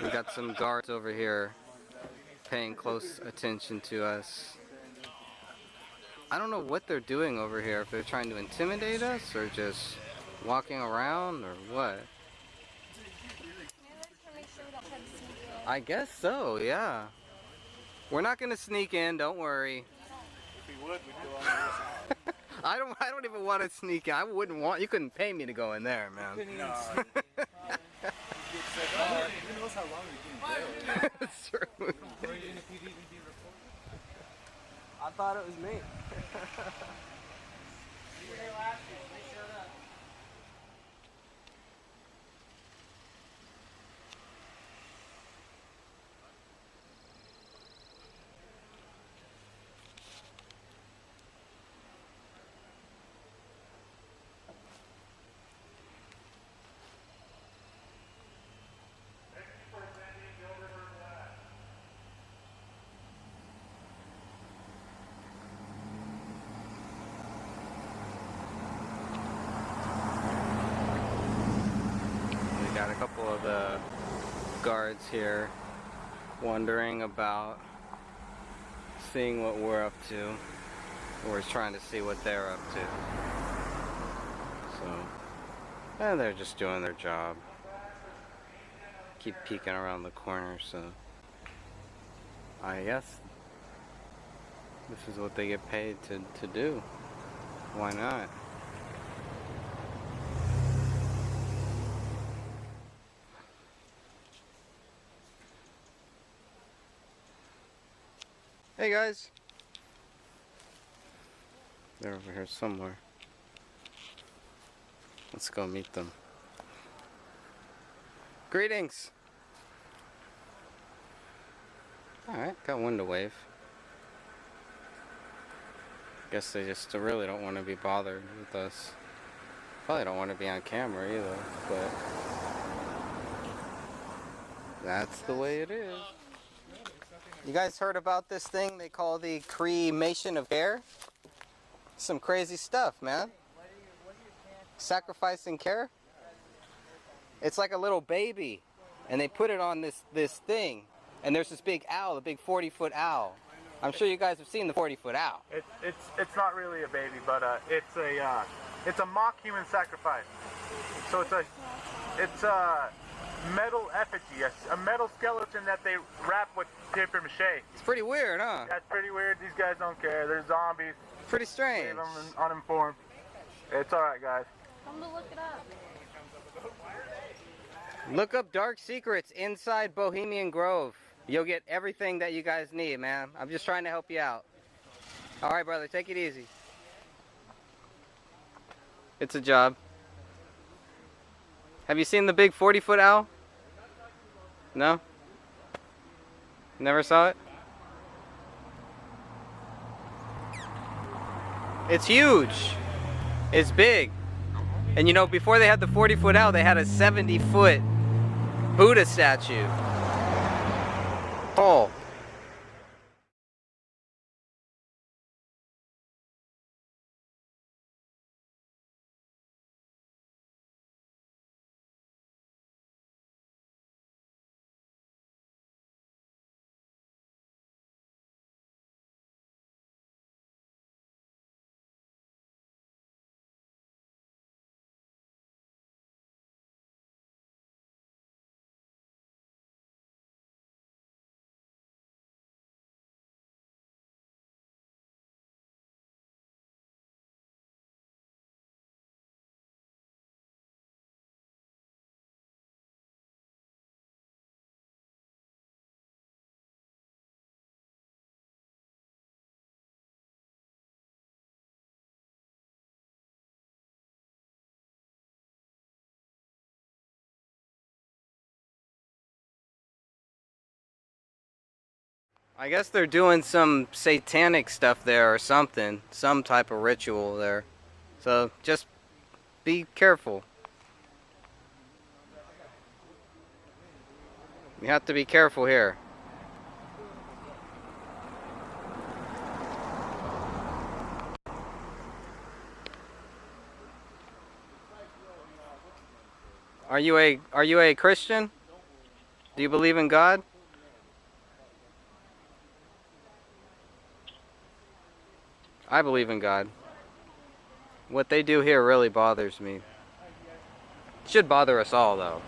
We got some guards over here paying close attention to us. I don't know what they're doing over here, if they're trying to intimidate us or just walking around or what. I guess so, yeah. We're not gonna sneak in, don't worry. If we would, we'd go on the other side. I don't even want to sneak in. I wouldn't want, you couldn't pay me to go in there, man. No. Who knows how long we've been in jail? It's true. I thought it was me. We got a couple of the guards here wondering about seeing what we're up to. We're trying to see what they're up to. So, and they're just doing their job. Keep peeking around the corner, so I guess this is what they get paid to do. Why not? Hey guys! They're over here somewhere. Let's go meet them. Greetings! Alright, got one to wave. Guess they just really don't want to be bothered with us. Probably don't want to be on camera either, but that's the way it is. You guys heard about this thing they call the cremation of care? Some crazy stuff, man. Sacrificing care? It's like a little baby, and they put it on this thing, and there's this big owl, a big 40-foot owl. I'm sure you guys have seen the 40-foot owl. It's not really a baby, but it's a mock human sacrifice. So it's a metal effigy, a metal skeleton that they wrap with paper mache. It's pretty weird, huh? That's pretty weird. These guys don't care. They're zombies. Pretty strange. Leave them uninformed. It's all right, guys. Come to look it up. Look up Dark Secrets inside Bohemian Grove. You'll get everything that you guys need, man. I'm just trying to help you out. All right, brother, take it easy. It's a job. Have you seen the big 40-foot owl? No? Never saw it? It's huge. It's big. And you know, before they had the 40-foot owl, they had a 70-foot Buddha statue. Tall. I guess they're doing some satanic stuff there or something. Some type of ritual there. So just be careful. You have to be careful here. Are you a Christian? Do you believe in God? I believe in God. What they do here really bothers me. It should bother us all, though.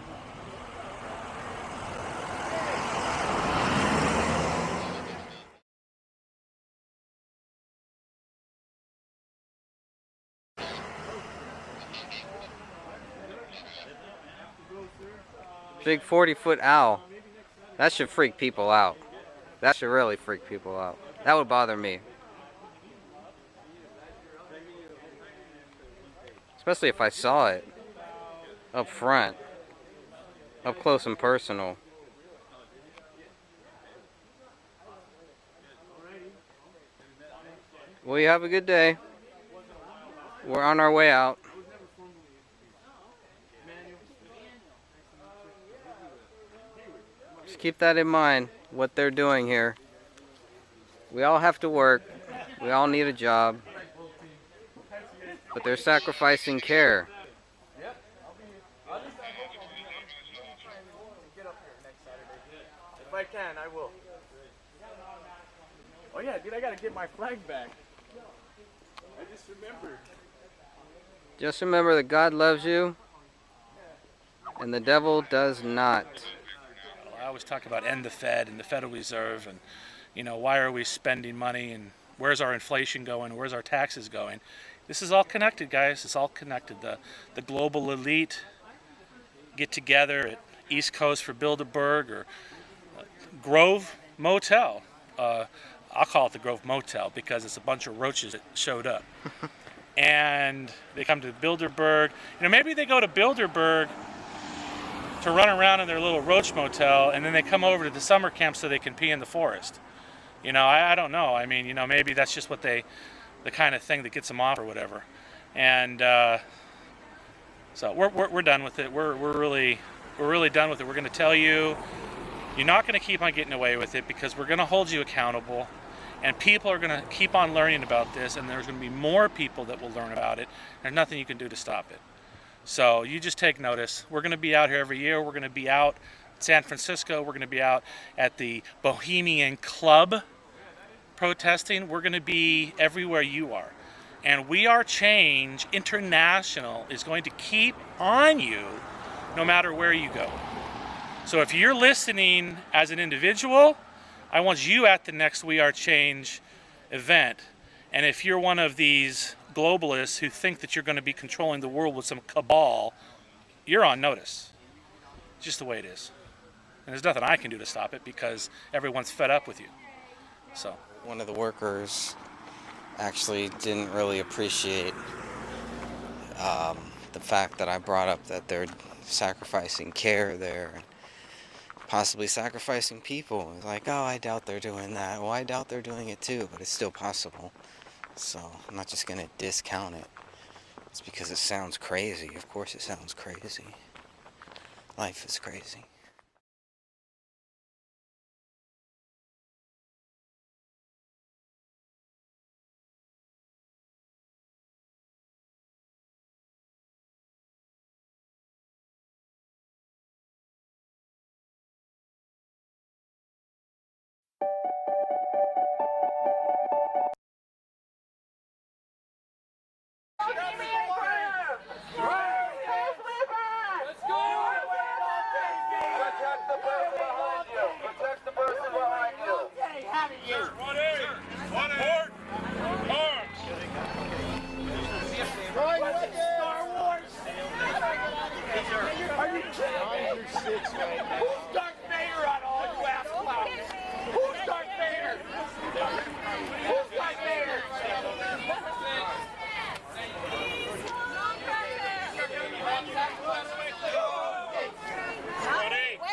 Big 40-foot owl. That should freak people out. That should really freak people out. That would bother me. Especially if I saw it up front, up close and personal. Well, you have a good day. We're on our way out. Just keep that in mind, what they're doing here. We all have to work. We all need a job. But they're sacrificing care. If I can, I will. Oh yeah, dude, I gotta get my flag back. I just remembered. Just remember that God loves you, and the devil does not. I always talk about end the Fed and the Federal Reserve, and why are we spending money, and where's our inflation going, where's our taxes going. This is all connected, guys. It's all connected. The global elite get together at East Coast for Bilderberg or Grove Motel. I'll call it the Grove Motel because it's a bunch of roaches that showed up. And they come to Bilderberg. Maybe they go to Bilderberg to run around in their little roach motel, and then they come over to the summer camp so they can pee in the forest. I don't know. I mean, maybe that's just the kind of thing that gets them off or whatever. And so we're done with it. We're really done with it. We're going to tell you, you're not going to keep on getting away with it because we're going to hold you accountable, and people are going to keep on learning about this, and there's going to be more people that will learn about it. There's nothing you can do to stop it. So you just take notice. We're going to be out here every year. We're going to be out in San Francisco. We're going to be out at the Bohemian Club protesting. We're going to be everywhere you are. And We Are Change International is going to keep on you no matter where you go. So if you're listening as an individual, I want you at the next We Are Change event. And if you're one of these globalists who think that you're going to be controlling the world with some cabal, you're on notice. It's just the way it is. And there's nothing I can do to stop it because everyone's fed up with you. So one of the workers actually didn't really appreciate the fact that I brought up that they're sacrificing care there and possibly sacrificing people. It's like, oh, I doubt they're doing that. Well, I doubt they're doing it too, but it's still possible. So I'm not just going to discount it. It's because it sounds crazy. Of course it sounds crazy. Life is crazy.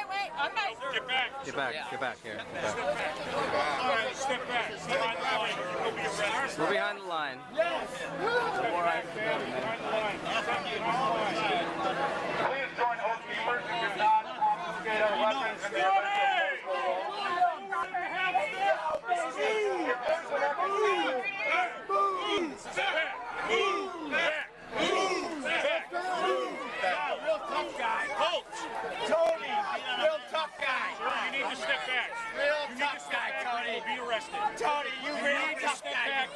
Wait, I'm not. Get back. Get back. Get back here. Get back. All right, step back. Behind the line. You'll be arrested. We're behind the line. Please join Oath Keepers and do not confiscate our weapons and their Real tough guy. Coach. Tony. Real tough guy. You need to step back. Real tough guy, Tony. Be arrested. Tony, you real tough guy.